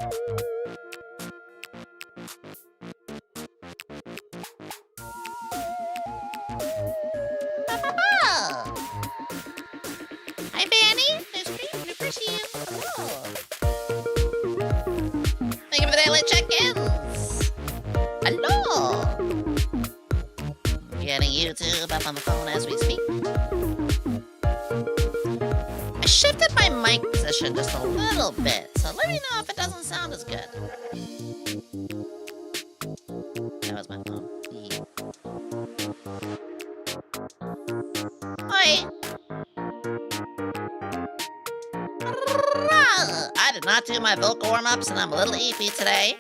Hi, Fanny. There's Dream. Appreciate you. Oh. Thank you for the daily check-ins. Hello. Getting YouTube up on the phone as we speak. I shifted my mic position just a little bit, so let me know if it doesn't sound as good. That was my phone. Oi! I did not do my vocal warm-ups and I'm a little eepy today,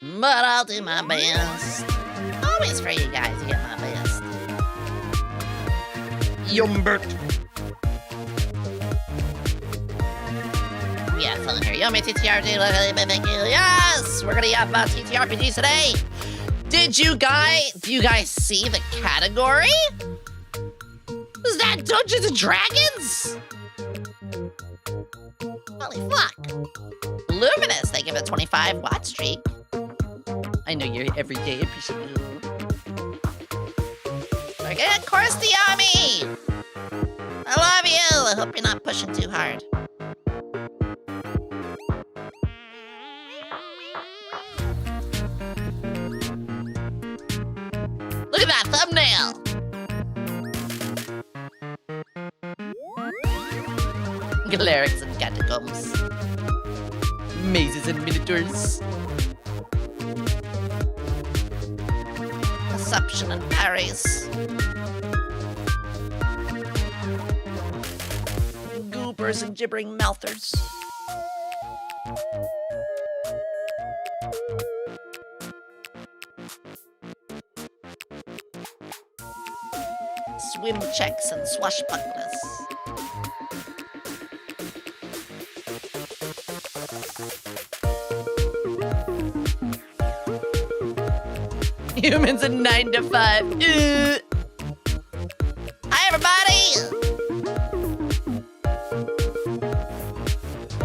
but I'll do my best. Always for you guys to get my best. Yumbert. We have fun here. Yomi TTRPG, thank you. Yes! We're gonna yap about TTRPG today. Do you guys see the category? Is that Dungeons and Dragons? Holy fuck. Luminous, thank you for the 25 watt streak. I know you're every day, appreciate you. Okay, of course, the Yomi! I love you! I hope you're not pushing too hard. Look at that thumbnail! Galerics and catacombs. Mazes and minotaurs. Perception and parries. Goobers and gibbering mouthers. Swim checks and swashbucklers. Humans in 9 to 5. Hi, everybody!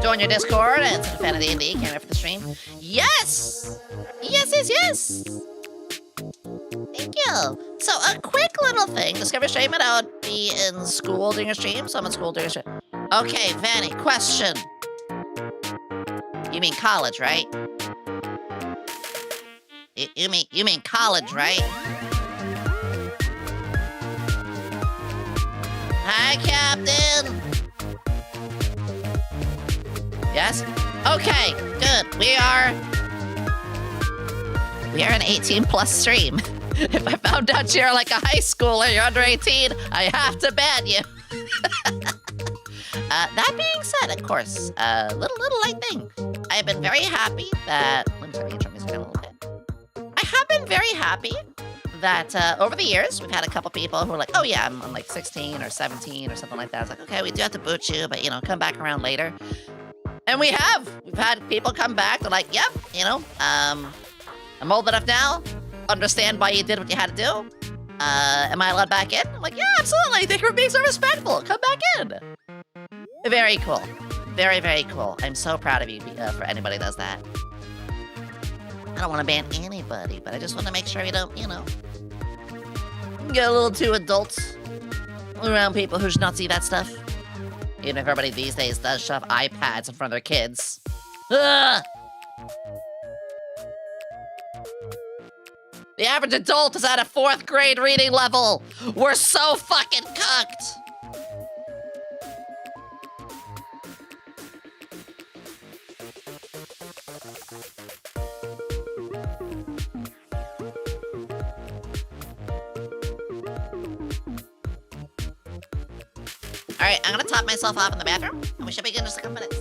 Join your Discord and some fan of D&D. Can't wait for the stream. Yes! Yes! Thank you. So, a quick little thing. Discover stream it out. Be in school during a stream. So I'm in school during a stream. Okay, Vanny, question. You mean college, right? You mean college, right? Hi, Captain. Yes? Okay, good. We are an 18+ stream. If I found out you're like a high schooler, you're under 18, I have to ban you. That being said, of course, little light thing. I have been very happy that. Let me turn the intro music down a little bit. I have been very happy that over the years, we've had a couple people who are like, oh yeah, I'm like 16 or 17 or something like that. It's like, okay, we do have to boot you, but come back around later. And we've had people come back. They're like, yep, I'm old enough now. Understand why you did what you had to do. Am I allowed back in? I'm like, yeah, absolutely. Thank you for being so respectful. Come back in. Very cool. Very, very cool. I'm so proud of you for anybody that does that. I don't want to ban anybody, but I just want to make sure you don't, get a little too adult around people who should not see that stuff. Even if everybody these days does shove iPads in front of their kids. Ugh! The average adult is at a 4th grade reading level. We're so fucking cooked. All right, I'm gonna top myself off in the bathroom, and we should begin in just a couple minutes.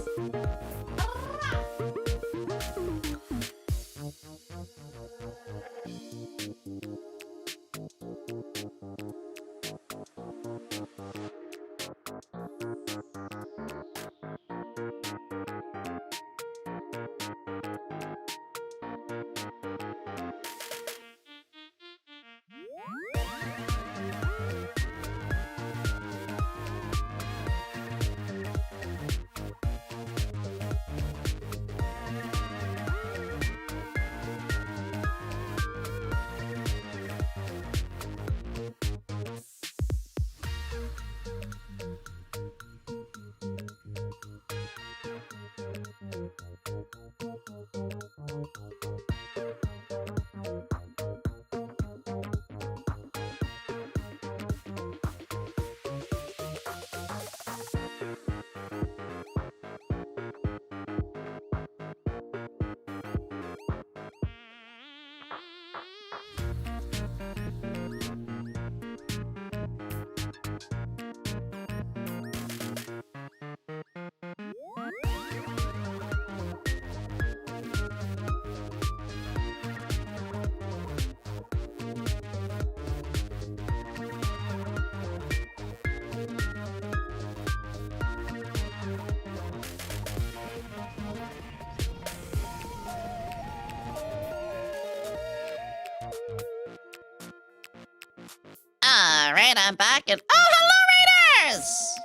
All right, I'm back, and oh, hello, Raiders!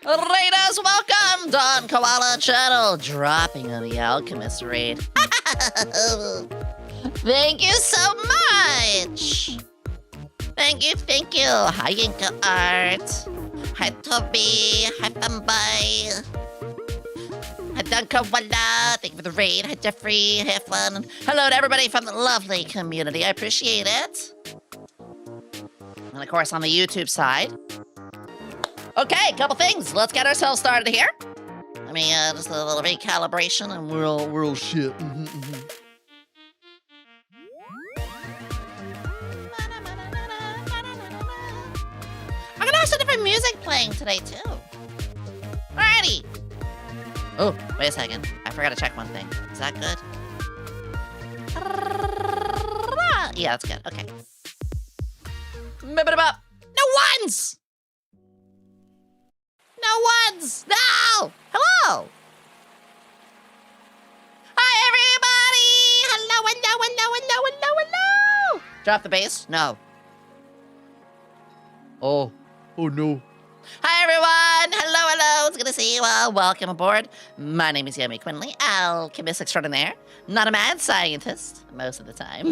Raiders, welcome! Don Koala Channel, dropping on the Alchemist raid. Thank you so much! Thank you. Hi, Yinka Art. Hi, Toby. Hi, Thumbay. Hi, Don Koala. Thank you for the raid. Hi, Jeffrey. Have fun. Hello to everybody from the lovely community. I appreciate it. And of course, on the YouTube side. Okay, couple things. Let's get ourselves started here. Let me just a little recalibration, and we're all shit. I'm gonna have some different music playing today too. Alrighty. Oh, wait a second. I forgot to check one thing. Is that good? Yeah, that's good. Okay. No ones! No ones! No! Hello! Hi, everybody! Hello! Drop the bass? No. Oh no. Hi, everyone! Hello! It's good to see you all. Welcome aboard. My name is YomiQuinnley, alchemist extraordinaire. Not a mad scientist, most of the time,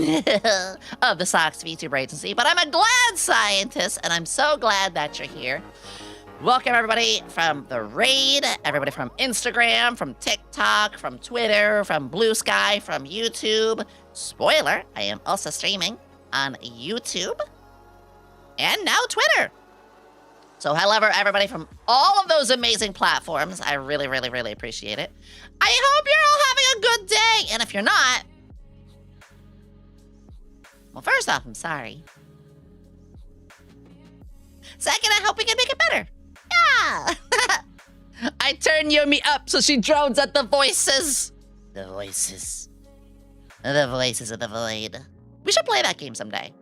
of the Sox Vtuber agency, but I'm a glad scientist, and I'm so glad that you're here. Welcome, everybody from the raid, everybody from Instagram, from TikTok, from Twitter, from Blue Sky, from YouTube. Spoiler, I am also streaming on YouTube and now Twitter. So hello, everybody from all of those amazing platforms. I really appreciate it. I hope you're all having a good day. And if you're not, well, first off, I'm sorry. Second, I hope we can make it better. Yeah. I turn Yomi up so she drones at the voices. The voices of the void. We should play that game someday.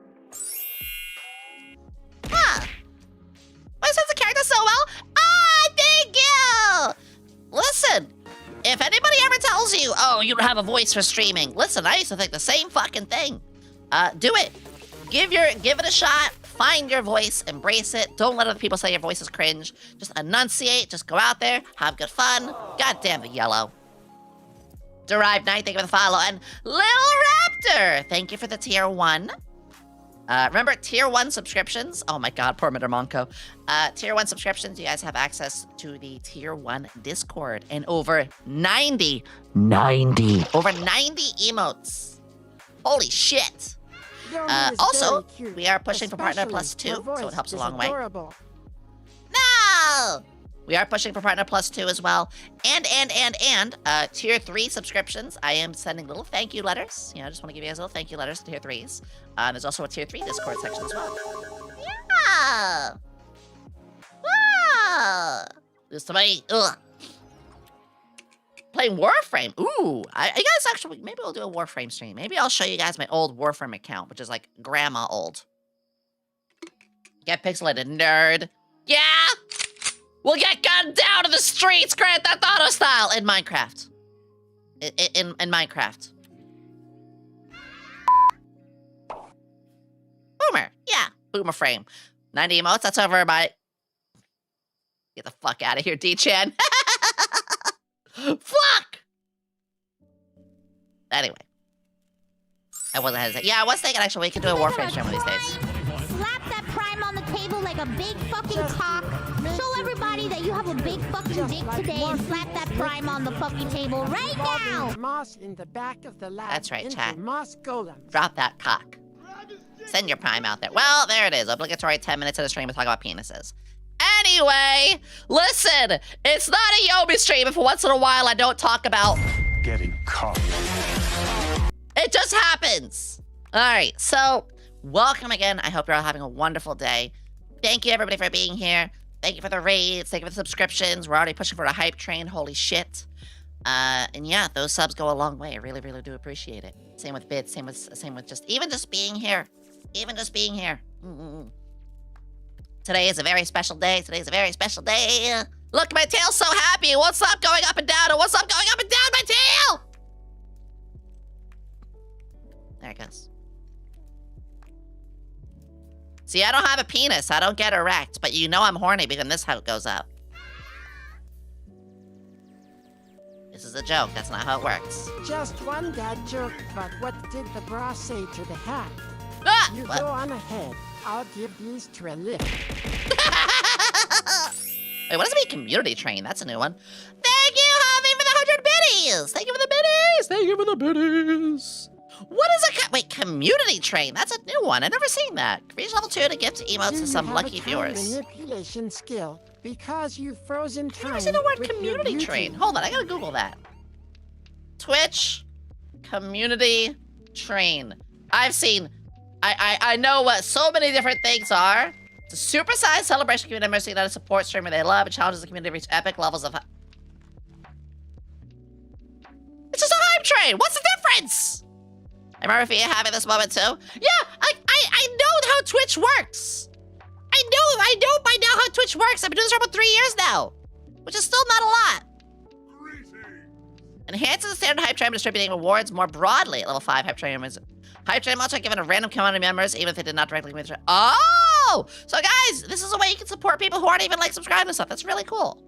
Huh. I sense the character so well. Ah, thank you. Listen, if anybody ever tells you, oh, you don't have a voice for streaming, listen, I used to think the same fucking thing. Do it. Give it a shot. Find your voice, embrace it. Don't let other people say your voice is cringe. Just enunciate, just go out there, have good fun. God damn it, Yellow. Derived Knight, thank you for the follow. And Lil Raptor, thank you for the tier 1. Remember, tier 1 subscriptions. Oh my god, poor Monko. Tier 1 subscriptions, you guys have access to the tier 1 Discord and over 90 emotes. Holy shit. Also, we are pushing for Partner Plus 2, so it helps a long way. No! We are pushing for Partner Plus 2 as well. And, Tier 3 subscriptions. I am sending little thank you letters. You know, I just want to give you guys little thank you letters to Tier 3s. There's also a Tier 3 Discord section as well. Yeah! Wow! This to me, ugh. Playing Warframe. Ooh, I guess actually, maybe we'll do a Warframe stream. Maybe I'll show you guys my old Warframe account, which is like grandma old. Get pixelated, nerd. Yeah! We'll get gunned down to the streets, Grand Theft Auto style, in Minecraft. In Minecraft. Boomer, yeah, Boomer frame. 90 emotes, that's over my... Get the fuck out of here, D-Chan. Fuck! Anyway. I wasn't hesitating. Yeah, I was thinking actually we could do a Warframe stream one of these days. Slap that prime on the table like a big fucking cock. Show everybody that you have a big fucking dick today and slap that prime on the fucking table right now! Moss in the back of the lab. That's right, chat. Moss golems. Drop that cock. Send your prime out there. Well, there it is. Obligatory 10 minutes of the stream to talk about penises. Anyway, listen, it's not a Yomi stream if once in a while I don't talk about getting caught. It just happens. All right, so welcome again. I hope you're all having a wonderful day. Thank you, everybody, for being here. Thank you for the raids. Thank you for the subscriptions. We're already pushing for a hype train. Holy shit. And yeah, those subs go a long way. I really, really do appreciate it. Same with bits. Same with just being here. Even just being here. Today is a very special day. Today's a very special day. Look, my tail's so happy. It won't stop going up and down. It won't stop going up and down, my tail! There it goes. See, I don't have a penis. I don't get erect, but you know I'm horny because this how it goes up. This is a joke. That's not how it works. Just one dad joke, but what did the bra say to the hat? Ah! You What? go on ahead. I'll give these to a lift. Wait, what does it mean, community train? That's a new one. Thank you, Javi, for the 100 biddies! Thank you for the biddies! Thank you for the biddies! What is a wait, community train? That's a new one. I've never seen that. Reach level 2 to gift emotes to some lucky viewers. Manipulation skill because you've frozen time. I've never seen the word with your community beauty. train. Hold on, I gotta Google that. Twitch community train. I've seen. I know what so many different things are. It's a supersized celebration community member that a support streamer they love and challenges the community to reach epic levels of. It's just a hype train. What's the difference? I remember Fia having this moment too. Yeah, I know how Twitch works. I know by now how Twitch works. I've been doing this for about 3 years now, which is still not a lot. Enhances the standard hype train by distributing rewards more broadly at level 5 hype train members. Hype train multi given to random community members, even if they did not directly commit. Oh! So guys, this is a way you can support people who aren't even like subscribed and stuff. That's really cool.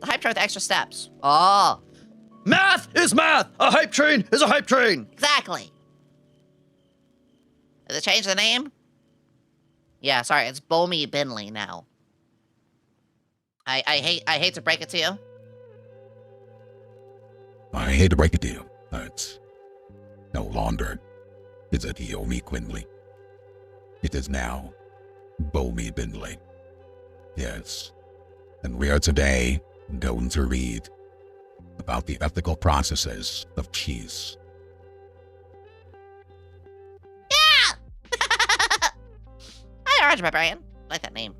The hype train with extra steps. Oh. Math is math! A hype train is a hype train! Exactly. Did it change the name? Yeah, sorry, it's YomiQuinnley now. I hate to break it to you. I hate to break it to you. It's no longer is it YomiQuinnley. It is now YomiQuinnley. Yes. And we are today going to read about the ethical processes of cheese. Yeah! Hi, Orange Barbarian. I like that name.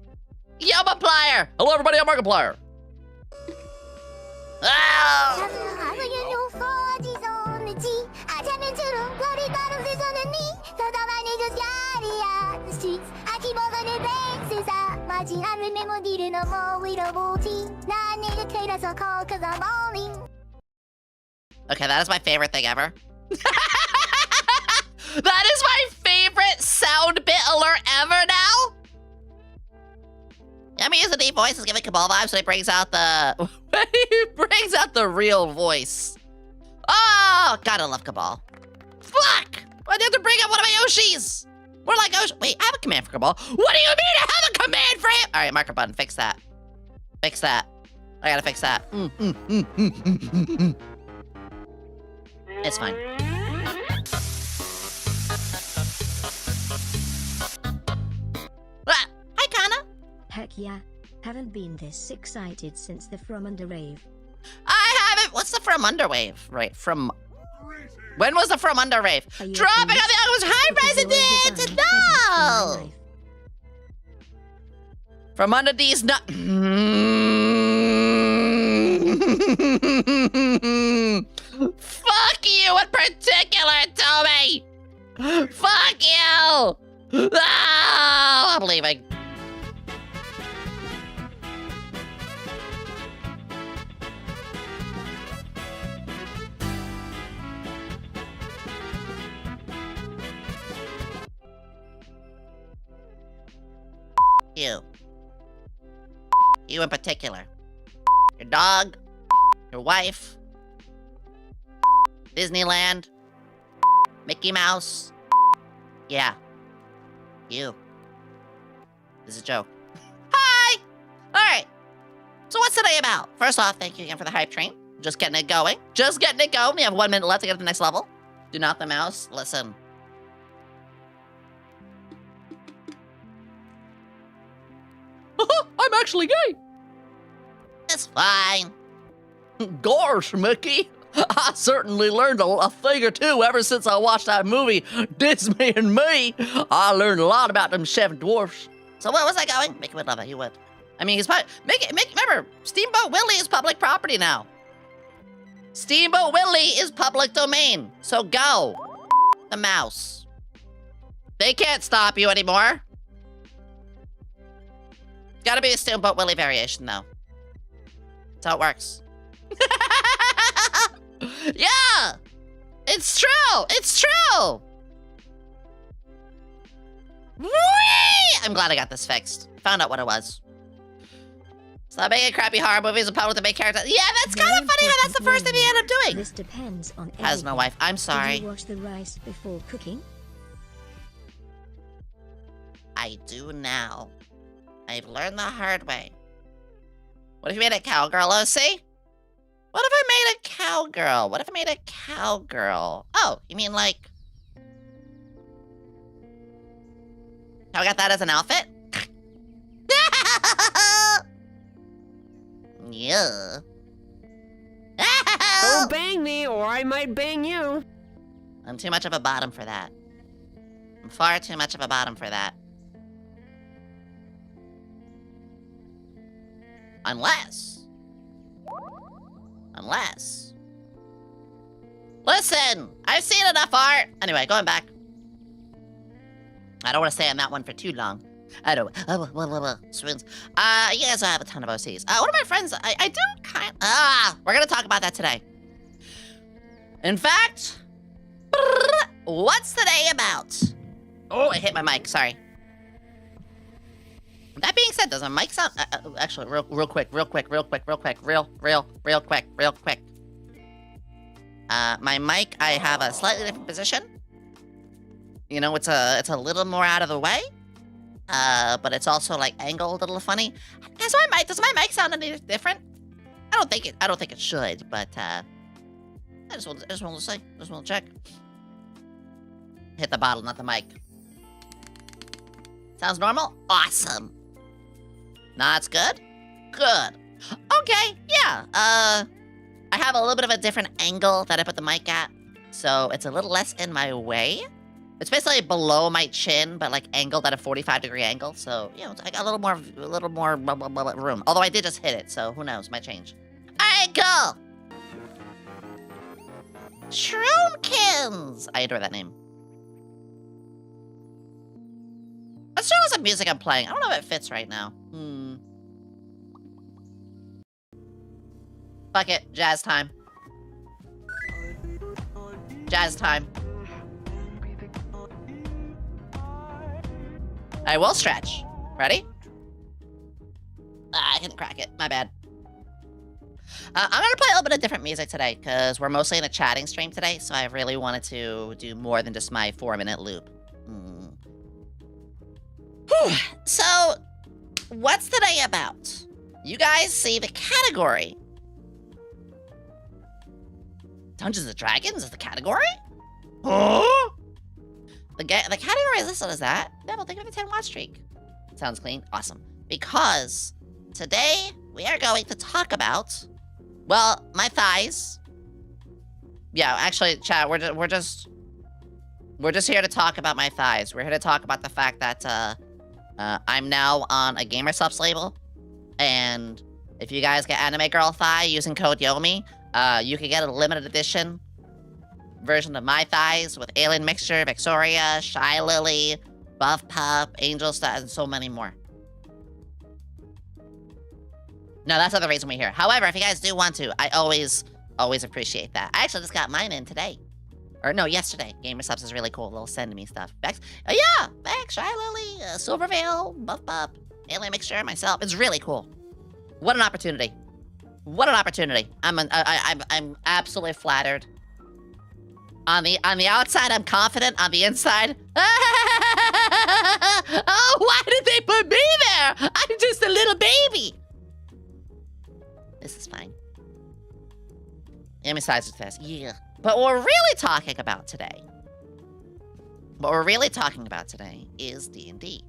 Yomiplier! Hello everybody, I'm Markiplier. Oh! Okay, that is my favorite thing ever. That is my favorite sound bit alert ever now. Yummy is the deep voice is giving Cabal vibes when he brings out the real voice. Oh, gotta love Cabal. Fuck! I have to bring up one of my Yoshis. More like Yoshi. Wait, I have a command for Cabal. What do you mean I have a command for him? All right, marker button, fix that. Fix that. I gotta fix that. It's fine. Ah, hi, Kana. Heck yeah. Haven't been this excited since the From Under rave. I haven't. What's the From Under wave? Right, from. When was the From Under rave? Dropping on the Ugly's high president! No! From under these no. Fuck you in particular, Toby! Fuck you! Oh, I'm leaving. You. You in particular. Your dog. Your wife. Disneyland. Mickey Mouse. Yeah. You. This is a joke. Hi! Alright. So what's today about? First off, thank you again for the hype train. Just getting it going. Just getting it going. We have 1 minute left to get to the next level. Do not the mouse. Listen. I'm actually gay. It's fine. Gosh, Mickey. I certainly learned a thing or two ever since I watched that movie, Disney and Me. I learned a lot about them 7 dwarfs. So what was I going? Mickey would love it. He would. I mean, he's probably... remember, Steamboat Willie is public property now. Steamboat Willie is public domain. So go. The mouse. They can't stop you anymore. Gotta be a Steamboat Willie variation, though. That's how it works. Yeah! It's true! It's true! Whee! I'm glad I got this fixed. Found out what it was. Stop making crappy horror movies and public to make characters. Yeah, that's kind of funny how that's the first thing he ended up doing. This depends on Has no wife. I'm sorry. Did you wash the rice before cooking? I do now. I've learned the hard way. What if you made a cowgirl, OC? What if I made a cowgirl? What if I made a cowgirl? Oh, you mean like... How I got that as an outfit? Yeah. Don't bang me, or I might bang you. I'm too much of a bottom for that. I'm far too much of a bottom for that. Unless... Listen! I've seen enough art! Anyway, going back. I don't want to stay on that one for too long. I don't... Swoons. You guys have a ton of OCs. One of my friends, I do kind... we're gonna talk about that today. In fact... What's today about? Oh, I hit my mic, sorry. That being said, does my mic sound... actually, real quick. My mic, I have a slightly different position. You know, it's a little more out of the way. But it's also like angled a little funny. Does my mic sound any different? I don't think it should, but I just want to say, just want to check. Hit the bottle, not the mic. Sounds normal? Awesome. That's good? Good. Okay, yeah. I have a little bit of a different angle that I put the mic at, so it's a little less in my way. It's basically below my chin, but like angled at a 45-degree angle, so, you know, I got a little more room. Although I did just hit it, so who knows, might change. Alright, go! Shroomkins! I adore that name. Let's show us some music I'm playing. I don't know if it fits right now. Fuck it, jazz time. Jazz time. I will stretch. Ready? I couldn't crack it. My bad. I'm gonna play a little bit of different music today, because we're mostly in a chatting stream today, so I really wanted to do more than just my 4-minute loop. So, what's today about? You guys see the category. Dungeons & Dragons is the category? Huh? The category is listed as that. Devil, thank you for the 10 watch streak. Sounds clean. Awesome. Because today we are going to talk about, well, my thighs. Yeah, actually, chat, we're just here to talk about my thighs. We're here to talk about the fact that I'm now on a Gamer Subs label, and if you guys get Anime Girl Thigh using code Yomi, you can get a limited edition version of my thighs with Alien Mixture, Vixoria, Shy Lily, Buff Pup, Angel Star, and so many more. No, that's not the reason we're here. However, if you guys do want to, I always appreciate that. I actually just got mine in today. Or no, yesterday. Gamer Subs is really cool. They'll send me stuff. Vex, oh yeah, Vex, Shy Lily, Silverveil, Buff Pup, Alien Mixture, myself. It's really cool. What an opportunity. What an opportunity. I'm absolutely flattered. On the outside, I'm confident. On the inside, Oh, why did they put me there? I'm just a little baby. This is fine. Yomi sighs with this. Yeah. But what we're really talking about today. Is D&D.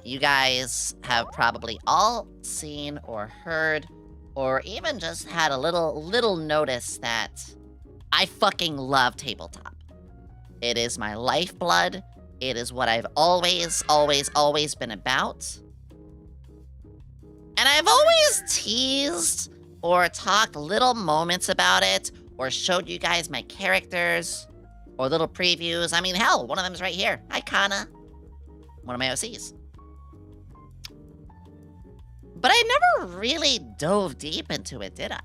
You guys have probably all seen or heard, or even just had a little notice that I fucking love tabletop. It is my lifeblood. It is what I've always been about. And I've always teased or talked little moments about it, or showed you guys my characters, or little previews. I mean, hell, one of them's right here. Icona. One of my OCs. But I never really dove deep into it, did I?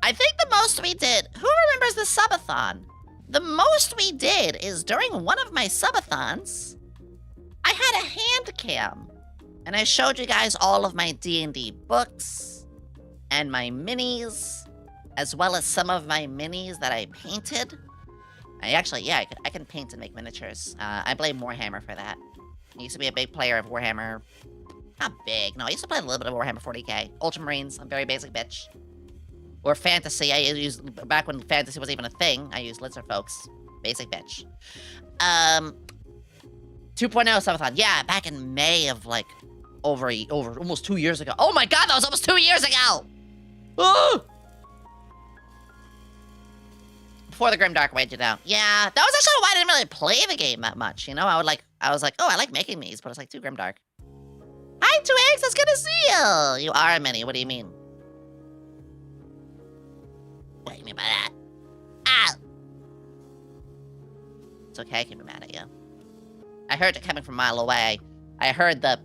I think the most we did... Who remembers the subathon? The most we did is during one of my subathons, I had a hand cam. And I showed you guys all of my D&D books and my minis, as well as some of my minis that I painted. I can paint and make miniatures. I blame Warhammer for that. I used to be a big player of Warhammer. Not big, no, I used to play a little bit of Warhammer 40k. Ultramarines, I'm a very basic bitch. Or fantasy, I used, back when fantasy was even a thing, I used Lizard Folks. Basic bitch. 2.0 subathon, yeah, back in May of like, over almost 2 years ago. Oh my god, that was almost 2 years ago! Oh! Before the Grimdark weighed you down. Yeah, that was actually why I didn't really play the game that much, you know? I was like, oh, I like making these, but it's like too Grimdark. Hi, 2X, it's good to see you! You are a mini, what do you mean? What do you mean by that? Ow! It's okay, I can be mad at you. I heard it coming from a mile away. I heard the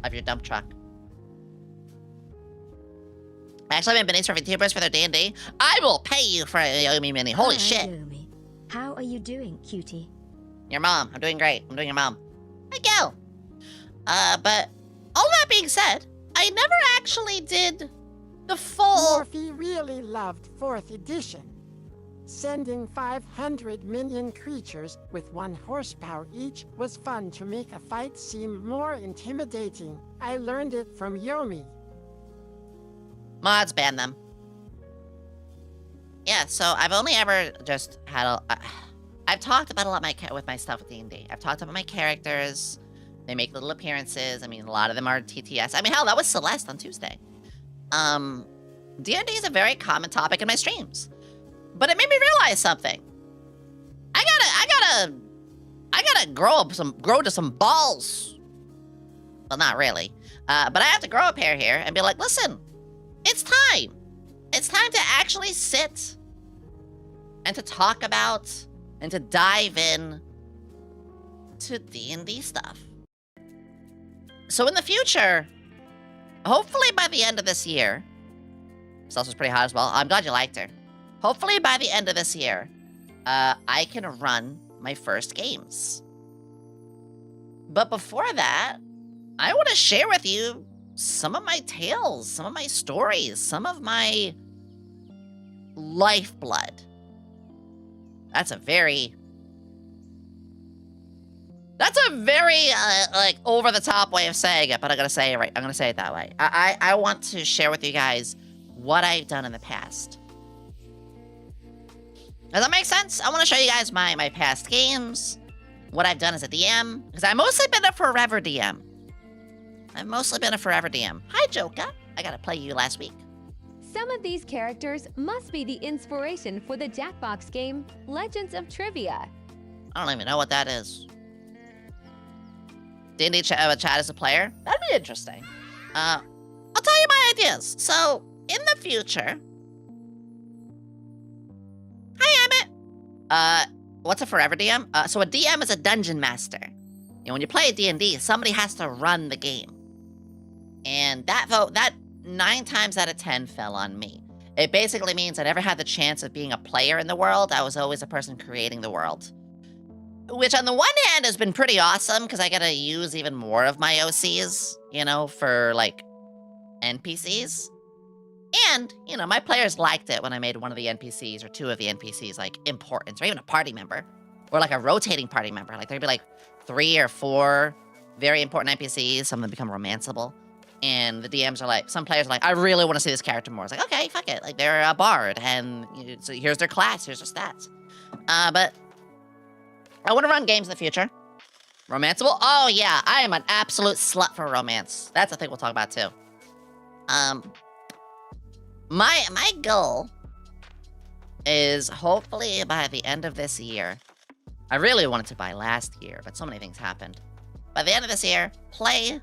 of your dump truck. I actually have been minis for Vtubers for their D&D. I will pay you for a Yomi mini. Holy Hi, shit. Yomi. How are you doing, cutie? Your mom. I'm doing great. I'm doing your mom. Hi, Gil. But all that being said, I never actually did the full... Morphe really loved 4th edition. Sending 500 minion creatures with 1 horsepower each was fun to make a fight seem more intimidating. I learned it from Yomi. Mods ban them. Yeah, so I've only ever just had I've talked about a lot with my stuff with D&D. I've talked about my characters. They make little appearances. I mean, a lot of them are TTS. I mean, hell, that was Celeste on Tuesday. D&D is a very common topic in my streams. But it made me realize something. I gotta grow to some balls. Well, not really. But I have to grow a pair here and be like, listen, it's time. It's time to actually sit and to talk about and to dive in to D&D stuff. So in the future, hopefully by the end of this year, Celsius pretty hot as well. I'm glad you liked her. Hopefully by the end of this year, I can run my first games. But before that, I want to share with you some of my tales, some of my stories, some of my lifeblood. That's a very like over the top way of saying it, but I'm gonna say it right. I'm gonna say it that way. I want to share with you guys what I've done in the past. Does that make sense? I want to show you guys my past games, what I've done as a DM, because I've mostly been a forever DM. Hi, Joker. I got to play you last week. Some of these characters must be the inspiration for the Jackbox game, Legends of Trivia. I don't even know what that is. D&D chat as a player? That'd be interesting. I'll tell you my ideas. So, in the future... Hi, Emmett! What's a forever DM? So a DM is a dungeon master. You know, when you play D&D, somebody has to run the game. And that 9 times out of 10 fell on me. It basically means I never had the chance of being a player in the world. I was always a person creating the world. Which on the one hand has been pretty awesome, because I get to use even more of my OCs, you know, for, like, NPCs. And, you know, my players liked it when I made one of the NPCs or two of the NPCs, like, important, or even a party member, or like a rotating party member. Like, there'd be like 3 or 4 very important NPCs. Some of them become romanceable. And the DMs are like, some players are like, I really want to see this character more. It's like, okay, fuck it. Like, they're a bard, and so here's their class, here's their stats. But I want to run games in the future. Romanceable? Oh, yeah, I am an absolute slut for romance. That's a thing we'll talk about, too. My goal is hopefully by the end of this year. I really wanted to by last year, but so many things happened. By the end of this year, play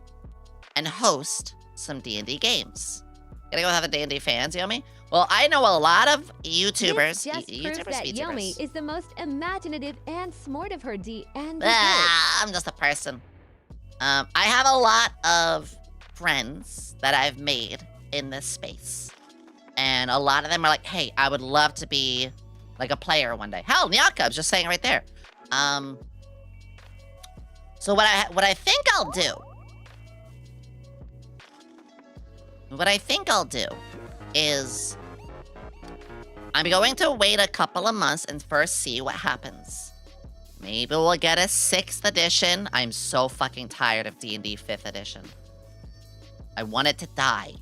and host some D&D games. Gonna go have the D&D fans, Yomi? Well, I know a lot of YouTubers. This just proves that Yomi is the most imaginative and smart of her D&D group. I'm just a person. I have a lot of friends that I've made in this space. And a lot of them are like, hey, I would love to be like a player one day. Hell, Nyaka, I was just saying right there. So what I think I'll do. What I think I'll do is I'm going to wait a couple of months and first see what happens. Maybe we'll get a 6th edition. I'm so fucking tired of D&D 5th edition. I want it to die.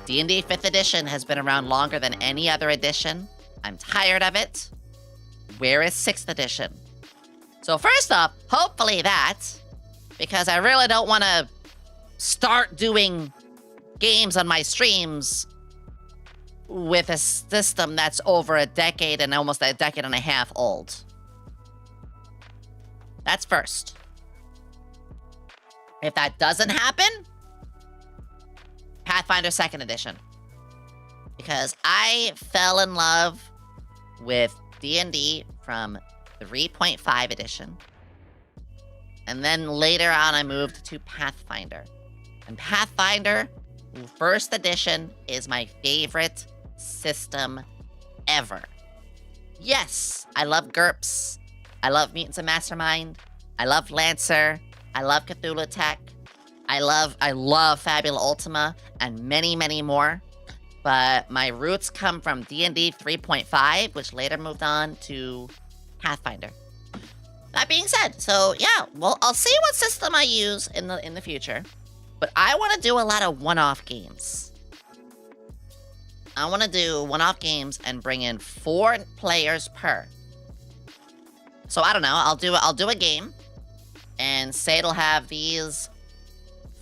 D&D 5th edition has been around longer than any other edition. I'm tired of it. Where is 6th edition? So first up, hopefully that, because I really don't want to start doing games on my streams with a system that's over a decade and almost a decade and a half old. That's first. If that doesn't happen, Pathfinder 2nd edition. Because I fell in love with D&D from 3.5 edition. And then later on I moved to Pathfinder. And Pathfinder 1st edition is my favorite system ever. Yes, I love GURPS. I love Mutants and Mastermind. I love Lancer. I love Cthulhutech. I love Fabula Ultima and many, many more. But my roots come from D&D 3.5, which later moved on to Pathfinder. That being said, so yeah, well, I'll see what system I use in the future. But I want to do a lot of one-off games. I want to do one-off games and bring in 4 players per. So I don't know, I'll do a game and say it'll have these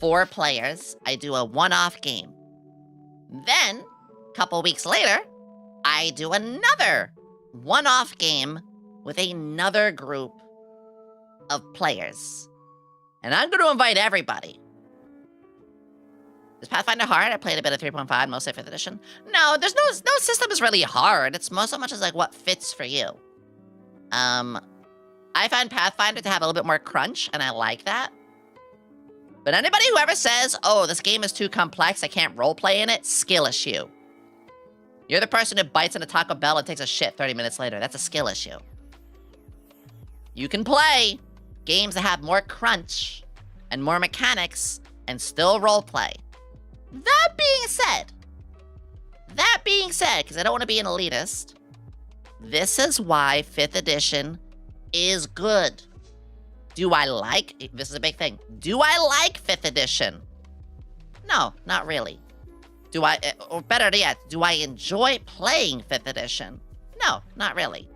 4 players. I do a one-off game. Then, a couple weeks later, I do another one-off game with another group of players. And I'm going to invite everybody. Is Pathfinder hard? I played a bit of 3.5, mostly 5th edition. No, there's no system is really hard. It's so much as like what fits for you. I find Pathfinder to have a little bit more crunch, and I like that. But anybody who ever says, oh, this game is too complex, I can't roleplay in it, skill issue. You're the person who bites into Taco Bell and takes a shit 30 minutes later. That's a skill issue. You can play games that have more crunch and more mechanics and still roleplay. That being said, because I don't want to be an elitist, this is why 5th edition is good. Do I like, this is a big thing, do I like 5th edition? No, not really. Do I, or better yet, do I enjoy playing 5th edition? No, not really.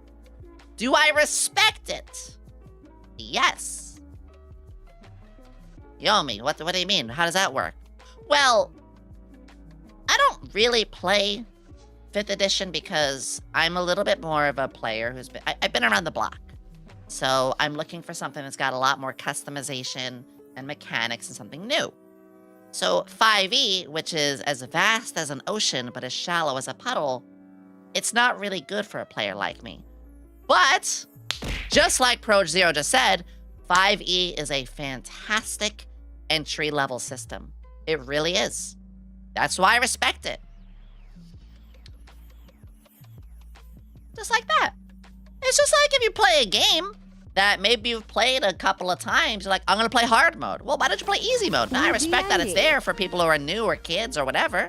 Do I respect it? Yes. Yomi, what do you mean? How does that work? Well, I don't really play 5th edition because I'm a little bit more of a player who's been, I've been around the block. So I'm looking for something that's got a lot more customization and mechanics and something new. So 5e, which is as vast as an ocean but as shallow as a puddle, it's not really good for a player like me. But, just like Proj Zero just said, 5e is a fantastic entry-level system. It really is. That's why I respect it. Just like that. It's just like if you play a game that maybe you've played a couple of times, you're like, I'm gonna play hard mode. Well, why don't you play easy mode? Now, I respect that it's there for people who are new or kids or whatever.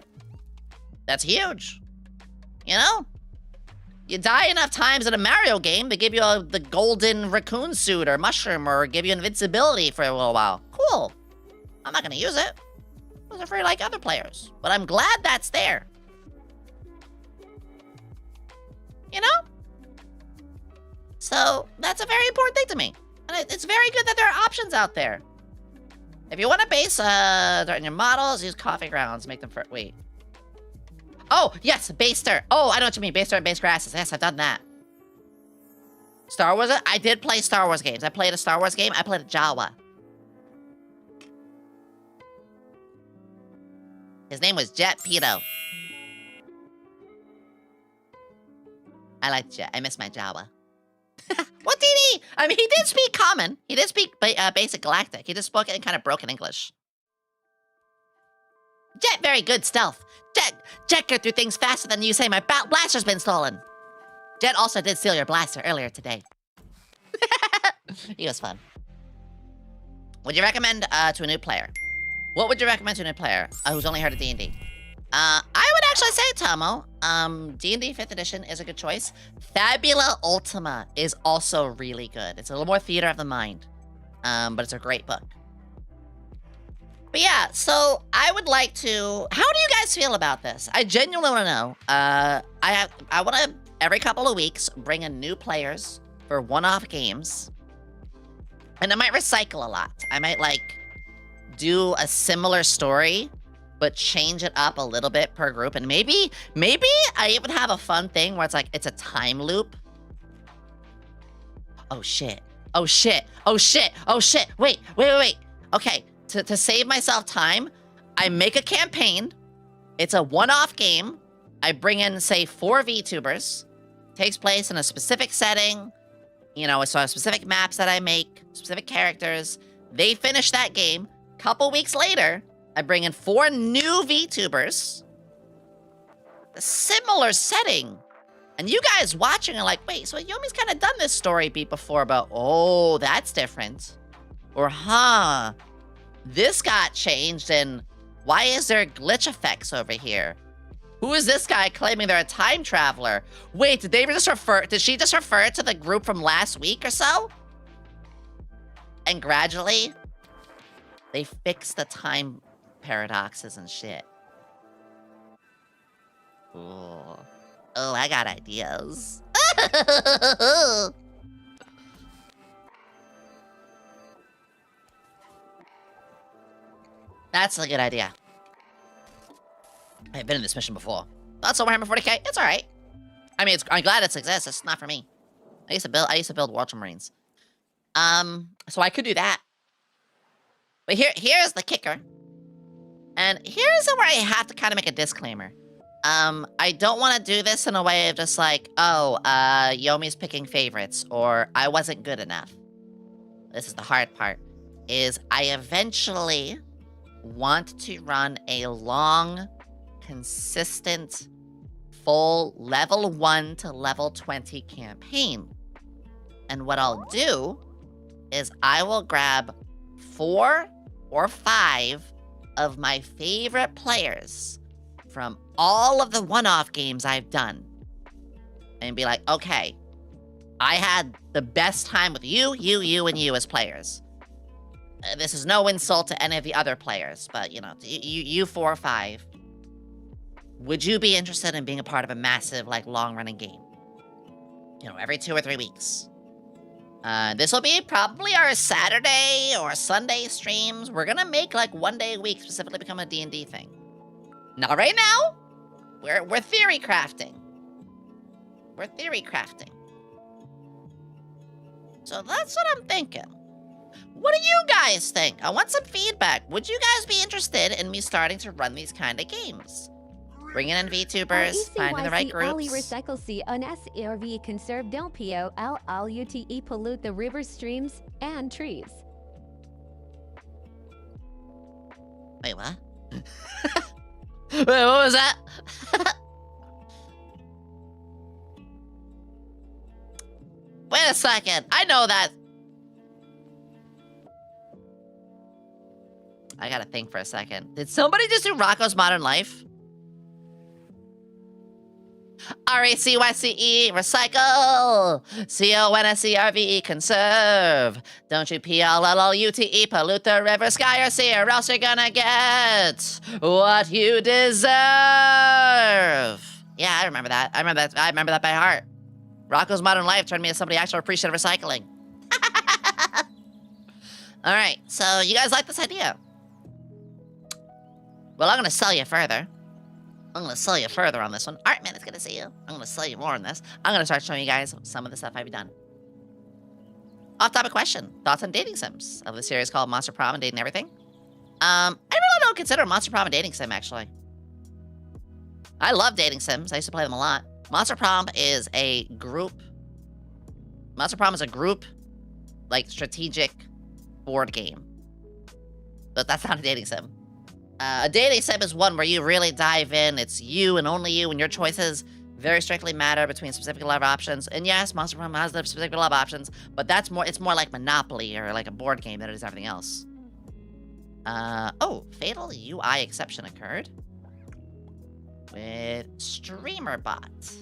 That's huge. You know? You die enough times in a Mario game, they give you the golden raccoon suit or mushroom or give you invincibility for a little while. Cool. I'm not gonna use it. Those are for like other players. But I'm glad that's there. You know? So that's a very important thing to me. And it's very good that there are options out there. If you want to base in your models, use coffee grounds, make them for wait. Oh, yes, base dirt. Oh, I know what you mean. Base dirt and base grasses. Yes, I've done that. Star Wars, I did play Star Wars games. I played a Star Wars game. I played a Jawa. His name was Jet Pedo. I like Jet. I miss my Jawa. What did he? I mean, he did speak common. He did speak basic galactic. He just spoke it in kind of broken English. Jet, very good stealth. Jet go through things faster than you say. My blaster's been stolen. Jet also did steal your blaster earlier today. He was fun. Would you recommend to a new player? What would you recommend to a new player who's only heard of D&D? I would actually say, Tomo, D&D 5th edition is a good choice. Fabula Ultima is also really good. It's a little more theater of the mind, but it's a great book. But yeah, so I would like to... How do you guys feel about this? I genuinely want to know. I want to, every couple of weeks, bring in new players for one-off games. And I might recycle a lot. I might, like, do a similar story, but change it up a little bit per group. And maybe I even have a fun thing where it's like, it's a time loop. Oh, shit. Oh, shit. Oh, shit. Oh, shit. Wait. Okay. To save myself time, I make a campaign. It's a one-off game. I bring in, say, 4 VTubers. Takes place in a specific setting. You know, so I have specific maps that I make, specific characters. They finish that game. Couple weeks later, I bring in 4 new VTubers. A similar setting. And you guys watching are like, wait, so Yomi's kind of done this story beat before, but oh, that's different. Or, huh, this got changed, and why is there glitch effects over here? Who is this guy claiming they're a time traveler? Wait, did she just refer to the group from last week or so? And gradually, they fix the time paradoxes and shit. Ooh. Oh, I got ideas. That's a good idea. I've been in this mission before. That's over Warhammer 40k. It's all right. I mean, I'm glad it exists. It's not for me. I used to build Ultramarines. So I could do that. But here's the kicker. And here's where I have to kind of make a disclaimer. I don't want to do this in a way of just like, oh, Yomi's picking favorites, or I wasn't good enough. This is the hard part, is I eventually want to run a long, consistent, full level 1 to level 20 campaign. And what I'll do is I will grab 4 or 5 of my favorite players from all of the one-off games I've done. And be like, okay, I had the best time with you, and you as players. This is no insult to any of the other players, but, you know, you 4 or 5. Would you be interested in being a part of a massive, like, long-running game? You know, every 2 or 3 weeks. This will be probably our Saturday or Sunday streams. We're gonna make, like, 1 day a week specifically become a D&D thing. Not right now. We're theory crafting. We're theory crafting. So that's what I'm thinking. What do you guys think? I want some feedback. Would you guys be interested in me starting to run these kind of games? Bringing in VTubers, finding the right groups. Recycle C on SRV conserve del PO LUTE pollute the rivers, streams, and trees. Wait, what? Wait, what was that? Wait a second. I know that. I gotta think for a second. Did somebody just do Rocco's Modern Life? RECYCE, recycle. CONSERVE, conserve. Don't you PLLUTE, pollute the river, sky, or sea, or else you're gonna get what you deserve. Yeah, I remember that. I remember that by heart. Rocco's Modern Life turned me into somebody actually appreciative recycling. All right, so you guys like this idea? Well, I'm gonna sell you further. I'm gonna sell you further on this one. All right, man, it's good to see you. I'm gonna sell you more on this. I'm gonna start showing you guys some of the stuff I've done. Off-topic question: thoughts on dating sims of the series called Monster Prom and Dating Everything? I really don't consider Monster Prom a dating sim, actually. I love dating sims. I used to play them a lot. Monster Prom is a group, like, strategic board game. But that's not a dating sim. A dating sim is one where you really dive in. It's you and only you, and your choices very strictly matter between specific love options. And yes, Monster Prom has the specific love options, but it's more like Monopoly or like a board game than it is everything else. Oh, fatal UI exception occurred with StreamerBot.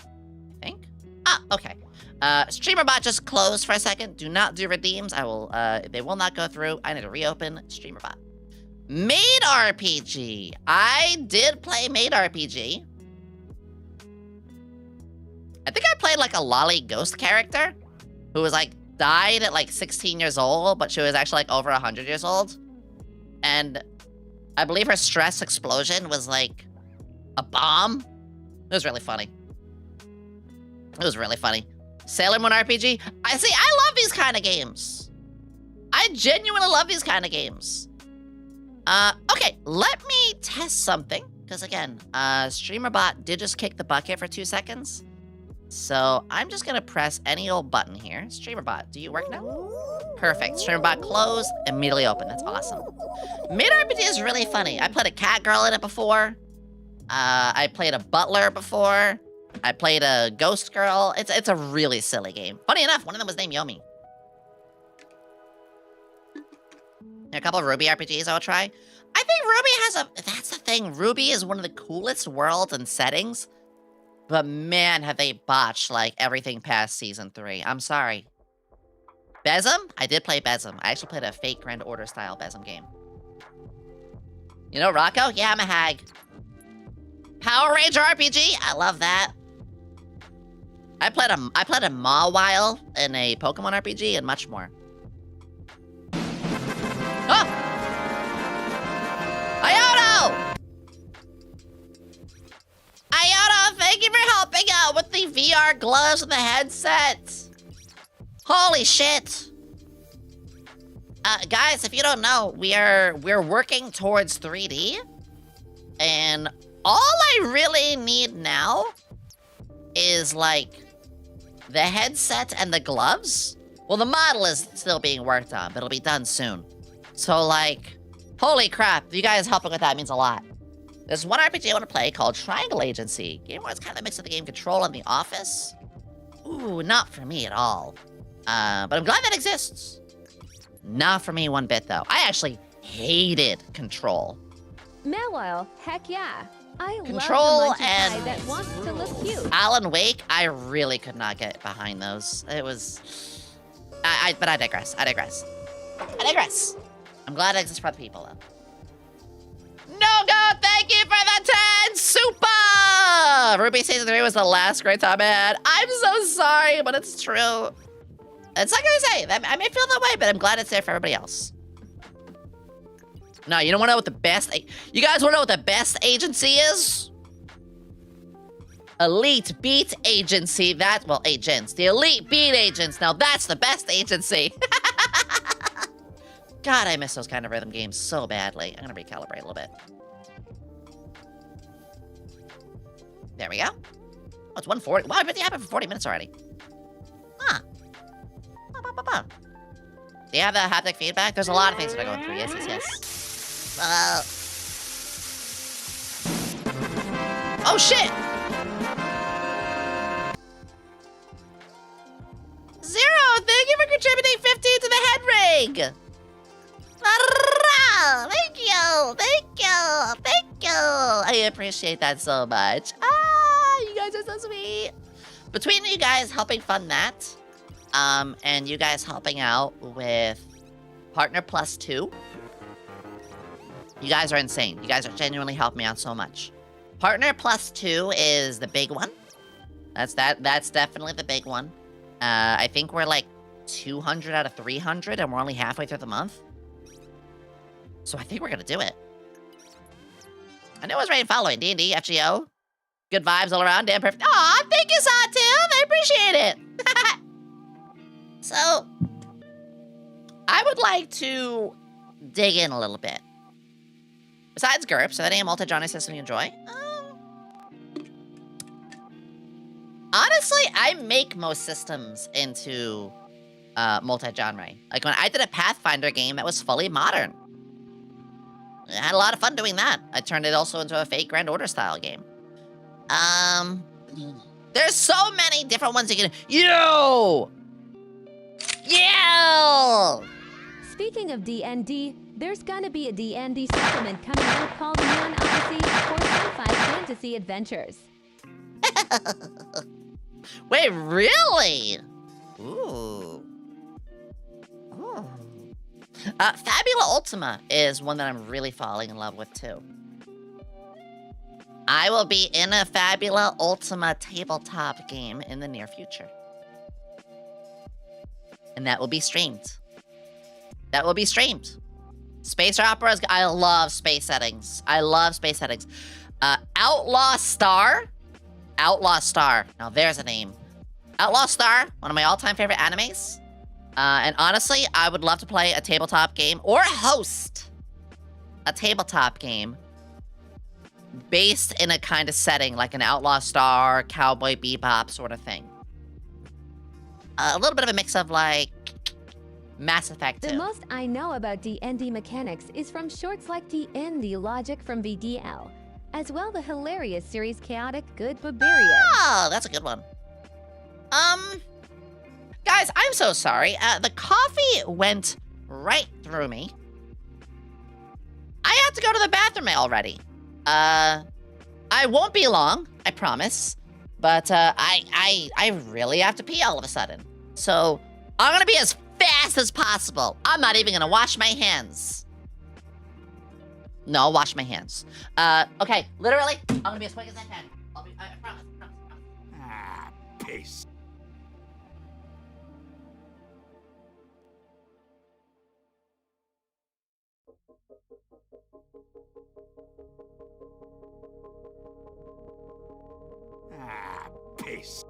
I think. Ah, okay. StreamerBot just closed for a second. Do not do redeems. They will not go through. I need to reopen StreamerBot. Maid RPG. I did play Maid RPG. I think I played like a lolly ghost character who was like died at like 16 years old, but she was actually like over 100 years old. And I believe her stress explosion was like a bomb. It was really funny. It was really funny. Sailor Moon RPG. I love these kind of games. I genuinely love these kind of games. Okay, let me test something. Because again, StreamerBot did just kick the bucket for 2 seconds. So I'm just gonna press any old button here. StreamerBot, do you work now? Perfect. StreamerBot closed, immediately open. That's awesome. Maid RPG is really funny. I played a cat girl in it before. I played a butler before. I played a ghost girl. It's a really silly game. Funny enough, one of them was named Yomi. A couple of Ruby RPGs I will try. I think Ruby that's the thing. Ruby is one of the coolest worlds and settings. But man, have they botched like everything past season 3. I'm sorry. Besm? I did play Besm. I actually played a Fate Grand Order style Besm game. You know Rocco? Yeah, I'm a hag. Power Ranger RPG? I love that. I played a Mawile in a Pokemon RPG and much more. Oh! Iono! Iono, thank you for helping out with the VR gloves and the headset. Holy shit. Guys, if you don't know, we're working towards 3D. And all I really need now is like the headset and the gloves. Well, the model is still being worked on, but it'll be done soon. So like, holy crap, you guys helping with that means a lot. There's one RPG I want to play called Triangle Agency. Game where it's kind of a mix of the game Control and The Office. Ooh, not for me at all. But I'm glad that exists. Not for me one bit though. I actually hated Control. Meanwhile, heck yeah. I Control love the Munchie and pie that wants to look cute. Alan Wake, I really could not get behind those. It was... but I digress. I digress. I'm glad it exists for other people, though. No go, thank you for the 10 super! Ruby Season 3 was the last great time I had. I'm so sorry, but it's true. It's not gonna say. I may feel that way, but I'm glad it's there for everybody else. No, you don't want to know what the best... You guys want to know what the best agency is? Elite Beat Agency. Well, agents. The Elite Beat Agents. Now, that's the best agency. God, I miss those kind of rhythm games so badly. I'm going to recalibrate a little bit. There we go. Oh, it's 1:40. Wow, I bet they happened for 40 minutes already. Huh. Do you have the haptic feedback? There's a lot of things that are going through. Yes. Oh shit! Zero, thank you for contributing 15 to the head rig! Thank you! really appreciate that so much. Ah, you guys are so sweet. Between you guys helping fund that, and you guys helping out with Partner Plus 2, you guys are insane. You guys are genuinely helping me out so much. Partner Plus 2 is the big one. That's definitely the big one. I think we're like 200 out of 300, and we're only halfway through the month. So I think we're gonna do it. I know I was ready to follow it. D&D, FGO. Good vibes all around. Damn perfect. Aw, thank you, Sawtooth. I appreciate it. So, I would like to dig in a little bit. Besides GURPS, is there any multi-genre system you enjoy? Honestly, I make most systems into multi-genre. Like when I did a Pathfinder game that was fully modern. I had a lot of fun doing that. I turned it also into a fake Grand Order style game. There's so many different ones you can... Yo! Speaking of D&D, there's gonna be a D&D supplement coming out called Neon Odyssey for sci-fi fantasy adventures. Wait, really? Ooh. Ooh. Fabula Ultima is one that I'm really falling in love with, too. I will be in a Fabula Ultima tabletop game in the near future. And that will be streamed. That will be streamed. Space operas, I love space settings. I love space settings. Outlaw Star. Outlaw Star. Now there's a name. Outlaw Star, one of my all-time favorite animes. And honestly, I would love to play a tabletop game or host a tabletop game based in a kind of setting like an Outlaw Star, Cowboy Bebop sort of thing. A little bit of a mix of like Mass Effect 2. The most I know about D&D mechanics is from shorts like D&D Logic from VDL, as well the hilarious series Chaotic Good Barbarian. Oh, that's a good one. Guys, I'm so sorry. The coffee went right through me. I have to go to the bathroom already. I won't be long, I promise. But I really have to pee all of a sudden. So I'm gonna be as fast as possible. I'm not even gonna wash my hands. No, I'll wash my hands. Okay, literally, I'm gonna be as quick as I can. I promise. Peace. Peace.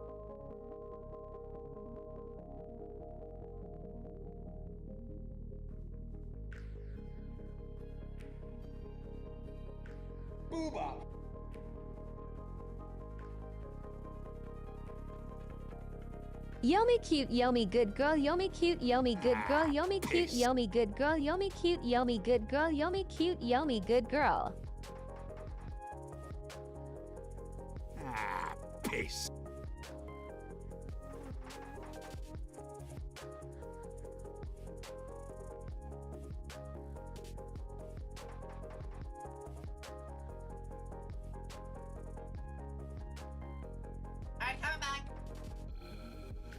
Booba. Yomi cute, Yomi good girl, Yomi cute, Yomi good girl, Yomi cute, Yomi good girl, Yomi cute, Yomi good girl, Yomi cute, Yomi good girl. Peace. Alright, coming back.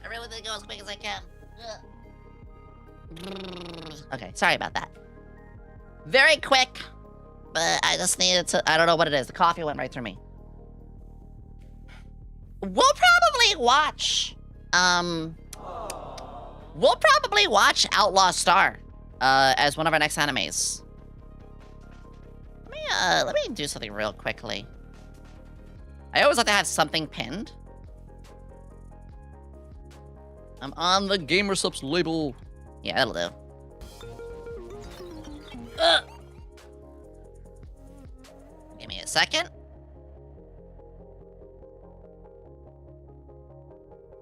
I really did go as quick as I can. Okay, sorry about that. Very quick, but I just needed to, I don't know what it is. The coffee went right through me. We'll probably watch, Outlaw Star, as one of our next animes. Let me do something real quickly. I always like to have something pinned. I'm on the Gamersubs label. Yeah, that'll do. Give me a second.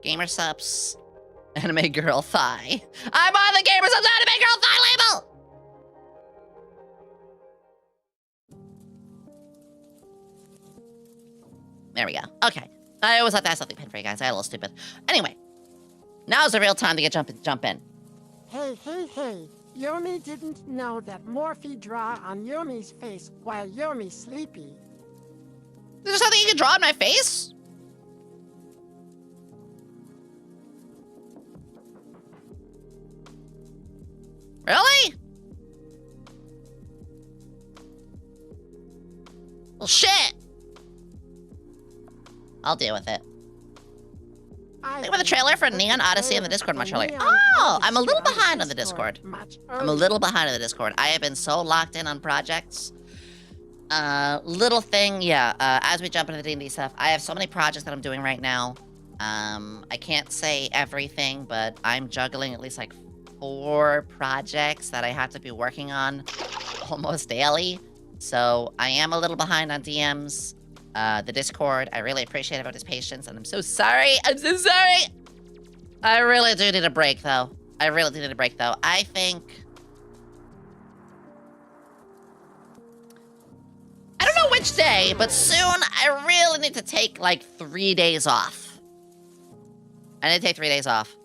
Gamersubs, anime girl thigh. I'm on the Gamersubs anime girl thigh label! There we go. Okay. I always like to have something pinned for you guys. I got a little stupid. Anyway, now's the real time to get jump in. Hey, hey, hey. Yomi didn't know that Morphe draw on Yomi's face while Yomi's sleepy. Is there something you can draw on my face? Really? Well, shit. I'll deal with it. Think about the trailer for Neon Odyssey in the Discord much earlier. Oh, I'm a little behind on the Discord. I'm a little behind on the Discord. I have been so locked in on projects. Little thing, yeah, as we jump into the D&D stuff, I have so many projects that I'm doing right now. I can't say everything, but I'm juggling at least like 4 projects that I have to be working on almost daily. So I am a little behind on DMs. The Discord, I really appreciate everybody's patience, and I'm so sorry. I'm so sorry. I really do need a break, though. I really do need a break, though. I think... I don't know which day, but soon I really need to take, like, 3 days off. I need to take 3 days off.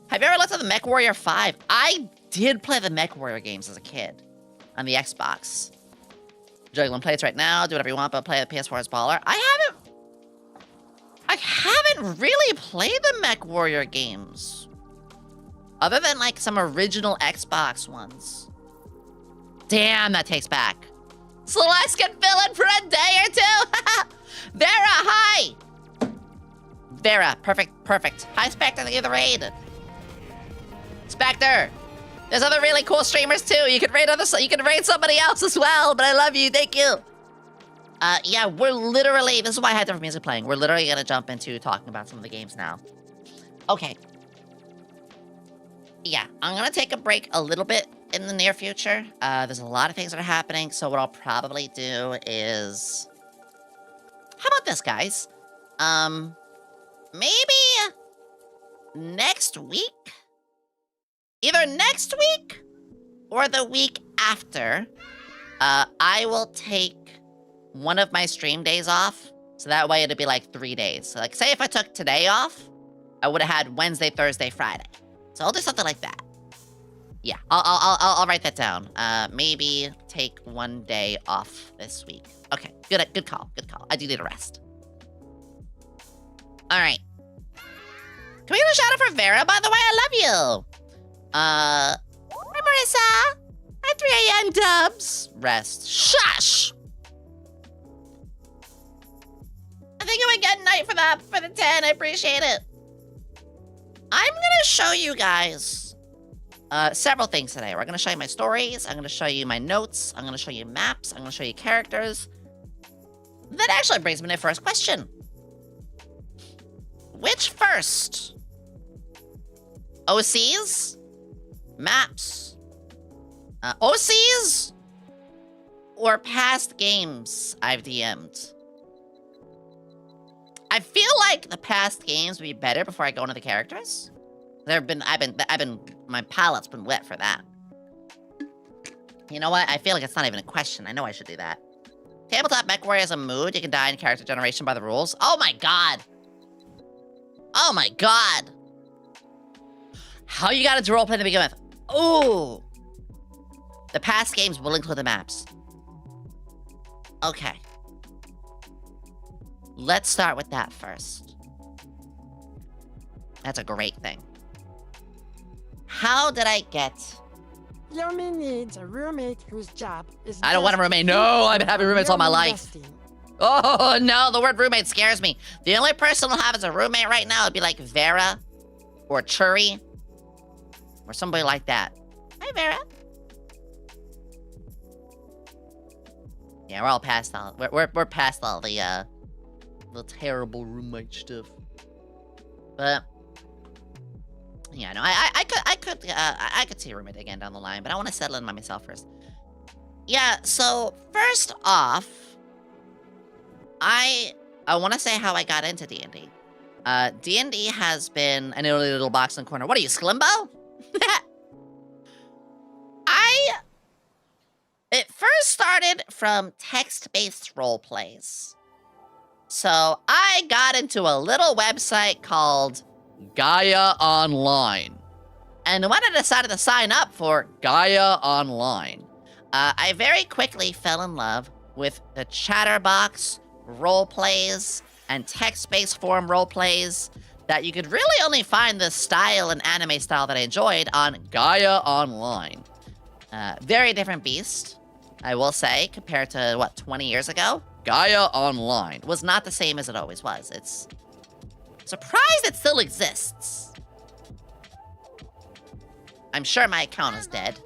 Have you ever looked at the MechWarrior 5? I did play the MechWarrior games as a kid on the Xbox. Juggling plates right now, do whatever you want, but play the PS4 as baller. I haven't really played the MechWarrior games. Other than, like, some original Xbox ones. Damn, that takes back. Celeste can fill in for a day or two! Vera, hi! Vera, perfect. Hi, Spectre, thank you for the raid. Spectre! There's other really cool streamers too. You can raid somebody else as well, but I love you, thank you. Yeah, we're literally, this is why I had different music playing. We're literally gonna jump into talking about some of the games now. Okay. Yeah, I'm gonna take a break a little bit in the near future. There's a lot of things that are happening, so what I'll probably do is... How about this, guys? Maybe next week? Either next week or the week after, I will take one of my stream days off. So that way it'll be like 3 days. So like, say if I took today off, I would have had Wednesday, Thursday, Friday. So I'll do something like that. Yeah, I'll write that down. Maybe take 1 day off this week. Okay, good call. I do need a rest. All right. Can we get a shout out for Vera, by the way? I love you. Hi, Marissa. Hi, 3 a.m. dubs. Rest. Shush! I think it would get night for the 10. I appreciate it. I'm gonna show you guys several things today. We're gonna show you my stories. I'm gonna show you my notes. I'm gonna show you maps. I'm gonna show you characters. That actually brings me to the first question. Which first? OCs? Maps? OCs? Or past games I've DM'd? I feel like the past games would be better before I go into the characters. My palate's been wet for that. You know what? I feel like it's not even a question. I know I should do that. Tabletop MechWarrior is a mood. You can die in character generation by the rules. Oh my god! Oh my god! How you got into roleplay to begin with? Ooh! The past games will include the maps. Okay. Let's start with that first. That's a great thing. How did I get... Yomi needs a roommate whose job is... I don't want a roommate. No, I've been having roommates all my life. Oh, no, the word roommate scares me. The only person I'll have as a roommate right now would be like Vera or Churi or somebody like that. Hi, Vera. Yeah, we're all past all... We're past all the terrible roommate stuff. But... Yeah, no, I could see a roommate again down the line, but I want to settle in by myself first. Yeah, so first off, I want to say how I got into D&D. D&D has been an little box in the corner. What are you, Slimbo? It first started from text-based role plays. So I got into a little website called Gaia Online. And when I decided to sign up for Gaia Online, I very quickly fell in love with the chatterbox role plays and text-based form role plays that you could really only find the style and anime style that I enjoyed on Gaia Online. Very different beast, I will say, compared to, what, 20 years ago? Gaia Online was not the same as it always was. It's surprised it still exists. I'm sure my account is dead.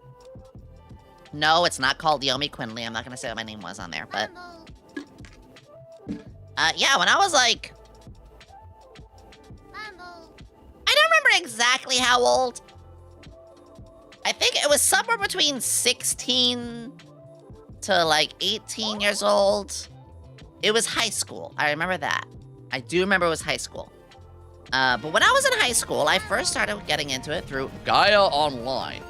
No, it's not called YomiQuinnley. I'm not gonna say what my name was on there, but... yeah, when I was like... I don't remember exactly how old. I think it was somewhere between 16 to like 18 years old. It was high school. I remember that. I do remember it was high school. But when I was in high school, I first started getting into it through Gaia Online.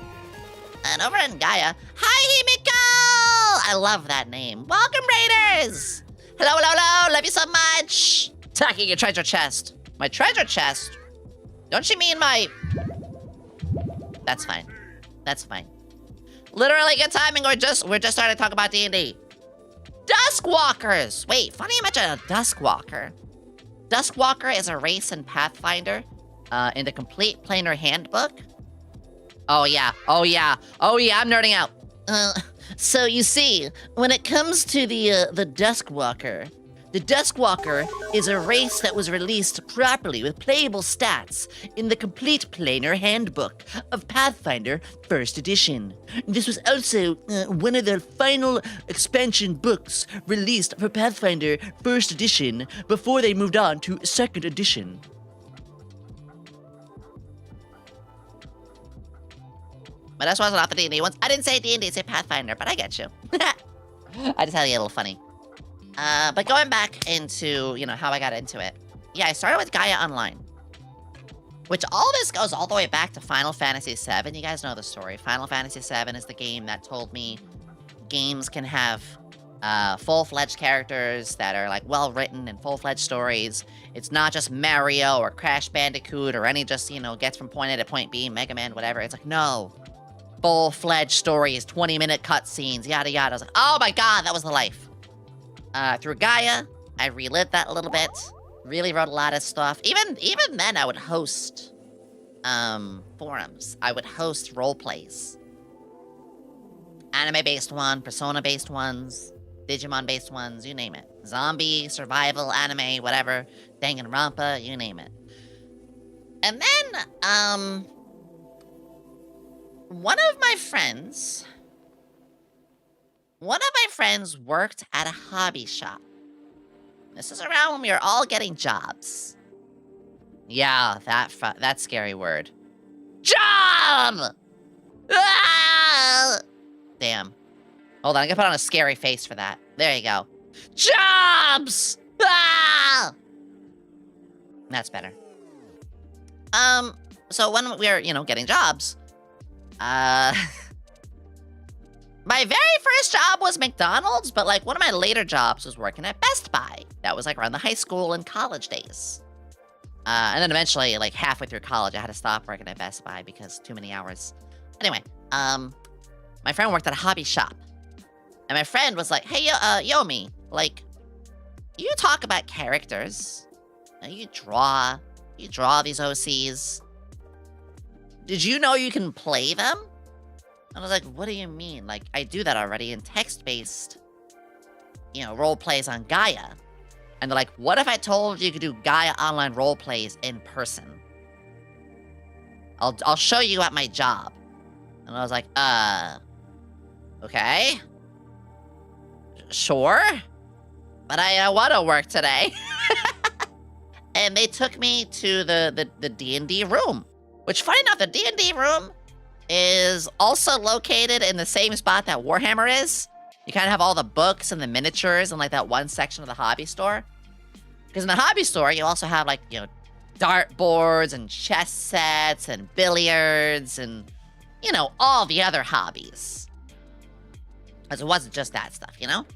And over in Gaia, hi Himiko! I love that name. Welcome, Raiders! Hello, hello, hello, love you so much! Attacking your treasure chest. My treasure chest? Don't you mean my... That's fine. That's fine. Literally good timing, we're just starting to talk about D&D. Duskwalkers! Wait, funny you mention a Duskwalker. Duskwalker is a race in Pathfinder, in the Complete Planar Handbook. Oh yeah, oh yeah, oh yeah, I'm nerding out. So you see, when it comes to the Duskwalker, the Duskwalker is a race that was released properly with playable stats in the Complete Planar Handbook of Pathfinder 1st Edition. This was also one of the final expansion books released for Pathfinder 1st Edition before they moved on to 2nd Edition. But that's why I was off the D&D ones. I didn't say D&D, I said Pathfinder, but I get you. I just had to get a little funny. But going back into, you know, how I got into it. Yeah, I started with Gaia Online. Which all this goes all the way back to Final Fantasy VII. You guys know the story. Final Fantasy VII is the game that told me games can have full-fledged characters that are, like, well-written and full-fledged stories. It's not just Mario or Crash Bandicoot or any just, you know, gets from point A to point B, Mega Man, whatever. It's like, no. Full-fledged stories, 20-minute cutscenes, yada yada. I was like, oh my god, that was the life. Through Gaia, I relived that a little bit. Really wrote a lot of stuff. Even then, I would host forums. I would host role plays. Anime-based one, Persona-based ones, Digimon-based ones, you name it. Zombie, survival, anime, whatever. Danganronpa, you name it. And then, one of my friends worked at a hobby shop. This is around when we were all getting jobs. Yeah, that scary word. Job! Ah! Damn. Hold on, I gotta put on a scary face for that. There you go. Jobs! Ah! That's better. So when we were, you know, getting jobs, my very first job was McDonald's, but like one of my later jobs was working at Best Buy. That was like around the high school and college days. And then eventually, like halfway through college, I had to stop working at Best Buy because too many hours. Anyway, my friend worked at a hobby shop. And my friend was like, hey, Yomi, like, you talk about characters. You draw these OCs. Did you know you can play them? And I was like, what do you mean? Like, I do that already in text-based, you know, role plays on Gaia. And they're like, what if I told you could do Gaia Online role plays in person? I'll show you at my job. And I was like, okay. Sure. But I want to work today. And they took me to the D&D room. Which, funny enough, the D&D room is also located in the same spot that Warhammer is. You kind of have all the books and the miniatures in like that one section of the hobby store. Because in the hobby store, you also have like, you know, dartboards and chess sets and billiards and, you know, all the other hobbies. Because it wasn't just that stuff, you know?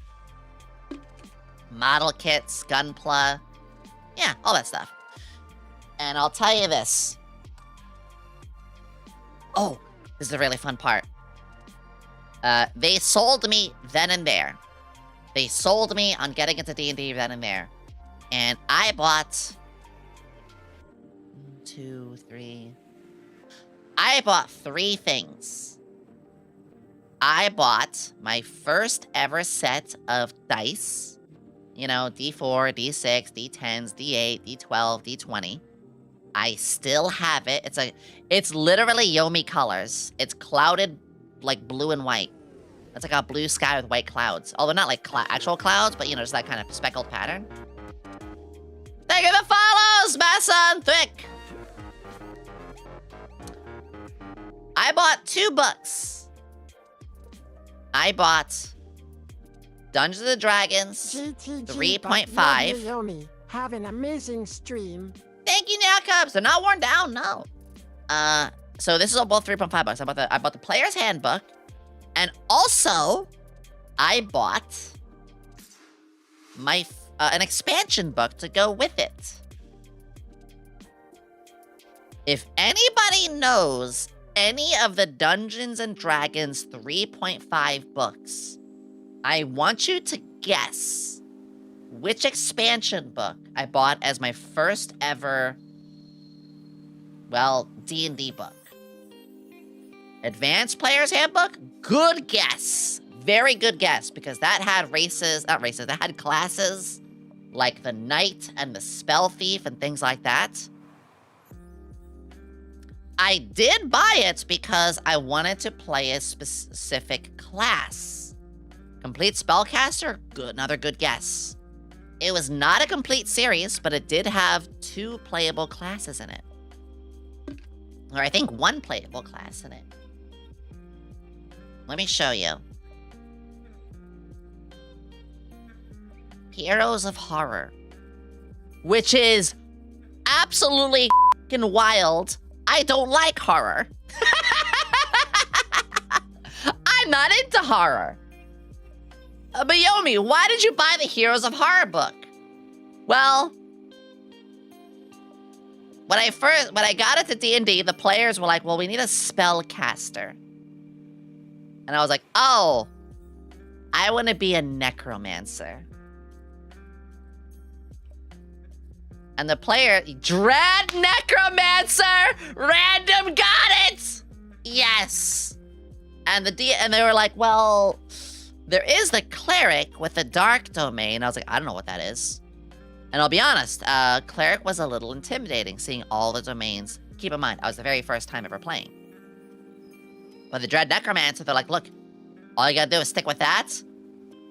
Model kits, gunpla, yeah, all that stuff. And I'll tell you this. Oh, this is a really fun part. They sold me then and there They sold me on getting into D&D then and there. And I bought... 2, 3... I bought 3 things. I bought my first ever set of dice. You know, D4, D6, D10s, D8, D12, D20. I still have it. It's literally Yomi colors. It's clouded like blue and white. It's like a blue sky with white clouds. Although not like actual clouds, but you know, just that kind of speckled pattern. Thank you for the follows, Masson Thick. I bought 2 books. I bought Dungeons & Dragons 3.5. Yomi, have an amazing stream. Thank you, Nyakubs. They're not worn down, no. So this is all both 3.5 bucks. I bought the player's handbook, and also I bought my an expansion book to go with it. If anybody knows any of the Dungeons & Dragons 3.5 books, I want you to guess which expansion book I bought as my first ever, well, D&D book. Advanced Player's Handbook? Good guess. Very good guess, because that had that had classes like the Knight and the Spell Thief and things like that. I did buy it because I wanted to play a specific class. Complete Spellcaster? Good, another good guess. It was not a complete series, but it did have 2 playable classes in it. Or I think 1 playable class in it. Let me show you. Heroes of Horror. Which is absolutely f***ing wild. I don't like horror. I'm not into horror. But Yomi, why did you buy the Heroes of Horror book? Well, when I got into D&D, the players were like, well, we need a spellcaster. And I was like, oh, I want to be a necromancer. And the player, Dread Necromancer, random got it! Yes. And they were like, well, there is the cleric with the dark domain. I was like, I don't know what that is. And I'll be honest, cleric was a little intimidating, seeing all the domains. Keep in mind, I was the very first time ever playing. But the Dread Necromancer, they're like, look, all you gotta do is stick with that.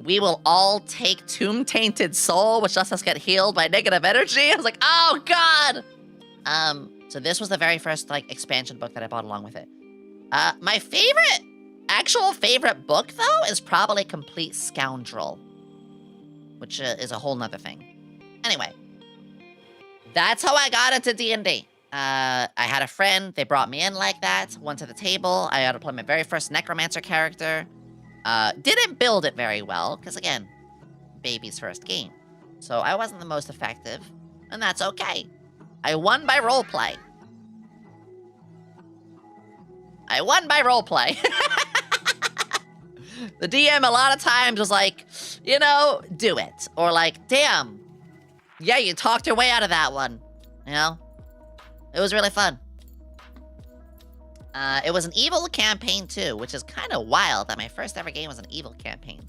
We will all take Tomb Tainted Soul, which lets us get healed by negative energy. I was like, oh god! So this was the very first, like, expansion book that I bought along with it. My actual favorite book, though, is probably Complete Scoundrel. Which is a whole nother thing. Anyway. That's how I got into D&D. I had a friend, they brought me in like that, went to the table, I had to play my very first Necromancer character. Didn't build it very well, because again, baby's first game. So I wasn't the most effective, and that's okay. I won by roleplay. The DM a lot of times was like, you know, do it. Or like, damn, yeah, you talked your way out of that one. You know? It was really fun. It was an evil campaign too, which is kind of wild that my first ever game was an evil campaign.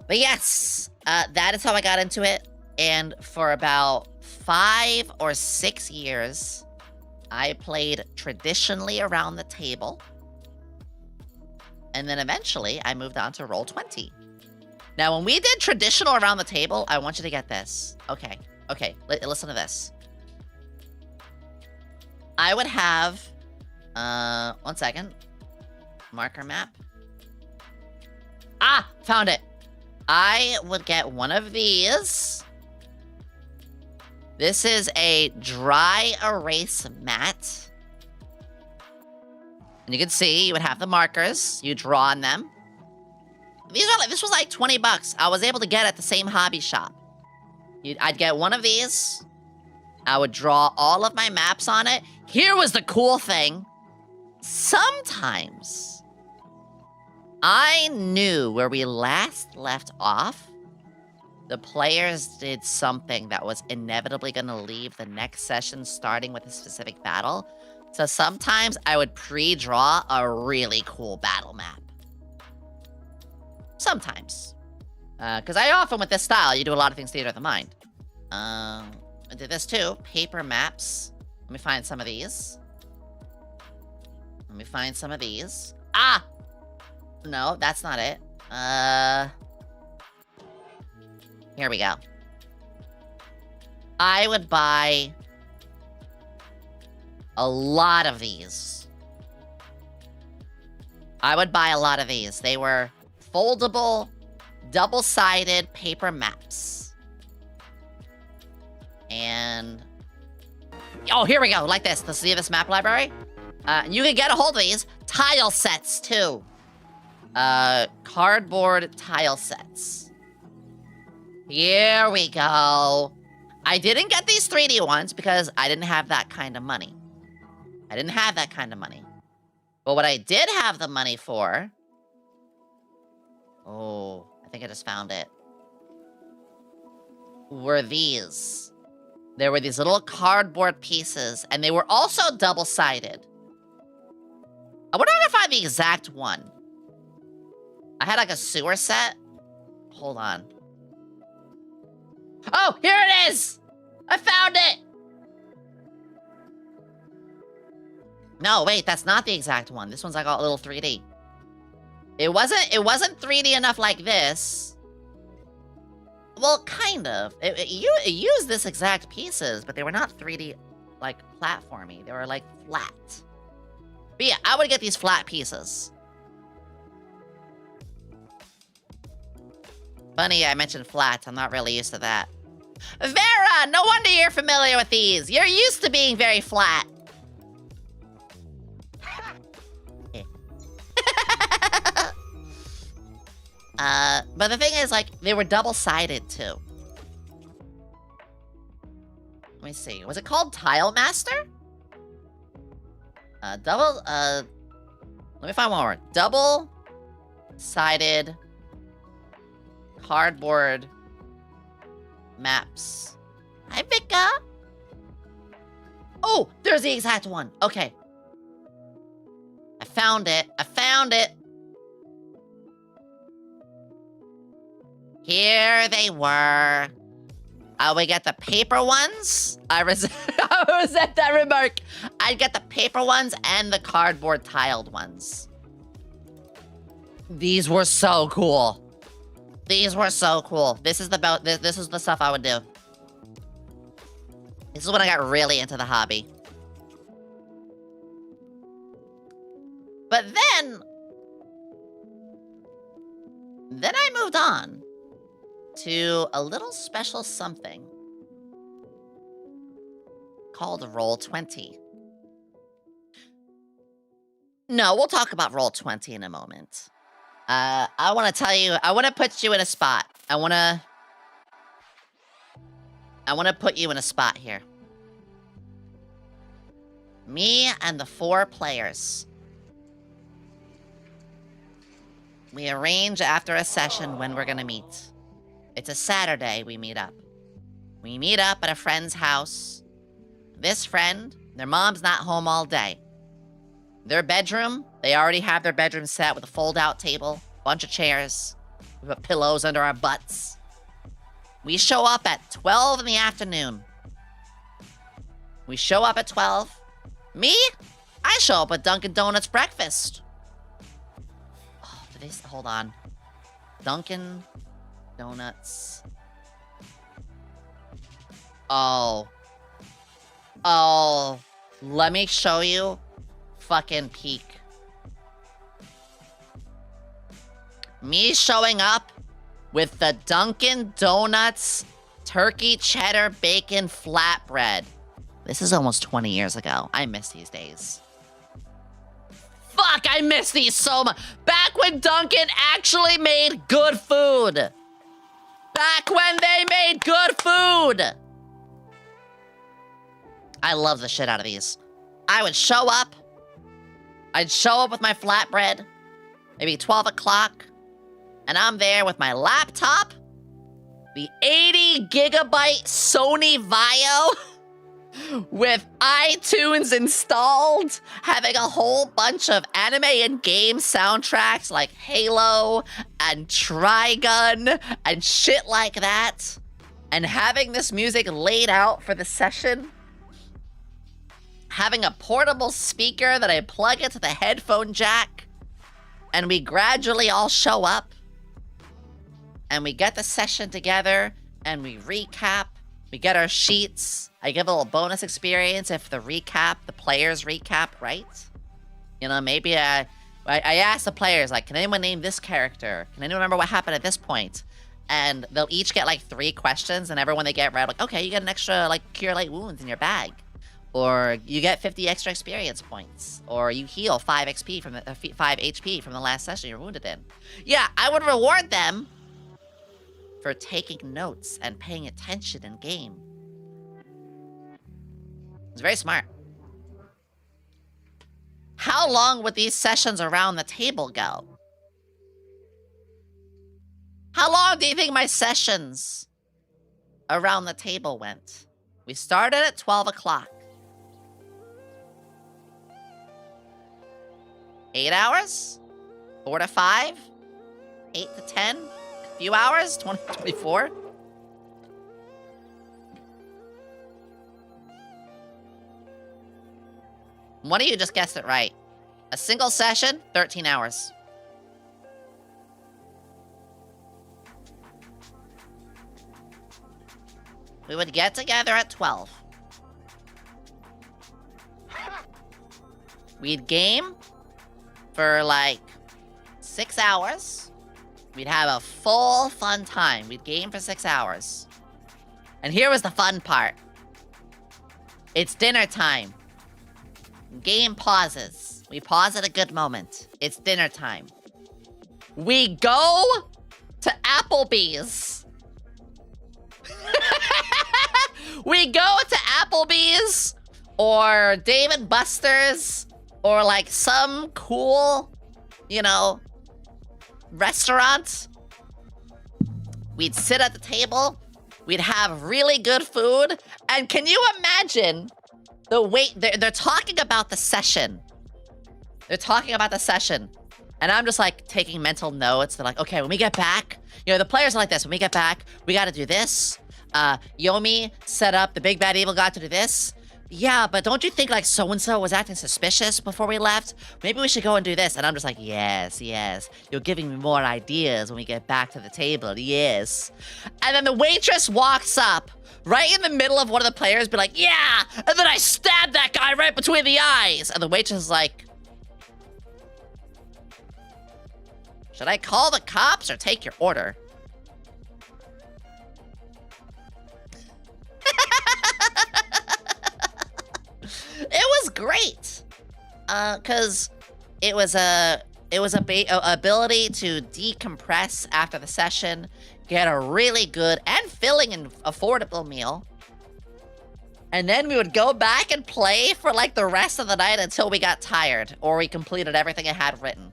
But yes, that is how I got into it. And for about 5 or 6 years, I played traditionally around the table. And then eventually, I moved on to Roll20. Now, when we did traditional around the table, I want you to get this. Okay, listen to this. I would have... 1 second. Marker map. Ah! Found it! I would get one of these. This is a dry erase mat. And you can see, you would have the markers. You draw on them. This was like 20 bucks. I was able to get at the same hobby shop. I'd get one of these. I would draw all of my maps on it. Here was the cool thing. Sometimes, I knew where we last left off, the players did something that was inevitably going to leave the next session starting with a specific battle. So sometimes I would pre-draw a really cool battle map. Sometimes. Because I often, with this style, you do a lot of things theater of the mind. I did this too. Paper maps. Let me find some of these. Let me find some of these. Ah! No, that's not it. Here we go. I would buy a lot of these. I would buy a lot of these. They were foldable, double-sided paper maps. And... oh, here we go, like this. See this map library? You can get a hold of these. Tile sets, too. Cardboard tile sets. Here we go. I didn't get these 3D ones because I didn't have that kind of money. I didn't have that kind of money. But what I did have the money for... oh, I think I just found it. Were these. There were these little cardboard pieces, and they were also double-sided. I wonder if I find the exact one. I had like a sewer set. Hold on. Oh, here it is! I found it! No, wait, that's not the exact one. This one's like a little 3D. It wasn't 3D enough like this. Well, kind of. It used this exact pieces, but they were not 3D, like, platformy. They were, like, flat. But yeah, I would get these flat pieces. Funny, I mentioned flat. I'm not really used to that. Vera! No wonder you're familiar with these. You're used to being very flat. But the thing is, like, they were double-sided, too. Let me see. Was it called Tile Master? Let me find one more. Double-sided cardboard maps. Hi, Vika! Oh, there's the exact one. Okay. I found it. I found it. Here they were. I would get the paper ones. I resent that remark. I'd get the paper ones and the cardboard tiled ones. These were so cool. These were so cool. This is the stuff I would do. This is when I got really into the hobby. But then I moved on to a little special something called Roll20. No, we'll talk about Roll20 in a moment. I want to tell you, I want to put you in a spot. I want to put you in a spot here. Me and the 4 players. We arrange after a session when we're gonna meet. It's a Saturday we meet up. We meet up at a friend's house. This friend, their mom's not home all day. Their bedroom, they already have their bedroom set with a fold-out table, bunch of chairs. We put pillows under our butts. We show up at 12 in the afternoon. We show up at 12. Me? I show up with Dunkin' Donuts breakfast. Oh, hold on. Dunkin' Donuts. Oh. Oh. Let me show you. Fucking peak. Me showing up with the Dunkin' Donuts turkey cheddar bacon flatbread. This is almost 20 years ago. I miss these days. Fuck, I miss these so much. Back when Dunkin' actually made good food. Back when they made good food. I love the shit out of these. I would show up. I'd show up with my flatbread. maybe 12 o'clock, and I'm there with my laptop, the 80 gigabyte Sony Vaio, with iTunes installed, having a whole bunch of anime and game soundtracks like Halo and Trigun and shit like that, and having this music laid out for the session, having a portable speaker that I plug into the headphone jack, and we gradually all show up, and we get the session together, and we recap, we get our sheets. I give a little bonus experience if the players recap, right? You know, maybe I ask the players, like, can anyone name this character? Can anyone remember what happened at this point? And they'll each get, like, 3 questions, and everyone they get right, like, okay, you get an extra, like, cure light wounds in your bag. Or you get 50 extra experience points. Or you heal 5 XP from 5 HP from the last session you're wounded in. Yeah, I would reward them for taking notes and paying attention in game. It's very smart. How long would these sessions around the table go? How long do you think my sessions around the table went? We started at 12 o'clock. 8 hours? 4 to 5? 8 to 10? A few hours? 20 to 24? One of you just guessed it right. A single session, 13 hours. We would get together at 12. We'd game for like 6 hours. We'd have a full fun time. We'd game for 6 hours. And here was the fun part. It's dinner time. Game pauses. We pause at a good moment. It's dinner time. We go to Applebee's. We go to Applebee's or Dave & Buster's or like some cool, you know, restaurant. We'd sit at the table. We'd have really good food. And can you imagine the wait? They're talking about the session. They're talking about the session. And I'm just like taking mental notes. They're like, okay, when we get back, you know, the players are like this. When we get back, we got to do this. Yomi set up the big bad evil god to do this. Yeah, but don't you think like so-and-so was acting suspicious before we left? Maybe we should go and do this. And I'm just like, yes, yes. You're giving me more ideas when we get back to the table, yes. And then the waitress walks up right in the middle of one of the players, be like, yeah! And then I stabbed that guy right between the eyes. And the waitress is like, should I call the cops or take your order? It was great, cause it was a ability to decompress after the session, get a really good and filling and affordable meal, and then we would go back and play for like the rest of the night until we got tired or we completed everything I had written.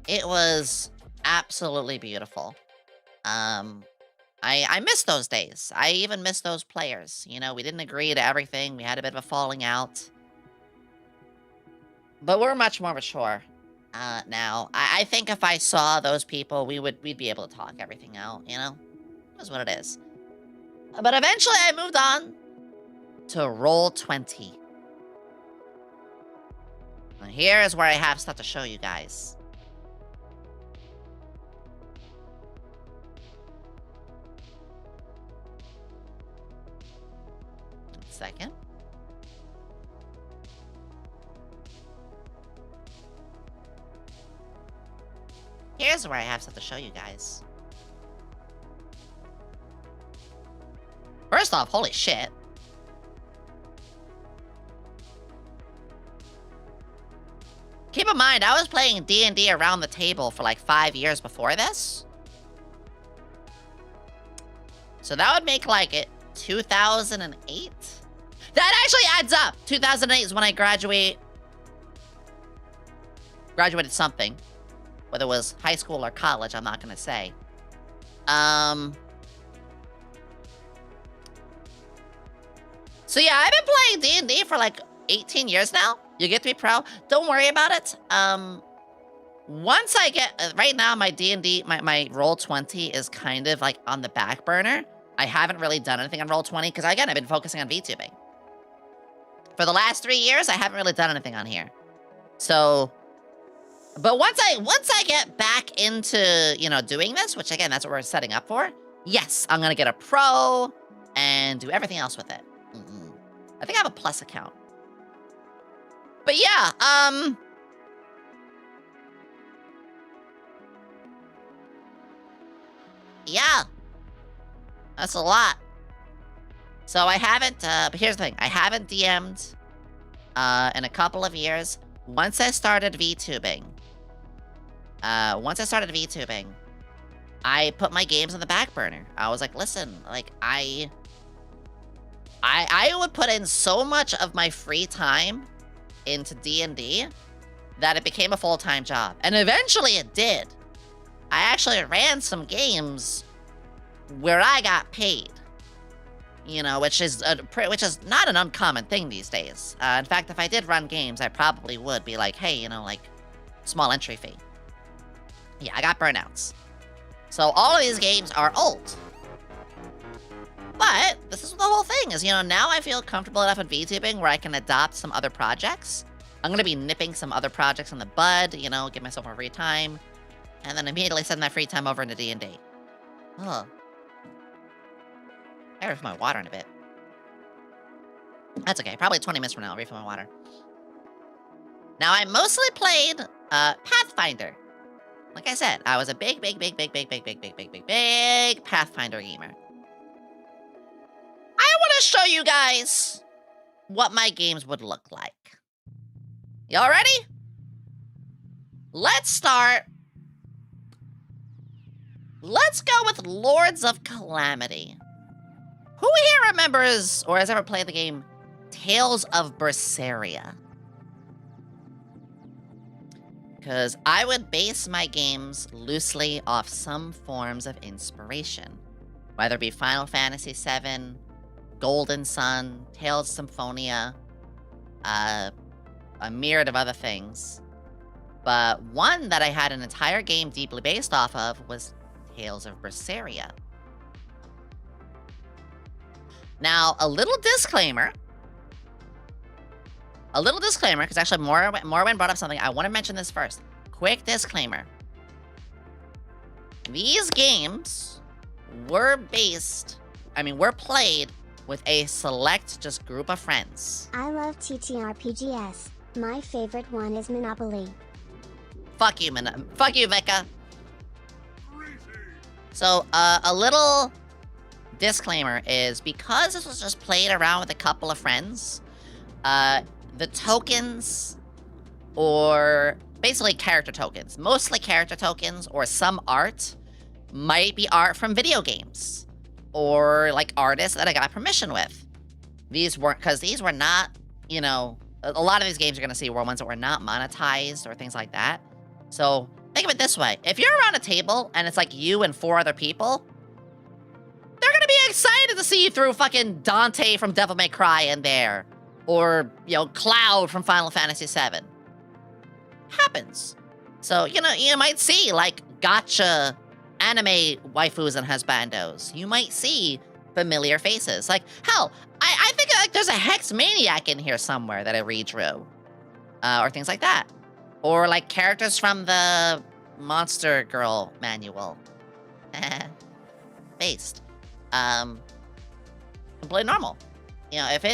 It was absolutely beautiful. I miss those days. I even miss those players. You know, we didn't agree to everything. We had a bit of a falling out. But we're much more mature now. I think if I saw those people, we'd be able to talk everything out, you know? That's what it is. But eventually I moved on to Roll20. And here is where I have stuff to show you guys. Second. Here's where I have stuff to show you guys. First off, holy shit. Keep in mind, I was playing D&D around the table for like 5 years before this. So that would make like it 2008? That actually adds up. 2008 is when I graduate. graduated something. Whether it was high school or college, I'm not gonna say. So yeah, I've been playing D&D for like 18 years now. You get to be pro. Don't worry about it. Once I get, right now my D&D, my Roll20 is kind of like on the back burner. I haven't really done anything on Roll20 because again, I've been focusing on VTubing. For the last 3 years, I haven't really done anything on here. So, but once I get back into, you know, doing this, which again, that's what we're setting up for. Yes, I'm gonna get a pro and do everything else with it. I think I have a plus account. But yeah, yeah, that's a lot. So I haven't, but here's the thing. I haven't DM'd in a couple of years. Once I started VTubing, I put my games on the back burner. I was like, listen, like I would put in so much of my free time into D&D that it became a full-time job. And eventually it did. I actually ran some games where I got paid. You know, which is not an uncommon thing these days. In fact, if I did run games, I probably would be like, hey, you know, like, small entry fee. Yeah, I got burnouts. So all of these games are old. But this is the whole thing, is, you know, now I feel comfortable enough in VTubing where I can adopt some other projects. I'm going to be nipping some other projects in the bud, you know, give myself more free time. And then immediately send that free time over into D&D. Ugh. I refill my water in a bit. That's okay. Probably 20 minutes from now, I'll refill my water. Now, I mostly played Pathfinder. Like I said, I was a big Pathfinder gamer. I want to show you guys what my games would look like. Y'all ready? Let's start. Let's go with Lords of Calamity. Who here remembers or has ever played the game Tales of Berseria? Because I would base my games loosely off some forms of inspiration. Whether it be Final Fantasy VII, Golden Sun, Tales Symphonia, a myriad of other things. But one that I had an entire game deeply based off of was Tales of Berseria. Now, a little disclaimer, because actually Morwen brought up something. I want to mention this first. Quick disclaimer. These games were played with a select just group of friends. I love TTRPGs. My favorite one is Monopoly. Fuck you, Vika. So, a little disclaimer is because this was just played around with a couple of friends, the tokens, or basically character tokens, mostly character tokens or some art, might be art from video games, or like artists that I got permission with. These were not, you know, a lot of these games you're gonna see were ones that were not monetized or things like that. So think of it this way. If you're around a table and it's like you and 4 other people, they're gonna be excited to see you through fucking Dante from Devil May Cry in there. Or, you know, Cloud from Final Fantasy VII. Happens. So, you know, you might see, like, gotcha anime waifus and husbandos. You might see familiar faces. Like, hell, I think, like, there's a Hex Maniac in here somewhere that I redrew. Or things like that. Or, like, characters from the Monster Girl manual. Based. Completely normal. You know, if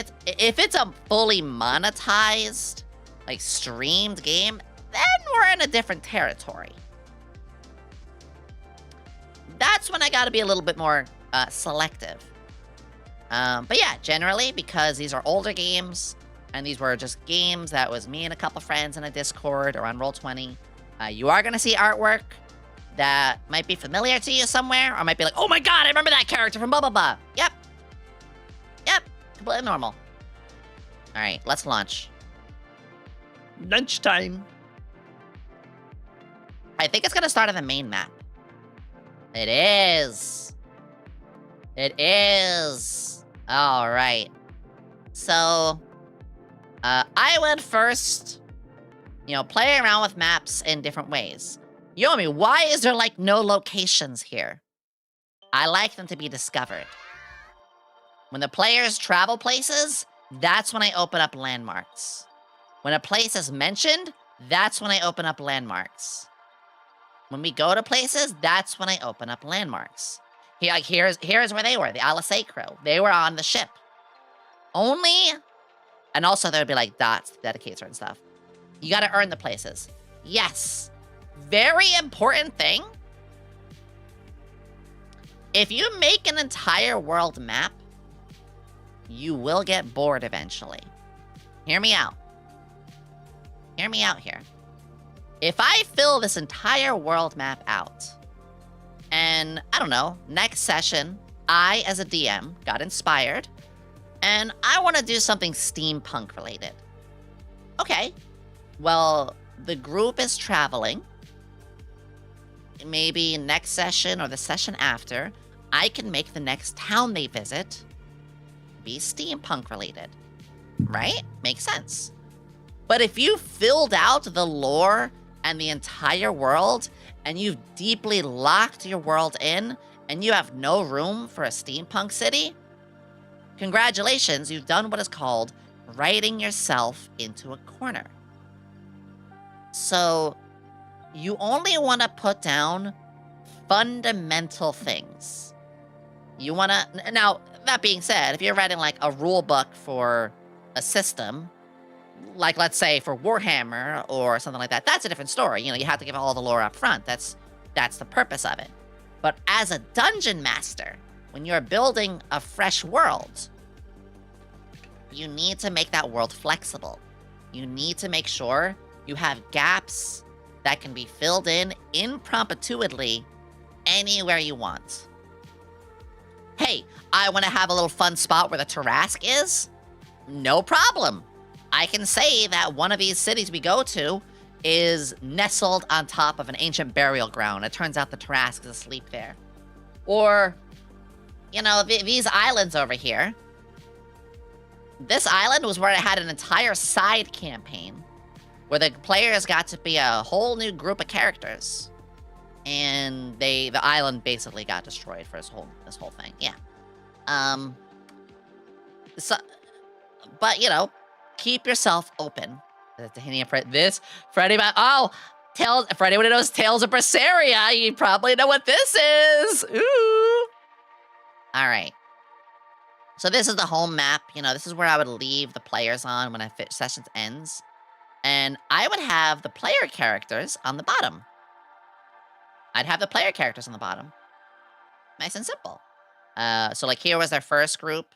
it's a fully monetized, like, streamed game, then we're in a different territory. That's when I gotta be a little bit more selective. But yeah, generally, because these are older games, and these were just games that was me and a couple friends in a Discord or on Roll20, you are gonna see artwork that might be familiar to you somewhere, or might be like, oh my god, I remember that character from blah blah blah. Yep. Completely normal. Alright, let's launch. Lunchtime. I think it's gonna start on the main map. It is. It is. All right. So, I would first, play around with maps in different ways. Yomi, why is there, like, no locations here? I like them to be discovered. When the players travel places, that's when I open up landmarks. When a place is mentioned, that's when I open up landmarks. When we go to places, that's when I open up landmarks. Here's where they were, the Alisei crew. They were on the ship. And also there'd be like dots to dedicate certain stuff. You gotta earn the places. Yes. Very important thing. If you make an entire world map, you will get bored eventually. Hear me out. Hear me out here. If I fill this entire world map out, and I don't know, next session, I as a DM got inspired, and I want to do something steampunk related. Okay, well, the group is traveling. Maybe next session or the session after, I can make the next town they visit be steampunk related. Right? Makes sense. But if you filled out the lore and the entire world, and you've deeply locked your world in, and you have no room for a steampunk city, congratulations, you've done what is called writing yourself into a corner. So, you only want to put down fundamental things. You want to... Now, that being said, if you're writing like a rule book for a system, like let's say for Warhammer or something like that, that's a different story. You have to give all the lore up front. That's the purpose of it. But as a dungeon master, when you're building a fresh world, you need to make that world flexible. You need to make sure you have gaps that can be filled in impromptuously anywhere you want. Hey, I want to have a little fun spot where the Tarrasque is? No problem. I can say that one of these cities we go to is nestled on top of an ancient burial ground. It turns out the Tarrasque is asleep there. Or, these islands over here. This island was where I had an entire side campaign where the players got to be a whole new group of characters. And the island basically got destroyed for this whole thing. Yeah. But keep yourself open. This Freddy. For anyone who knows Tales of Berseria, you probably know what this is. Ooh. All right. So this is the home map. This is where I would leave the players on when sessions ends, and I would have the player characters on the bottom. I'd have the player characters on the bottom. Nice and simple. So like here was their first group,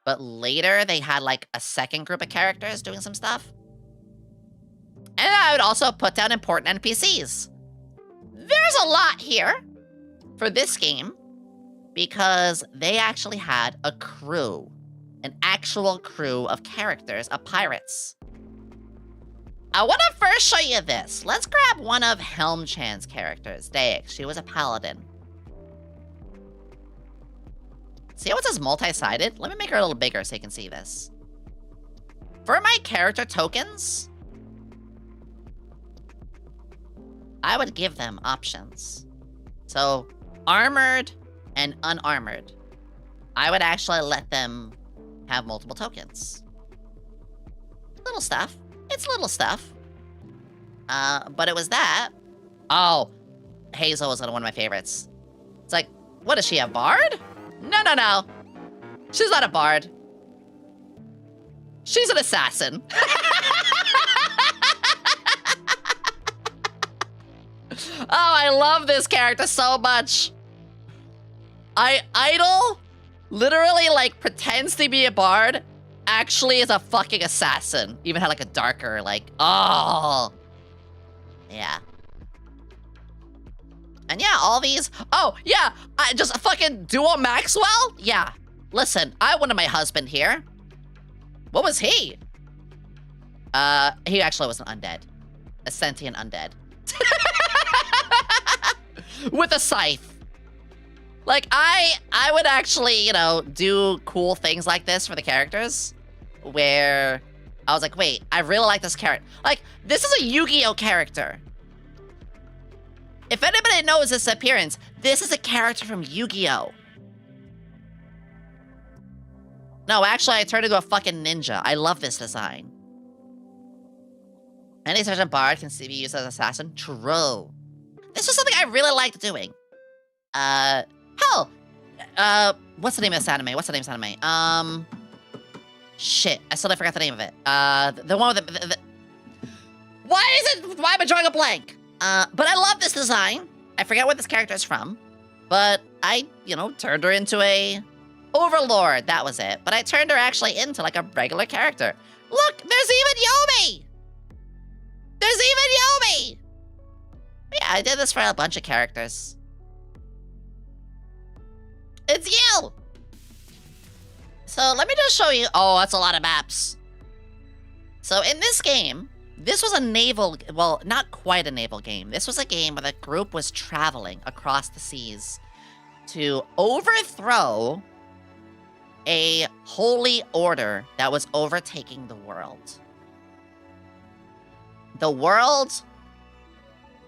but later they had like a second group of characters doing some stuff. And I would also put down important NPCs. There's a lot here for this game because they actually had a crew, an actual crew of characters, of pirates. I want to first show you this. Let's grab one of Helm-chan's characters, Daix. She was a paladin. See how it says multi-sided? Let me make her a little bigger so you can see this. For my character tokens, I would give them options. So, armored and unarmored. I would actually let them have multiple tokens. Little stuff. It's little stuff. But it was that. Oh, Hazel was one of my favorites. It's like, what is she, a bard? No. She's not a bard. She's an assassin. Oh, I love this character so much. Idle literally like pretends to be a bard, actually is a fucking assassin. Even had like a darker oh. Yeah. And yeah, all these, oh yeah, just a fucking duo Maxwell? Yeah, listen, I wanted my husband here. What was he? He actually was an undead. A sentient undead. with a scythe. Like, I would actually, you know, do cool things like this for the characters, where I was like, wait, I really like this character. Like, this is a Yu-Gi-Oh character. If anybody knows this appearance, this is a character from Yu-Gi-Oh. No, actually, I turned into a fucking ninja. I love this design. Any certain bard can be used as an assassin. True. This was something I really liked doing. Hell, what's the name of this anime? Shit, I still forgot the name of it. The one with the why am I drawing a blank? But I love this design. I forget where this character is from, but I, you know, turned her into a overlord. That was it. But I turned her actually into like a regular character. Look, there's even Yomi. Yeah, I did this for a bunch of characters. It's you! So let me just show you. Oh, that's a lot of maps. So in this game, this was a naval, well, not quite a naval game. This was a game where the group was traveling across the seas to overthrow a holy order that was overtaking the world. The world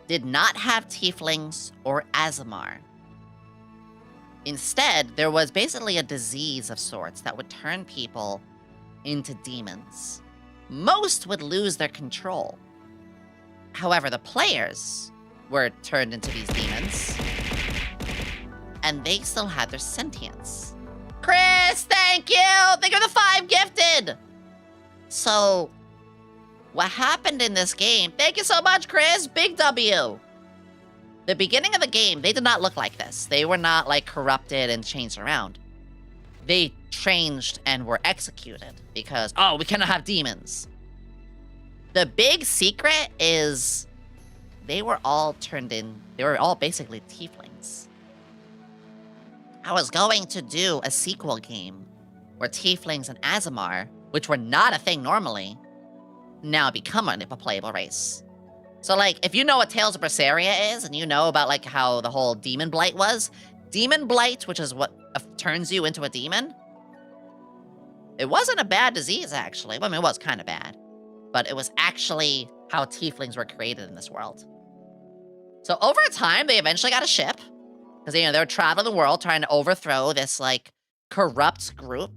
did not have tieflings or Azamar. Instead, there was basically a disease of sorts that would turn people into demons. Most would lose their control. However, the players were turned into these demons, and they still had their sentience. Chris, thank you! Thank you for the 5 gifted! So, what happened in this game, thank you so much, Chris, big W! The beginning of the game, they did not look like this. They were not, like, corrupted and changed around. They changed and were executed because, oh, we cannot have demons. The big secret is they were all basically tieflings. I was going to do a sequel game where tieflings and Azamar, which were not a thing normally, now become a playable race. So, like, if you know what Tales of Berseria is, and you know about, like, how the whole Demon Blight was, Demon Blight, which is what turns you into a demon, it wasn't a bad disease, actually. Well, I mean, it was kind of bad. But it was actually how tieflings were created in this world. So, over time, they eventually got a ship. Because, you know, they were traveling the world trying to overthrow this, like, corrupt group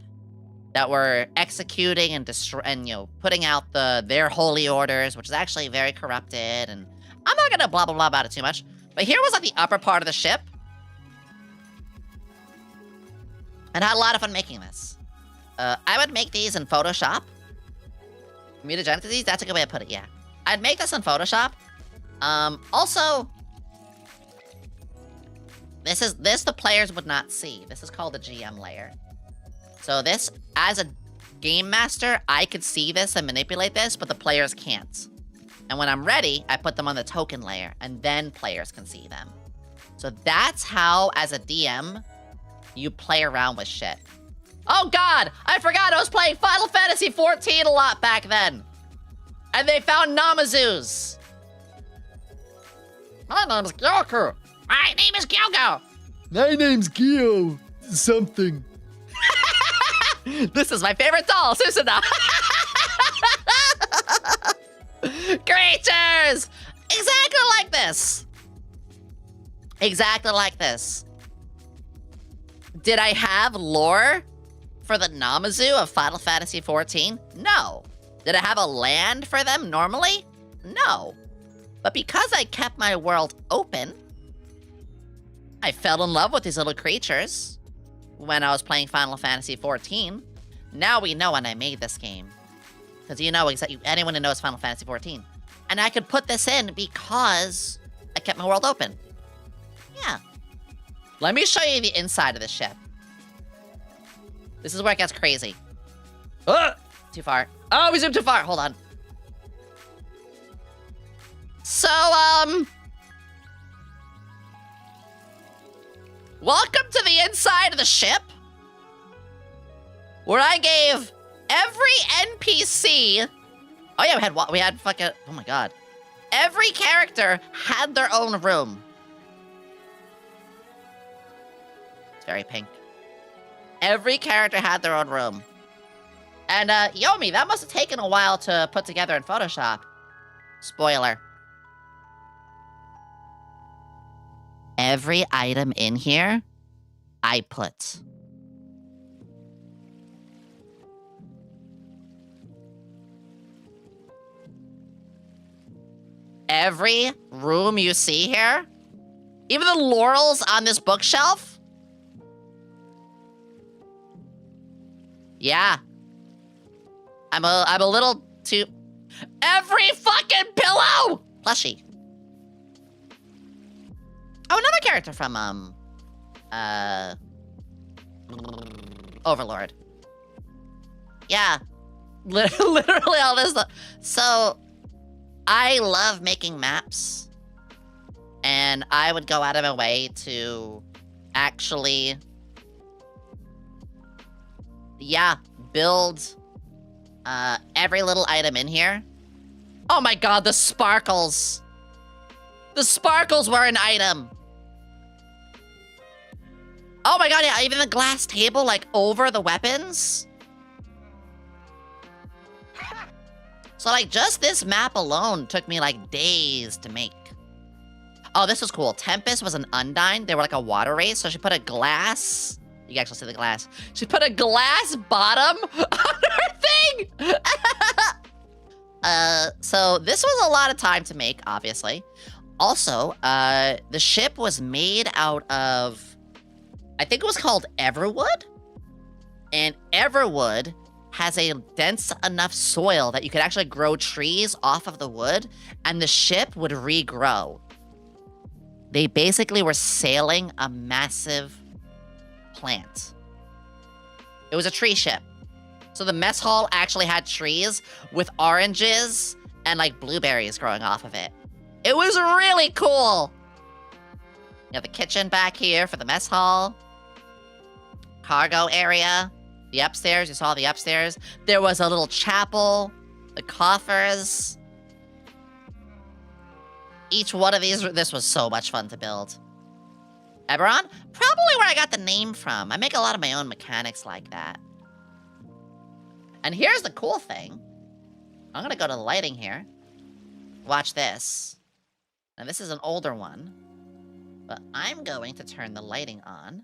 that were executing and you know, putting out their holy orders, which is actually very corrupted, and I'm not gonna blah blah blah about it too much. But here was like the upper part of the ship, and I had a lot of fun making this. I would make these in Photoshop. Mutagenic disease, that's a good way to put it. Yeah, I'd make this in Photoshop. Also, this the players would not see. This is called the GM layer. So this, as a game master, I could see this and manipulate this, but the players can't. And when I'm ready, I put them on the token layer, and then players can see them. So that's how, as a DM, you play around with shit. Oh god! I forgot I was playing Final Fantasy XIV a lot back then! And they found Namazus! My name's Gyoku! My name is Gyogo! My name's Gyo. Something. This is my favorite doll, Susana. Creatures! Exactly like this. Exactly like this. Did I have lore for the Namazu of Final Fantasy XIV? No. Did I have a land for them normally? No. But because I kept my world open, I fell in love with these little creatures when I was playing Final Fantasy XIV. Now we know when I made this game. Because you know, anyone who knows Final Fantasy XIV. And I could put this in because I kept my world open. Yeah. Let me show you the inside of the ship. This is where it gets crazy. Too far. Oh, we zoomed too far. Hold on. So, welcome to the inside of the ship, where I gave every NPC. Oh yeah, we had fucking. Oh my god, every character had their own room. Very pink. Every character had their own room. And, Yomi, that must have taken a while to put together in Photoshop. Spoiler. Every item in here, I put. Every room you see here, even the laurels on this bookshelf. Yeah. I'm a little too... Every fucking pillow! Plushie. Oh, another character from, Overlord. Yeah. Literally all this stuff. So, I love making maps. And I would go out of my way to actually... Yeah, build... every little item in here. Oh my god, the sparkles. The sparkles were an item. Oh my god, yeah, even the glass table, like, over the weapons. So, like, just this map alone took me, like, days to make. Oh, this was cool. Tempest was an Undyne. They were like a water race, so she put a glass... You can actually see the glass. She put a glass bottom on her thing! So this was a lot of time to make, obviously. Also, the ship was made out of... I think it was called Everwood? And Everwood has a dense enough soil that you could actually grow trees off of the wood, and the ship would regrow. They basically were sailing a massive... plant. It was a tree ship. So the mess hall actually had trees with oranges and like blueberries growing off of it. It was really cool. You have the kitchen back here for the mess hall. Cargo area. The upstairs, you saw the upstairs. There was a little chapel. The coffers. Each one of these, this was so much fun to build. Eberron? Probably where I got the name from. I make a lot of my own mechanics like that. And here's the cool thing. I'm gonna go to the lighting here. Watch this. Now this is an older one. But I'm going to turn the lighting on.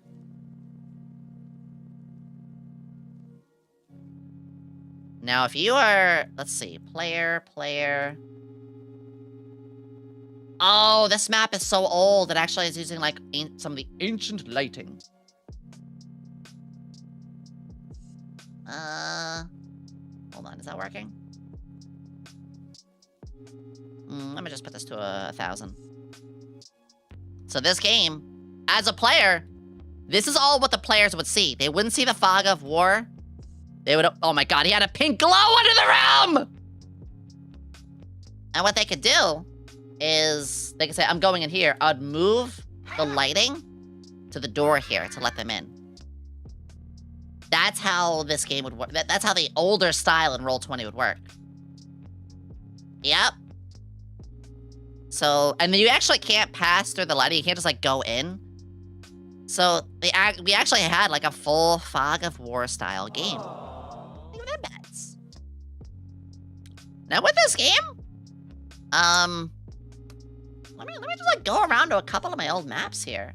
Now if you are, let's see, player. Oh, this map is so old. It actually is using, like, some of the ancient lighting. Hold on. Is that working? Let me just put this to 1,000. So this game, as a player, this is all what the players would see. They wouldn't see the fog of war. They would... Oh, my God. He had a pink glow under the room! And what they could do... is they can say, I'm going in here. I'd move the lighting to the door here to let them in. That's how this game would work. That's how the older style in Roll20 would work. Yep. So, and then you actually can't pass through the lighting. You can't just, like, go in. So, we actually had, like, a full Fog of War style game. Look at that bats. Now, with this game, let me just, like, go around to a couple of my old maps here.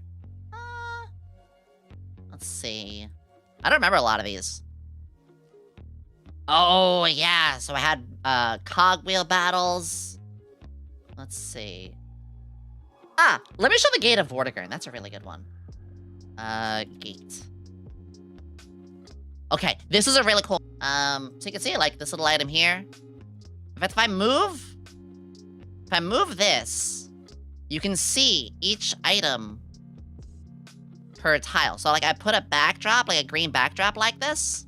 Let's see. I don't remember a lot of these. Oh, yeah. So I had, cogwheel battles. Let's see. Let me show the Gate of Vortigern. That's a really good one. Gate. Okay, this is a really cool... so you can see, like, this little item here. If I move this... You can see each item per tile. So, like, I put a backdrop, like a green backdrop like this.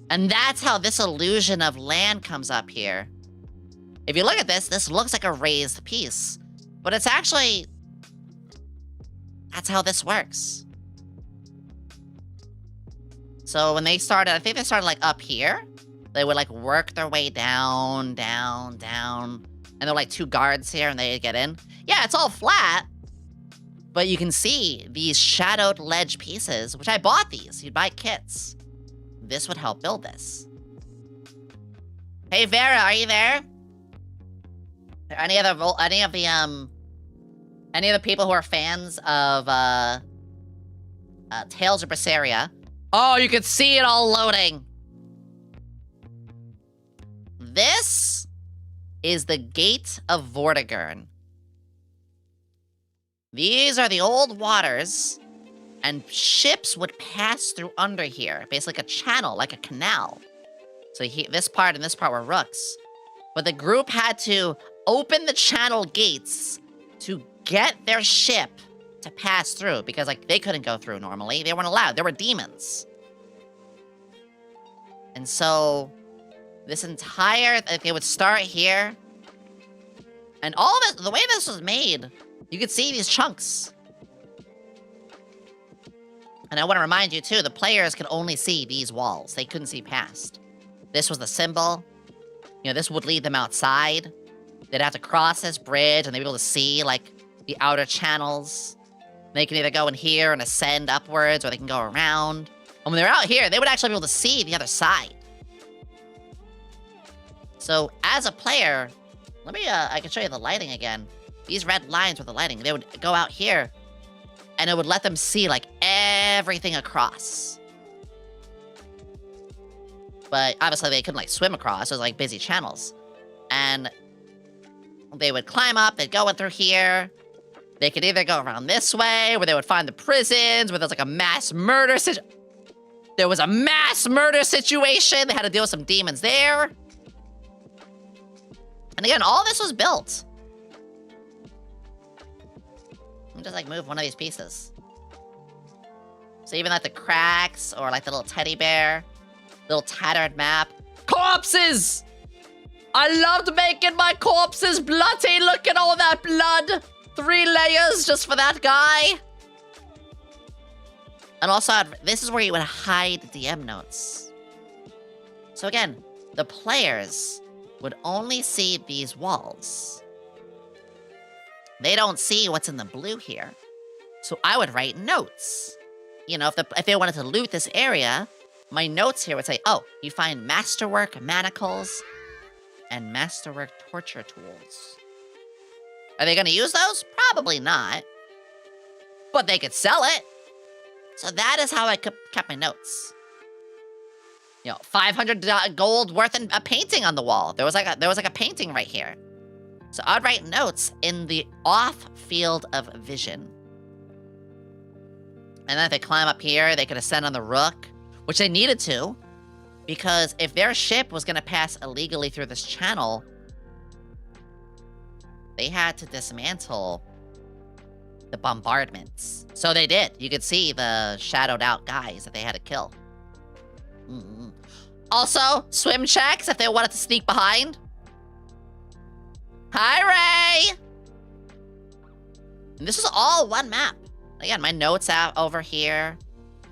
And that's how this illusion of land comes up here. If you look at this, this looks like a raised piece. But it's actually... That's how this works. So when they started, I think they started, like, up here. They would, like, work their way down. And there were, like, 2 guards here, and they'd get in. Yeah, it's all flat. But you can see these shadowed ledge pieces, which I bought these. You'd buy kits. This would help build this. Hey Vera, are you there? Any of the people who are fans of Tales of Berseria? Oh, you can see it all loading. This is the Gate of Vortigern. These are the old waters, and ships would pass through under here. Basically like a channel, like a canal. So this part and this part were rooks. But the group had to open the channel gates to get their ship to pass through, because like they couldn't go through normally. They weren't allowed. There were demons. And so this entire, like, they would start here. And all this, the way this was made, you could see these chunks. And I want to remind you too, the players could only see these walls. They couldn't see past. This was the symbol. You know, this would lead them outside. They'd have to cross this bridge and they'd be able to see, like, the outer channels. They can either go in here and ascend upwards, or they can go around. And when they're out here, they would actually be able to see the other side. So, as a player, let me, I can show you the lighting again. These red lines with the lighting, they would go out here, and it would let them see, like, everything across. But obviously they couldn't, like, swim across. It was, like, busy channels. And they would climb up, they'd go in through here. They could either go around this way, where they would find the prisons, where there's, like, a mass murder situation. There was a mass murder situation. They had to deal with some demons there. And again, all this was built. Let me just, like, move one of these pieces. So even, like, the cracks, or, like, the little teddy bear, little tattered map. Corpses! I loved making my corpses bloody. Look at all that blood. 3 layers just for that guy. And also, this is where you would hide DM notes. So again, the players would only see these walls. They don't see what's in the blue here. So I would write notes. You know, if they wanted to loot this area, my notes here would say, oh, you find masterwork manacles and masterwork torture tools. Are they going to use those? Probably not. But they could sell it. So that is how I kept my notes. You know, 500 gold worth in a painting on the wall. There was like a painting right here. So I'd write notes in the off field of vision. And then if they climb up here, they could ascend on the rook, which they needed to, because if their ship was going to pass illegally through this channel, they had to dismantle the bombardments. So they did. You could see the shadowed out guys that they had to kill. Also, swim checks if they wanted to sneak behind. Hi, Ray! And this is all one map. Again, my notes out over here.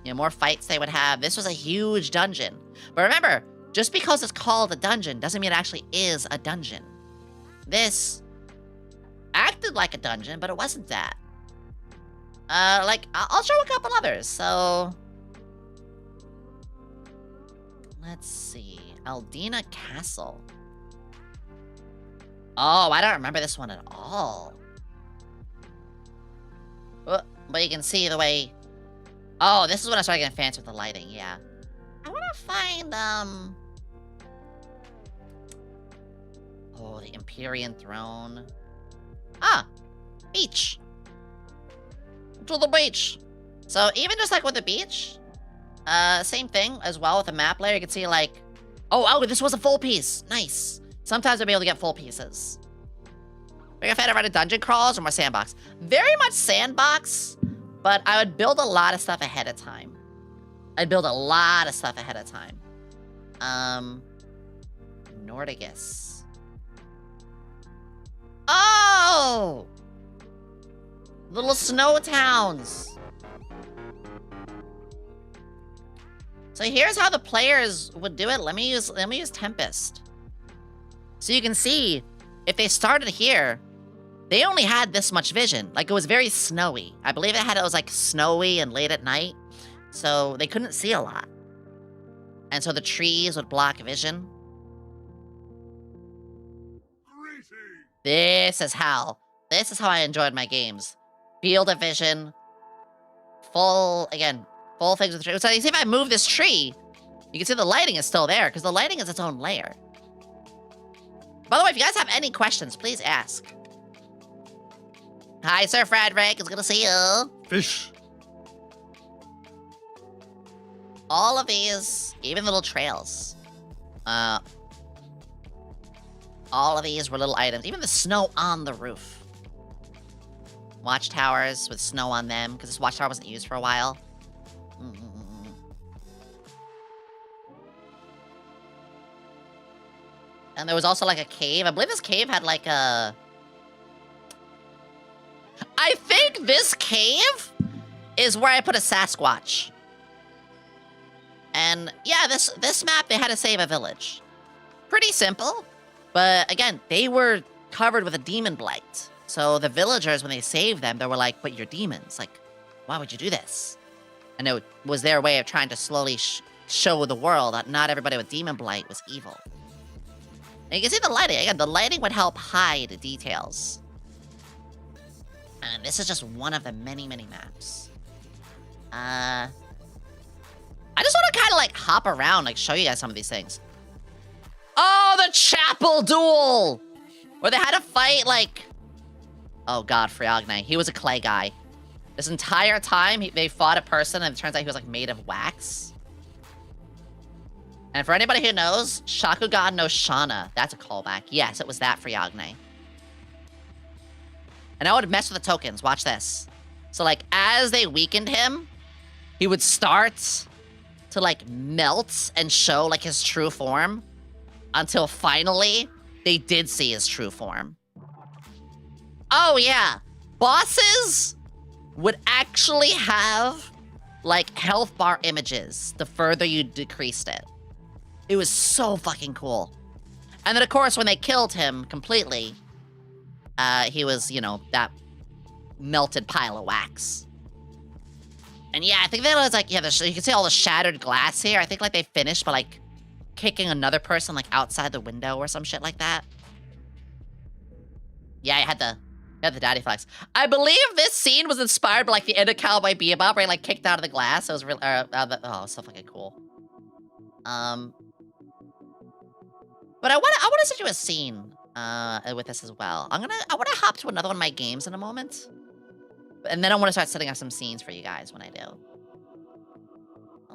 You know, more fights they would have. This was a huge dungeon. But remember, just because it's called a dungeon doesn't mean it actually is a dungeon. This acted like a dungeon, but it wasn't that. Like, I'll show a couple others, so... Let's see. Aldina Castle. Oh, I don't remember this one at all. But you can see the way... Oh, this is when I started getting fancy with the lighting, yeah. I want to find, Oh, the Empyrean Throne. Ah! Beach! To the beach! So, even just like with the beach, same thing as well with the map layer. You can see, like... Oh, this was a full piece! Nice! Sometimes I'll be able to get full pieces. Are you a fan of running dungeon crawls or more sandbox? Very much sandbox, but I would build a lot of stuff ahead of time. Nordigus. Oh! Little snow towns. So here's how the players would do it. Let me use Tempest. So you can see, if they started here, they only had this much vision. Like, it was very snowy. I believe it was like snowy and late at night, so they couldn't see a lot. And so the trees would block vision. This is how I enjoyed my games. Field of vision. Full things with the tree. So you see if I move this tree, you can see the lighting is still there, because the lighting is its own layer. By the way, if you guys have any questions, please ask. Hi, Sir Frederick. It's good to see you. Fish. All of these, even little trails. All of these were little items. Even the snow on the roof. Watchtowers with snow on them, because this watchtower wasn't used for a while. And there was also like a cave. I believe this cave had like a... I think this cave is where I put a Sasquatch. And yeah, this map, they had to save a village. Pretty simple. But again, they were covered with a demon blight. So the villagers, when they saved them, they were like, but you're demons. Like, why would you do this? And it was their way of trying to slowly show the world that not everybody with demon blight was evil. And you can see the lighting. Again, the lighting would help hide details. And this is just one of the many, many maps. I just want to kind of like hop around, like show you guys some of these things. Oh, the chapel duel! Where they had to fight like... Oh god, Friagne. He was a clay guy. This entire time, they fought a person, and it turns out he was like made of wax. And for anybody who knows, Shakugan no Shana. That's a callback. Yes, it was that Friagne. And I would mess with the tokens. Watch this. So like, as they weakened him, he would start to like melt and show like his true form. Until finally, they did see his true form. Oh yeah, bosses would actually have like health bar images the further you decreased it. It was so fucking cool. And then of course, when they killed him completely, he was, you know, that melted pile of wax. And yeah, I think that was like, yeah, you can see all the shattered glass here. I think like they finished by like kicking another person like outside the window or some shit like that. Yeah, I had the daddy flex. I believe this scene was inspired by like the end of Cowboy Bebop, where he like kicked out of the glass. It was really, oh, so fucking cool. But I want to send you a scene with this as well. I want to hop to another one of my games in a moment, and then I want to start setting up some scenes for you guys when I do.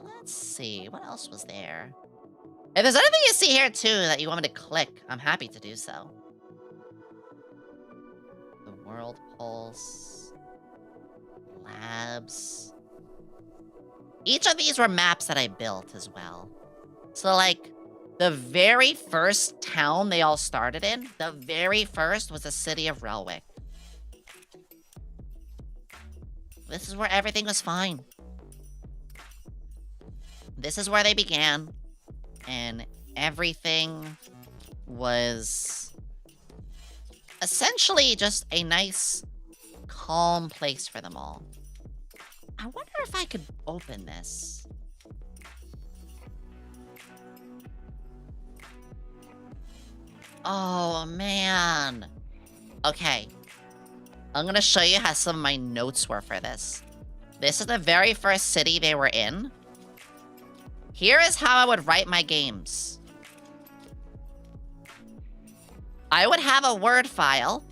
Let's see, what else was there? If there's anything you see here too that you want me to click, I'm happy to do so. The World Pulse. Labs. Each of these were maps that I built as well. So like, the very first town they all started in, the very first was the city of Relwick. This is where everything was fine. This is where they began. And everything was essentially just a nice, calm place for them all. I wonder if I could open this. Oh, man. Okay. I'm gonna show you how some of my notes were for this. This is the very first city they were in. Here is how I would write my games. I would have a Word file.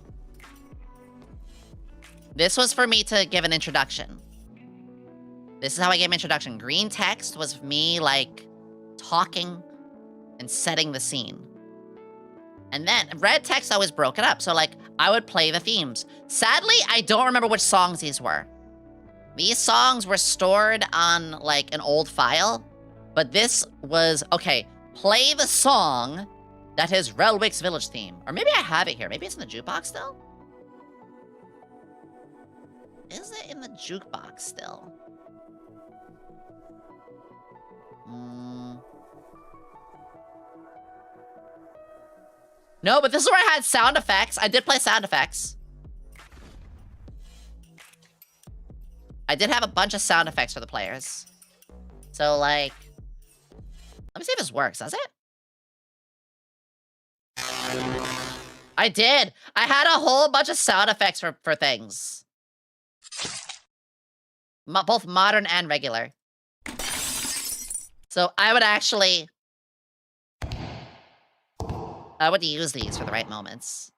This was for me to give an introduction. This is how I gave an introduction. Green text was me, like, talking and setting the scene. And then red text I was broken up. So, like, I would play the themes. Sadly, I don't remember which songs these were. These songs were stored on, like, an old file. But this was, okay, play the song that is Relwick's village theme. Or maybe I have it here. Maybe it's in the jukebox still? Is it in the jukebox still? No, but this is where I had sound effects. I did play sound effects. I did have a bunch of sound effects for the players. So, like, let me see if this works. Does it? I did. I had a whole bunch of sound effects for things. Both modern and regular. So I would actually... I would use these for the right moments.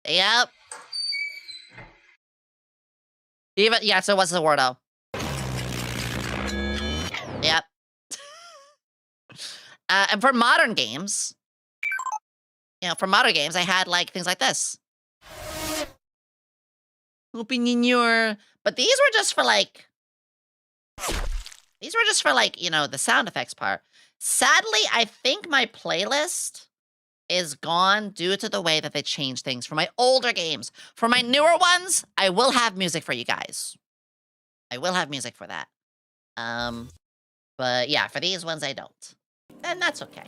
Yep. Even, yeah, so what's the word, oh? Yep. And for modern games, I had, like, things like this. Open in your... But these were just for, like, you know, the sound effects part. Sadly, I think my playlist is gone due to the way that they change things for my older games. For my newer ones, I will have music for you guys. I will have music for that. But yeah, for these ones, I don't. And that's okay.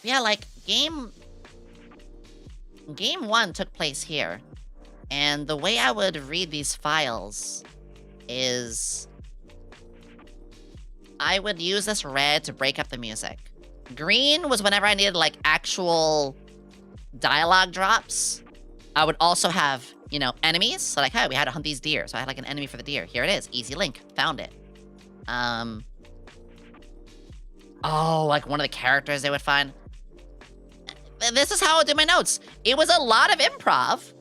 Yeah, like, Game 1 took place here. And the way I would read these files is... I would use this red to break up the music. Green was whenever I needed, like, actual dialogue drops. I would also have, you know, enemies. So, like, hey, we had to hunt these deer. So I had, like, an enemy for the deer. Here it is. Easy link. Found it. Oh, like, one of the characters they would find. This is how I would do my notes. It was a lot of improv.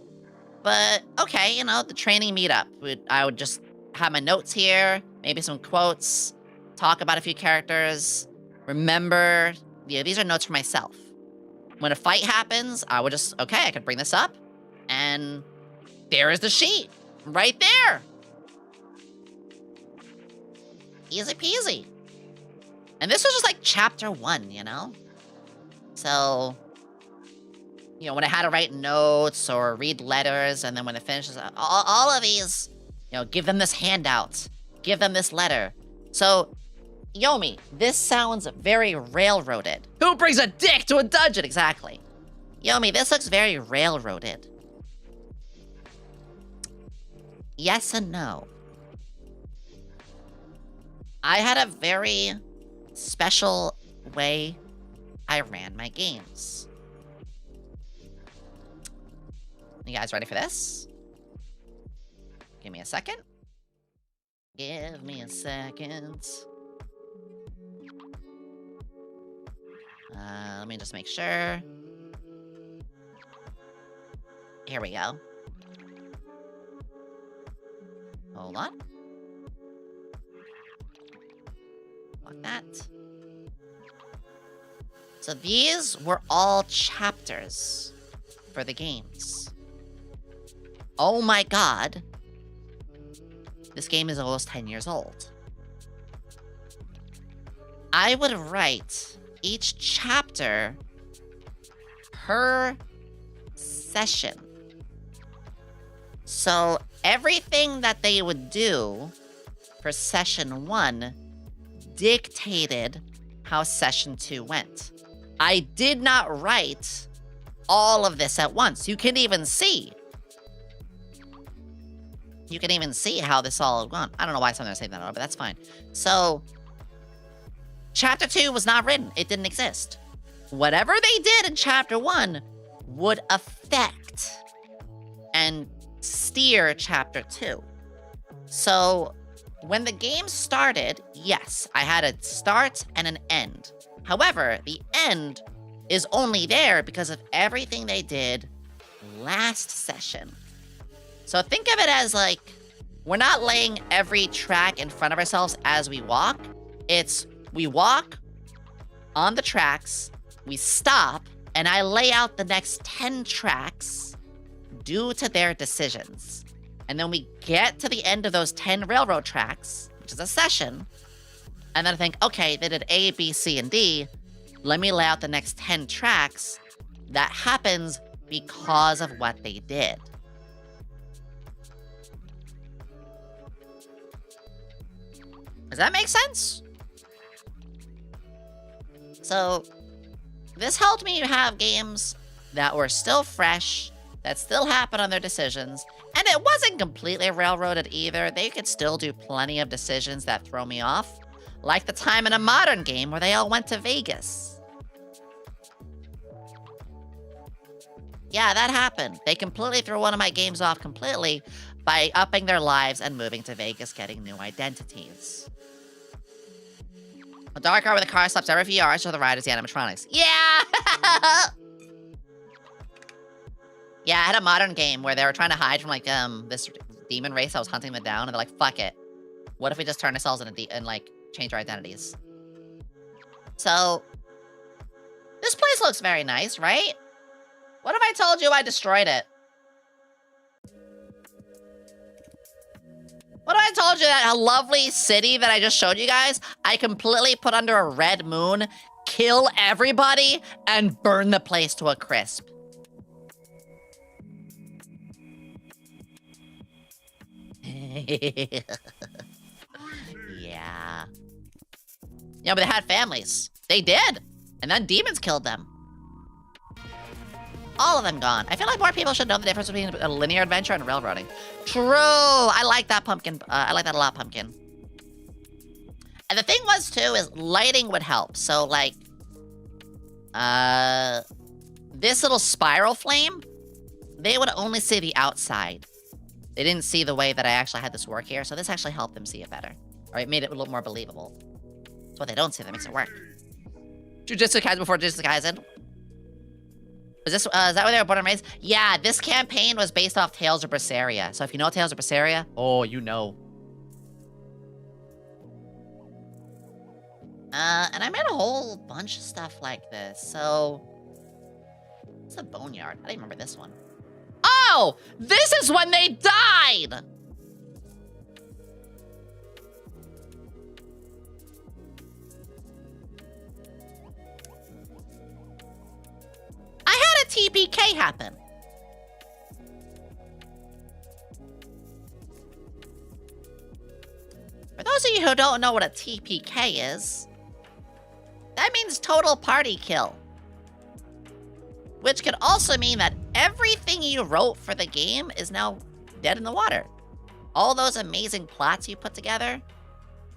But, okay, you know, the training meetup. I would just have my notes here. Maybe some quotes. Talk about a few characters. Remember, yeah, these are notes for myself. When a fight happens, I would just, okay, I could bring this up. And there is the sheet. Right there. Easy peasy. And this was just like chapter 1, you know? So, you know, when I had to write notes or read letters, and then when it finishes, all of these, you know, give them this handout. Give them this letter. So... Yomi, this sounds very railroaded. Who brings a dick to a dungeon? Exactly. Yomi, this looks very railroaded. Yes and no. I had a very special way I ran my games. You guys ready for this? Give me a second. Give me a second. Let me just make sure. Here we go. Hold on. Like that. So these were all chapters for the games. Oh my god. This game is almost 10 years old. I would write each chapter per session. So everything that they would do for session 1 dictated how session 2 went. I did not write all of this at once. You can even see. You can even see how this all went. I don't know why someone's saying that, but that's fine. So... Chapter 2 was not written. It didn't exist. Whatever they did in Chapter 1 would affect and steer Chapter 2. So, when the game started, yes, I had a start and an end. However, the end is only there because of everything they did last session. So think of it as like, we're not laying every track in front of ourselves as we walk. It's... we walk on the tracks, we stop, and I lay out the next 10 tracks due to their decisions. And then we get to the end of those 10 railroad tracks, which is a session, and then I think, okay, they did A, B, C, and D. Let me lay out the next 10 tracks. That happens because of what they did. Does that make sense? So, this helped me have games that were still fresh, that still happened on their decisions, and it wasn't completely railroaded either. They could still do plenty of decisions that throw me off, like the time in a modern game where they all went to Vegas. Yeah, that happened. They completely threw one of my games off completely by upping their lives and moving to Vegas, getting new identities. A dark car with a car stops every few hours, so the ride is the animatronics. Yeah! Yeah, I had a modern game where they were trying to hide from, like, this demon race that was hunting them down, and they're like, fuck it. What if we just turn ourselves into and, like, change our identities? So, this place looks very nice, right? What if I told you I destroyed it? What if I told you that a lovely city that I just showed you guys, I completely put under a red moon, kill everybody, and burn the place to a crisp? Yeah. Yeah, but they had families. They did. And then demons killed them. All of them gone. I feel like more people should know the difference between a linear adventure and railroading. True. I like that, Pumpkin. I like that a lot, Pumpkin. And the thing was, too, is lighting would help. So, like, this little spiral flame, they would only see the outside. They didn't see the way that I actually had this work here, so this actually helped them see it better. Or it made it a little more believable. It's what they don't see that makes it work. Jujutsu Kaisen before Jujutsu Kaisen. Is that where they were born and raised? Yeah, this campaign was based off Tales of Berseria. So if you know Tales of Berseria, oh, you know. And I made a whole bunch of stuff like this. So, it's a boneyard. I didn't remember this one. Oh, this is when they died. I had a TPK happen. For those of you who don't know what a TPK is, that means total party kill. Which could also mean that everything you wrote for the game is now dead in the water. All those amazing plots you put together,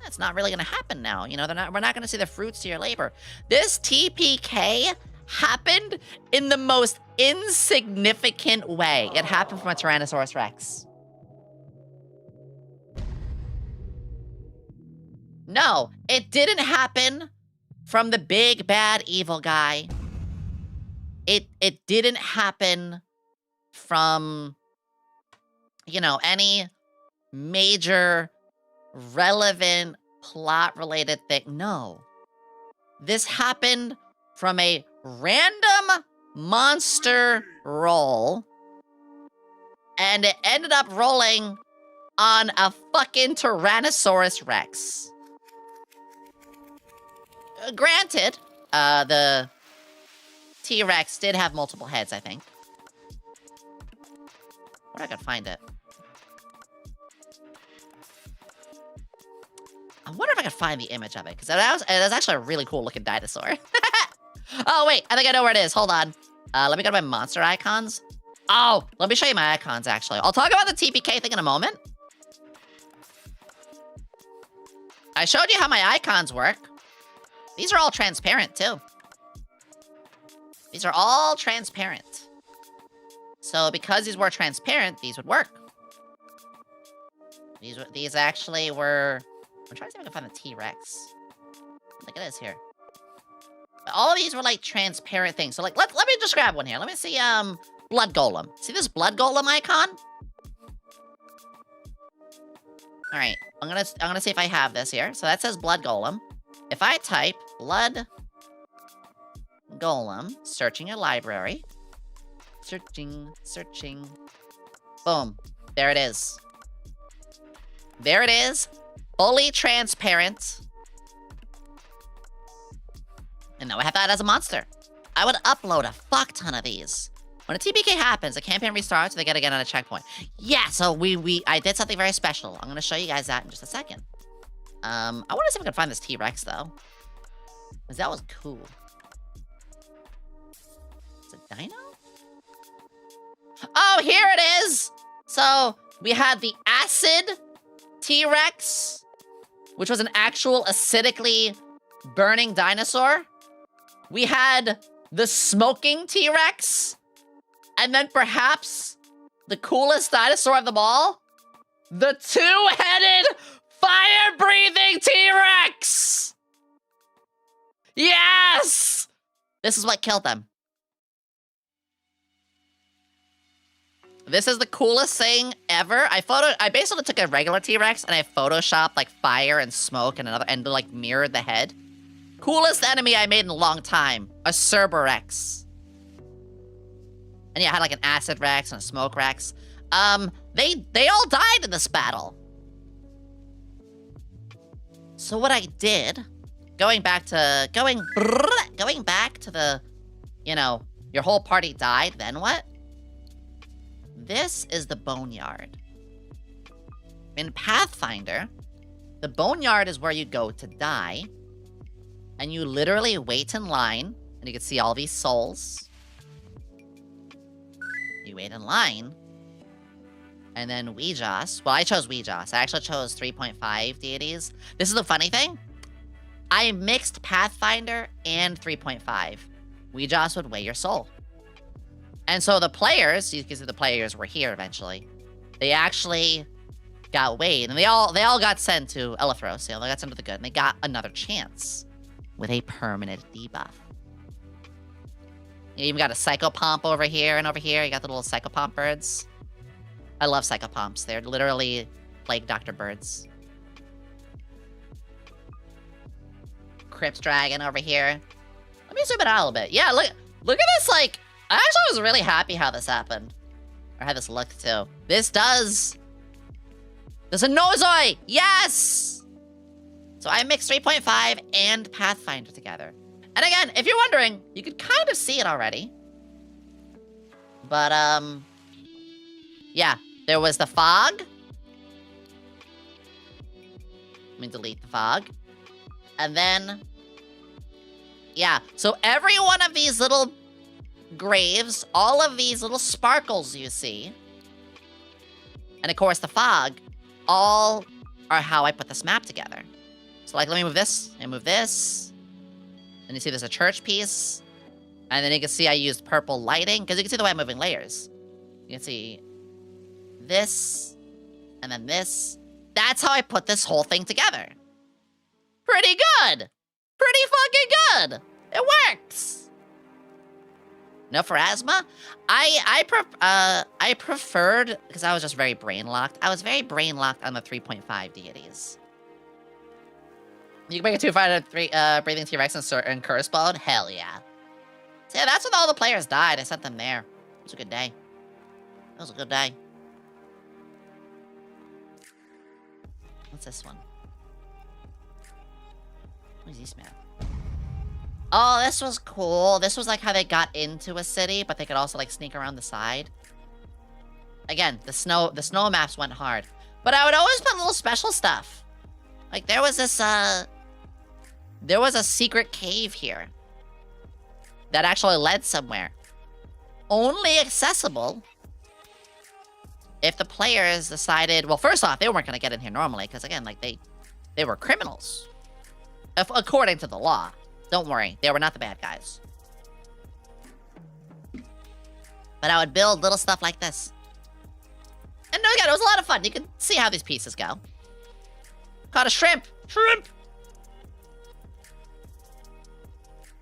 that's not really gonna happen now. You know, we're not gonna see the fruits of your labor. This TPK happened in the most insignificant way. It happened from a Tyrannosaurus Rex. No, it didn't happen from the big bad evil guy. It didn't happen from, you know, any major relevant plot related thing. No. This happened from a random monster roll, and it ended up rolling on a fucking Tyrannosaurus Rex. Granted, the T-Rex did have multiple heads, I think. Where I could find it. I wonder if I could find the image of it, because that was actually a really cool looking dinosaur. Oh, wait, I think I know where it is. Hold on. Let me go to my monster icons. Oh, let me show you my icons, actually. I'll talk about the TPK thing in a moment. I showed you how my icons work. These are all transparent, too. These are all transparent. So because these were transparent, these would work. These actually were... I'm trying to see if I can find the T-Rex. Look at this here. All of these were like transparent things. So like, let me just grab one here. Let me see, Blood Golem. See this Blood Golem icon? All right, I'm gonna see if I have this here. So that says Blood Golem. If I type Blood Golem, searching a library, searching, boom, there it is. There it is, fully transparent. And now I have that as a monster. I would upload a fuck ton of these. When a TPK happens, the campaign restarts, they get again on a checkpoint. Yeah, so I did something very special. I'm gonna show you guys that in just a second. I want to see if I can find this T-Rex, though. Because that was cool. Is it Dino? Oh, here it is! So, we had the acid T-Rex, which was an actual acidically burning dinosaur. We had the smoking T-Rex. And then perhaps the coolest dinosaur of them all, the two-headed fire-breathing T-Rex! Yes! This is what killed them. This is the coolest thing ever. I basically took a regular T-Rex and I photoshopped like fire and smoke and like mirrored the head. Coolest enemy I made in a long time. A Cerberus. And yeah, I had like an acid Rex and a smoke Rex. They all died in this battle. So what I did, going back to the, you know, your whole party died, then what? This is the boneyard. In Pathfinder, the boneyard is where you go to die. And you literally wait in line, and you can see all these souls. You wait in line. And then Weejoss. Well, I chose Weejoss. I actually chose 3.5 deities. This is the funny thing. I mixed Pathfinder and 3.5. Weejoss would weigh your soul. And so the players, you can see the players were here eventually. They actually got weighed, and they all got sent to Elithros. You know, they got sent to the good, and they got another chance with a permanent debuff. You even got a Psychopomp over here and over here. You got the little Psychopomp birds. I love Psychopomps. They're literally like Dr. Birds. Crypt Dragon over here. Let me zoom it out a little bit. Yeah, look at this, like, I actually was really happy how this happened. Or how this looked, too. There's a Nozoi! Yes! So I mixed 3.5 and Pathfinder together. And again, if you're wondering, you could kind of see it already. But, yeah, there was the fog. Let me delete the fog. And then, yeah, so every one of these little graves, all of these little sparkles you see, and of course the fog, all are how I put this map together. So like, let me move this, and move this. And you see there's a church piece. And then you can see I used purple lighting, because you can see the way I'm moving layers. You can see this, and then this. That's how I put this whole thing together. Pretty good! Pretty fucking good! It works! No Pharasma? I preferred, because I was just very brain-locked. I was very brain-locked on the 3.5 deities. You can make a 2-fighter, breathing T-Rex and Curse-Bone? Hell yeah. So yeah, that's when all the players died. I sent them there. It was a good day. It was a good day. What's this one? Who's this man? Oh, this was cool. This was like how they got into a city, but they could also like sneak around the side. Again, the snow maps went hard. But I would always put little special stuff. Like there was this there was a secret cave here that actually led somewhere. Only accessible if the players decided, well, first off, they weren't going to get in here normally, because again, like they were criminals. According to the law. Don't worry, they were not the bad guys. But I would build little stuff like this. And again, it was a lot of fun. You can see how these pieces go. Caught a shrimp! Shrimp!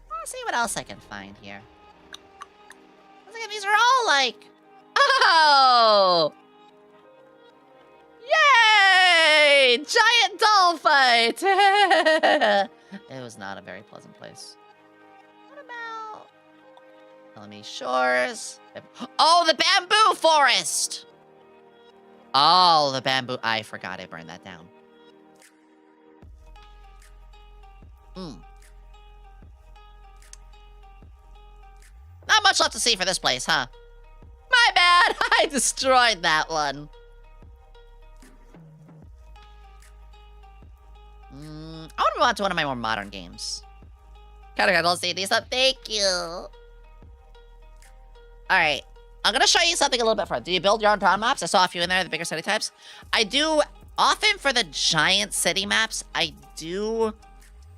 Let's see what else I can find here. Look at these are all like... Oh! Yay! Giant doll fight! It was not a very pleasant place. What about... Elmy Shores? Oh, the bamboo forest! Oh, the bamboo... I forgot I burned that down. Not much left to see for this place, huh? My bad! I destroyed that one. I want to move on to one of my more modern games. Categorized D&D stuff. Thank you. All right. I'm going to show you something a little bit further. Do you build your own town maps? I saw a few in there, the bigger city types. I do, often for the giant city maps, I do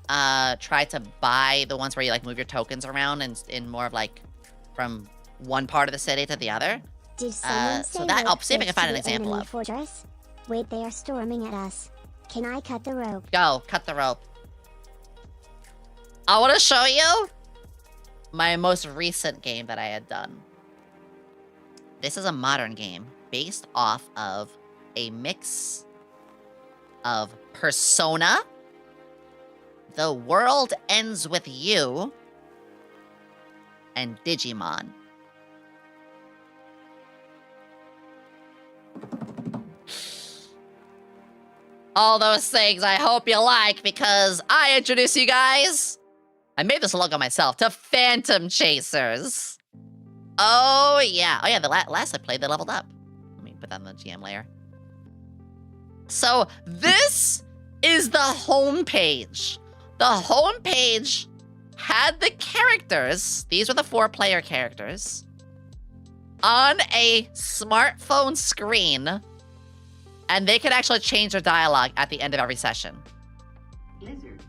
try to buy the ones where you like move your tokens around and in more of like from one part of the city to the other. Did someone say so that I'll see if I can rope find an to the example enemy of. Fortress? Wait, they are storming at us. Can I cut the rope? Go, cut the rope. I want to show you my most recent game that I had done. This is a modern game based off of a mix of Persona, The World Ends With You, and Digimon. All those things I hope you like, because I introduce you guys, I made this logo myself, to Phantom Chasers. Oh yeah, the last I played, they leveled up. Let me put that on the GM layer. So this is the homepage. The homepage had the characters, these were the 4-player characters, on a smartphone screen, and they could actually change their dialogue at the end of every session. Blizzard.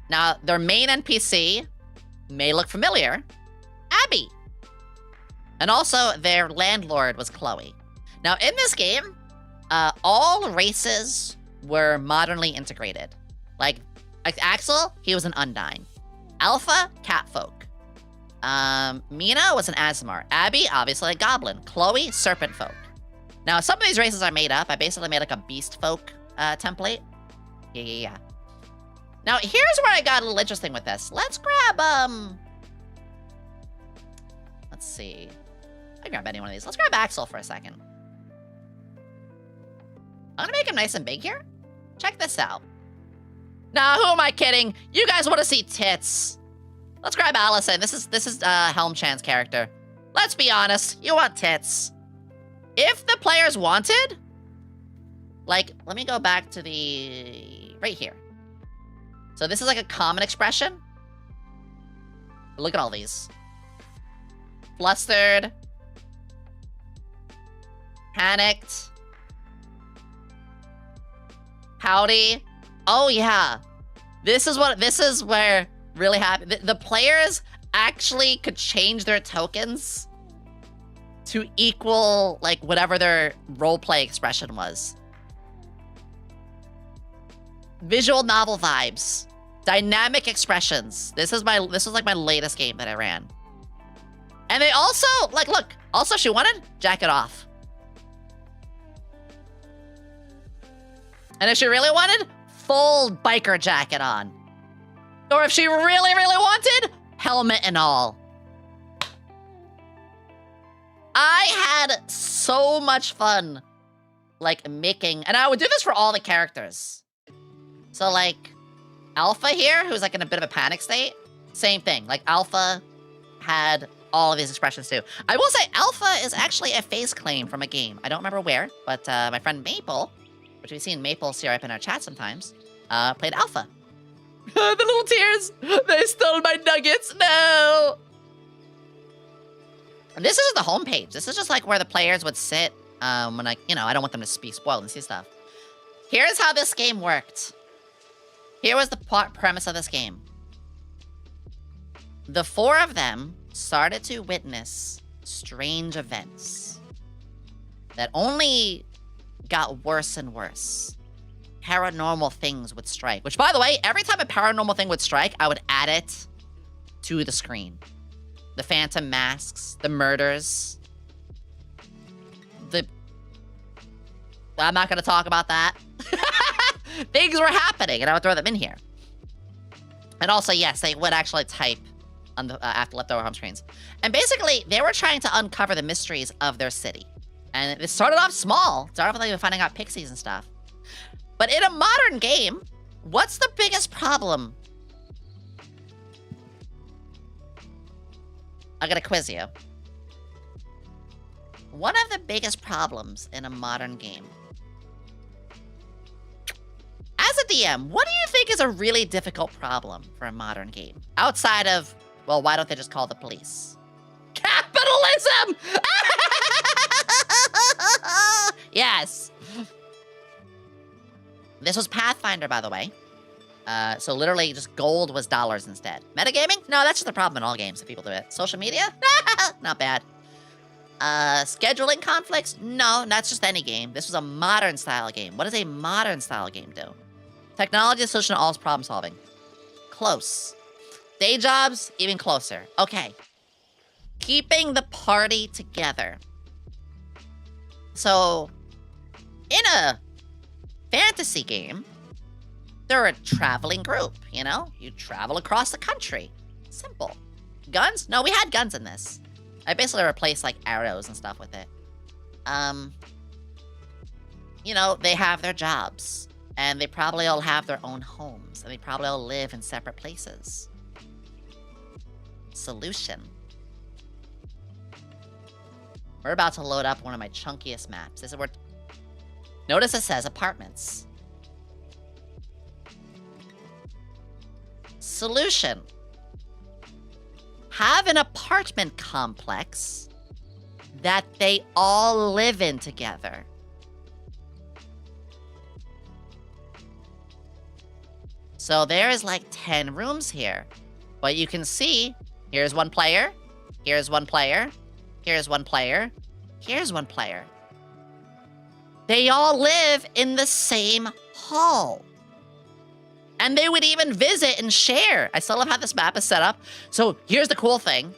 Now, their main NPC may look familiar, Abby. And also, their landlord was Chloe. Now, in this game, all races were modernly integrated. Like Axel, he was an Undyne. Alpha, Catfolk. Mina was an Asmar. Abby, obviously a Goblin. Chloe, Serpent Folk. Now, some of these races I made up. I basically made like a Beast Folk template. Yeah. Now, here's where I got a little interesting with this. Let's grab, let's see. I can grab any one of these. Let's grab Axel for a second. I'm gonna make him nice and big here. Check this out. Now, who am I kidding? You guys want to see tits. Let's grab Allison. This is Helmchan's character. Let's be honest, you want tits. If the players wanted, like, let me go back to the, right here. So this is like a common expression. Look at all these. Flustered. Panicked. Howdy. Oh yeah. This is where really happy. The players actually could change their tokens to equal like whatever their roleplay expression was. Visual novel vibes. Dynamic expressions. This was like my latest game that I ran. And they also, like, look, also she wanted jacket off. And if she really wanted, full biker jacket on. Or if she really, really wanted, helmet and all. I had so much fun, like, making, and I would do this for all the characters. So, like, Alpha here, who's, like, in a bit of a panic state, same thing. Like, Alpha had all of these expressions, too. I will say, Alpha is actually a face claim from a game. I don't remember where, but my friend Maple, which we've seen Maple see up in our chat sometimes, played Alpha. The little tears! They stole my nuggets! No! And this isn't the homepage. This is just like where the players would sit when I don't want them to be spoiled and see stuff. Here's how this game worked. Here was the premise of this game. The 4 of them started to witness strange events that only got worse and worse. Paranormal things would strike. Which, by the way, every time a paranormal thing would strike, I would add it to the screen. The phantom masks, the murders, I'm not going to talk about that. Things were happening, and I would throw them in here. And also, yes, they would actually type on the after leftover home screens. And basically, they were trying to uncover the mysteries of their city. And it started off small. It started off with like finding out pixies and stuff. But in a modern game, what's the biggest problem? I gotta quiz you. One of the biggest problems in a modern game DM, what do you think is a really difficult problem for a modern game? Outside of, well, why don't they just call the police? Capitalism! Yes. This was Pathfinder, by the way. So literally just gold was dollars instead. Metagaming? No, that's just a problem in all games if people do it. Social media? Not bad. Scheduling conflicts? No, that's just any game. This was a modern style game. What does a modern style game do? Technology is solution to all problem solving. Close. Day jobs? Even closer. Okay. Keeping the party together. So, in a fantasy game, they're a traveling group, you know? You travel across the country. Simple. Guns? No, we had guns in this. I basically replaced, like, arrows and stuff with it. You know, they have their jobs. And they probably all have their own homes. And they probably all live in separate places. Solution. We're about to load up one of my chunkiest maps. This is where... Notice it says apartments. Solution. Have an apartment complex that they all live in together. So there's like 10 rooms here. But you can see, here's one player, here's one player, here's one player, here's one player. They all live in the same hall. And they would even visit and share. I still love how this map is set up. So here's the cool thing.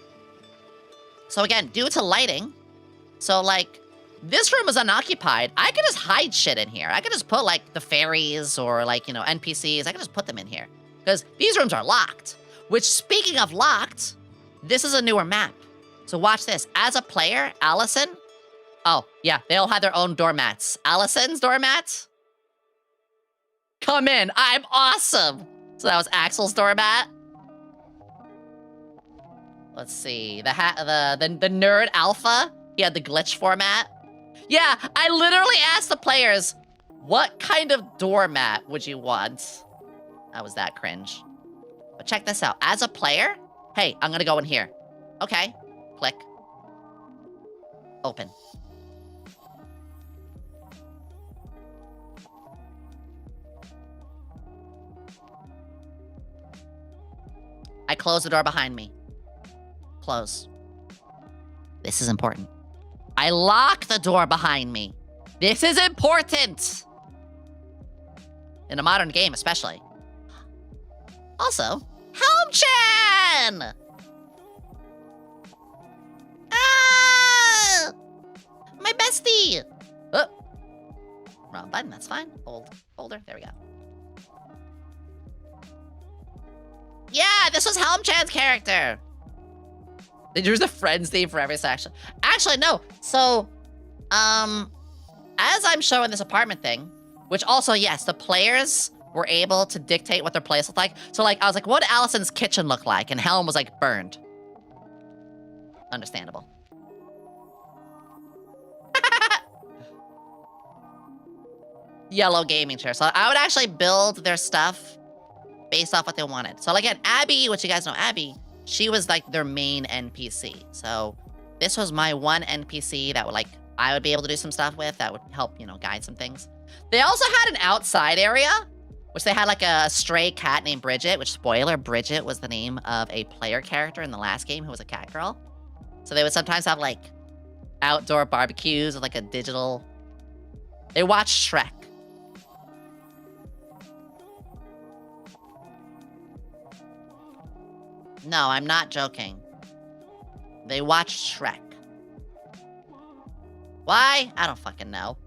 So again, due to lighting, so like, this room is unoccupied. I could just hide shit in here. I could just put like the fairies or like, you know, NPCs. I could just put them in here. Because these rooms are locked. Which, speaking of locked, this is a newer map. So watch this. As a player, Allison. Oh, yeah, they all have their own doormats. Allison's doormat. Come in, I'm awesome. So that was Axel's doormat. Let's see, the nerd alpha. He had the glitch format. Yeah, I literally asked the players, what kind of doormat would you want? That was that cringe. But check this out. As a player, hey, I'm gonna go in here. Okay, click. Open. I close the door behind me. Close. This is important. I lock the door behind me. This is important. In a modern game, especially. Also, Helm-chan! Ah! My bestie! Oh. Wrong button, that's fine. Folder, there we go. Yeah, this was Helm-chan's character. There's a friend's theme for every section. Actually, no. So, as I'm showing this apartment thing, which also, yes, the players were able to dictate what their place looked like. So, like, I was like, what would Allison's kitchen look like? And Helm was like, burned. Understandable. Yellow gaming chair. So I would actually build their stuff based off what they wanted. So again, Abby, which you guys know Abby, she was like their main NPC. So this was my one NPC that would like, I would be able to do some stuff with that would help, you know, guide some things. They also had an outside area, which they had like a stray cat named Bridget, which spoiler, Bridget was the name of a player character in the last game who was a cat girl. So they would sometimes have like outdoor barbecues with like a digital, they watched Shrek. No, I'm not joking. They watched Shrek. Why? I don't fucking know.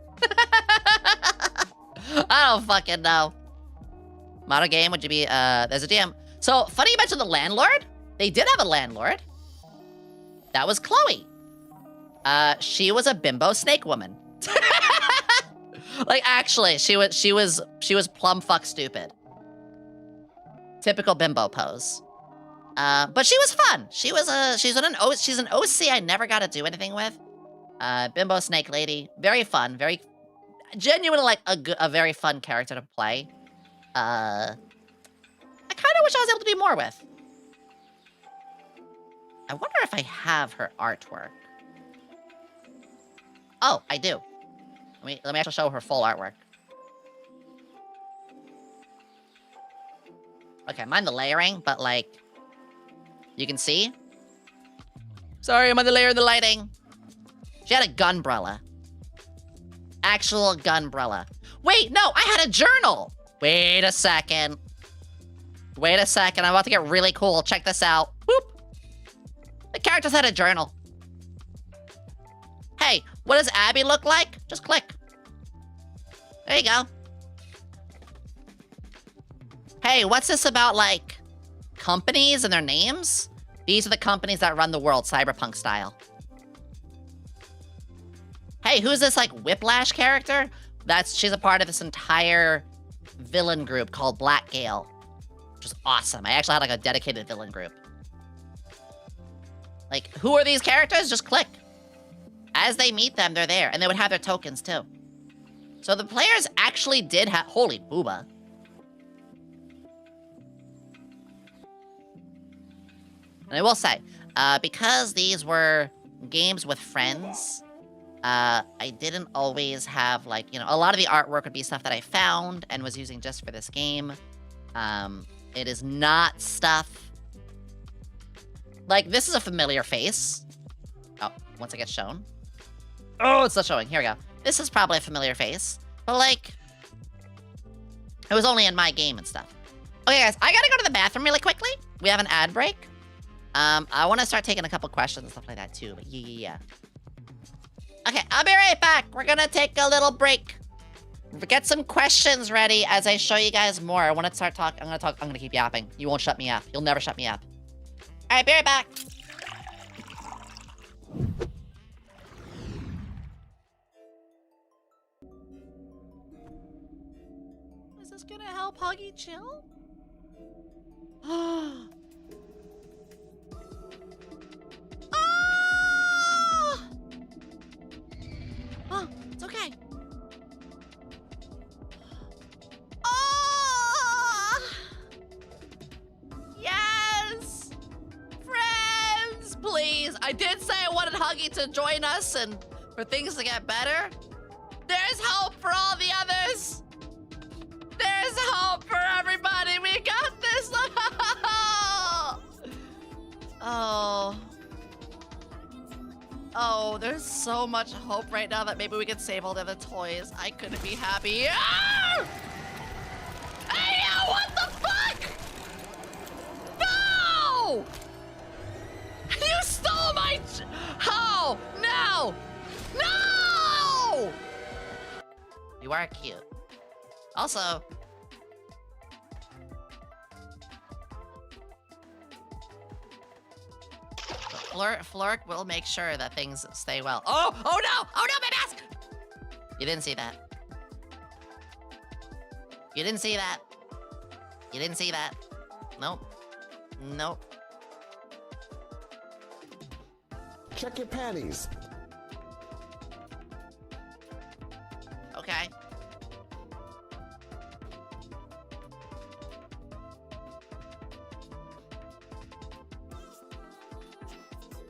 I don't fucking know. Modern game, would you be, there's a DM. So, funny you mentioned the landlord. They did have a landlord. That was Chloe. She was a bimbo snake woman. Like, actually, she was plum fuck stupid. Typical bimbo pose. But she was fun. She's an OC I never got to do anything with. Bimbo snake lady, very fun, very genuinely like a very fun character to play. I kind of wish I was able to do more with. I wonder if I have her artwork. Oh, I do. Let me actually show her full artwork. Okay, mind the layering, but like, you can see. Sorry, I'm on the layer of the lighting. She had a gunbrella. Actual gunbrella. Wait, no, I had a journal. Wait a second. Wait a second, I'm about to get really cool. Check this out. Whoop. The characters had a journal. Hey, what does Abby look like? Just click. There you go. Hey, what's this about, like, companies and their names? These are the companies that run the world, cyberpunk style. Hey, who's this, like, Whiplash character? She's a part of this entire villain group called Black Gale, which is awesome. I actually had, like, a dedicated villain group. Like, who are these characters? Just click. As they meet them, they're there, and they would have their tokens, too. So the players actually did have... Holy booba. And I will say, because these were games with friends, I didn't always have, like, you know, a lot of the artwork would be stuff that I found and was using just for this game. It is not stuff... Like, this is a familiar face. Oh, once it gets shown. Oh, it's still showing. Here we go. This is probably a familiar face. But, like, it was only in my game and stuff. Okay, guys, I gotta go to the bathroom really quickly. We have an ad break. I want to start taking a couple questions and stuff like that, too. But yeah. Okay, I'll be right back. We're gonna take a little break. Get some questions ready as I show you guys more. I want to start talking. I'm gonna keep yapping. You won't shut me up. You'll never shut me up. All right, be right back. Is this gonna help Huggy chill? Oh, it's okay. Oh! Yes! Friends, please. I did say I wanted Huggy to join us and for things to get better. There's hope for all the others. There's hope for everybody. We got this. Oh. Oh, there's so much hope right now that maybe we can save all the other toys. I couldn't be happier. Hey, yo, what the fuck? No! You stole my... How? No! No! You are cute. Also... Flork will make sure that things stay well. Oh! Oh no! Oh no, my mask! You didn't see that. You didn't see that. You didn't see that. Nope. Nope. Check your panties. Okay.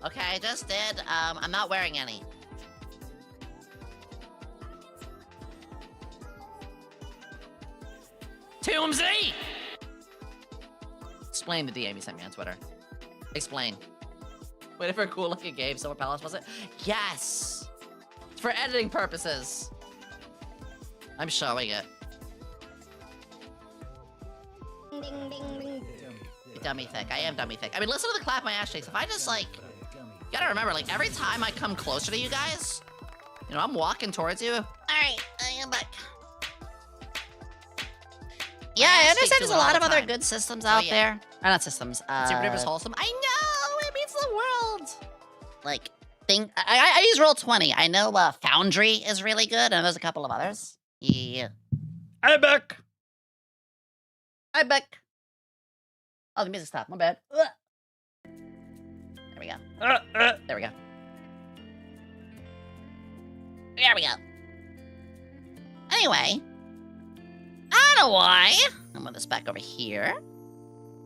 Okay, I just did. I'm not wearing any. Toomsy! Explain the DM you sent me on Twitter. Explain. Wait for a cool looking game, Silver Palace, was it? Yes! It's for editing purposes. I'm showing it. Ding, ding, ding. Dummy thick. I am dummy thick. I mean, listen to the clap my ass cheeks. If I just, like... You gotta remember, like, every time I come closer to you guys, you know, I'm walking towards you. Alright, I am back. Yeah, I understand there's a lot of other good systems out there. Or not systems, Super Duper's wholesome. I know! It means the world! Like, I use Roll20. I know Foundry is really good, and there's a couple of others. Yeah. I'm back. I'm back. Oh, the music stopped. My bad. Ugh. There we go. There we go. There we go. Anyway, I don't know why. I'm gonna this back over here.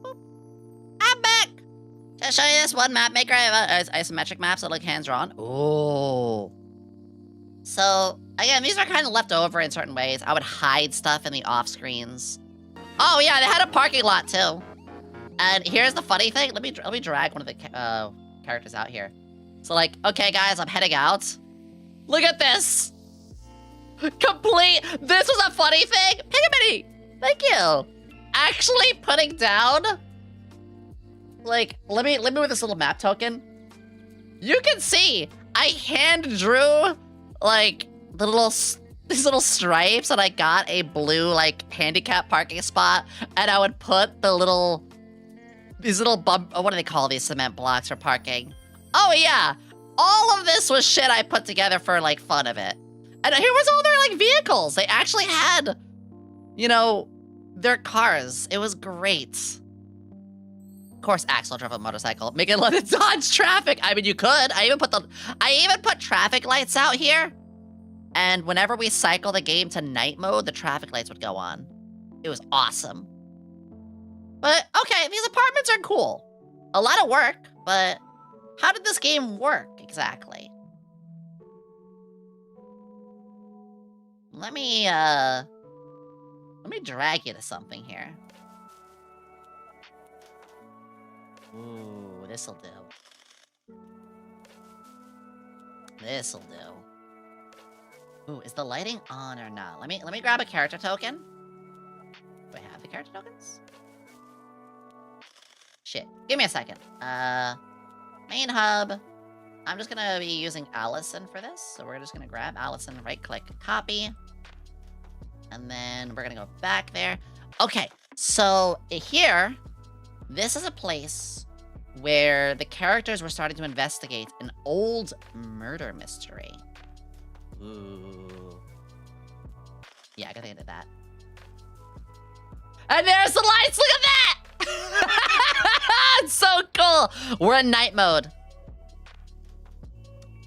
Boop. I'm back. To show you this one map maker, I have isometric maps that look hands drawn. Oh. So again, these are kind of left over in certain ways. I would hide stuff in the off screens. Oh yeah, they had a parking lot too. And here's the funny thing. Let me drag one of the characters out here. So like, okay guys, I'm heading out. Look at this. Complete. This was a funny thing. Piggy, thank you. Actually putting down. Like, let me with this little map token. You can see I hand drew like these little stripes, and I got a blue like handicap parking spot, and I would put these little what do they call these cement blocks for parking? Oh yeah, all of this was shit I put together for like fun of it. And here was all their like vehicles. They actually had, you know, their cars. It was great. Of course, Axel drove a motorcycle. Make it let it dodge traffic. I mean, you could. I even put traffic lights out here. And whenever we cycle the game to night mode, the traffic lights would go on. It was awesome. But okay, these apartments are cool. A lot of work, but how did this game work exactly? Let me drag you to something here. Ooh, this'll do. This'll do. Ooh, is the lighting on or not? Let me grab a character token. Do I have the character tokens? Shit. Give me a second. Main hub. I'm just gonna be using Allison for this. So we're just gonna grab Allison, right click, copy. And then we're gonna go back there. Okay, so here, this is a place where the characters were starting to investigate an old murder mystery. Ooh. Yeah, I gotta get into that. And there's the lights, look at that! It's so cool. We're in night mode.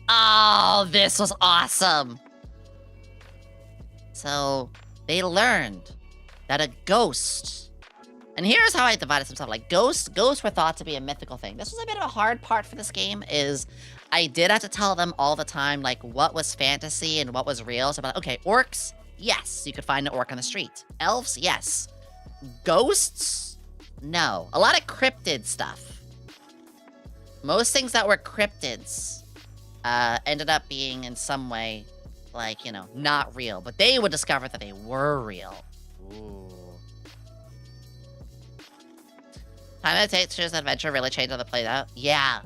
Oh, this was awesome. So they learned that a ghost, and here's how I divided some stuff. Like ghosts were thought to be a mythical thing. This was a bit of a hard part for this game, is I did have to tell them all the time, like what was fantasy and what was real. So about, okay, orcs, yes, you could find an orc on the street. Elves, yes. Ghosts, no. A lot of cryptid stuff. Most things that were cryptids ended up being in some way, like, you know, not real. But they would discover that they were real. Ooh. Time it takes to choose an adventure really changed how they played out? Yeah.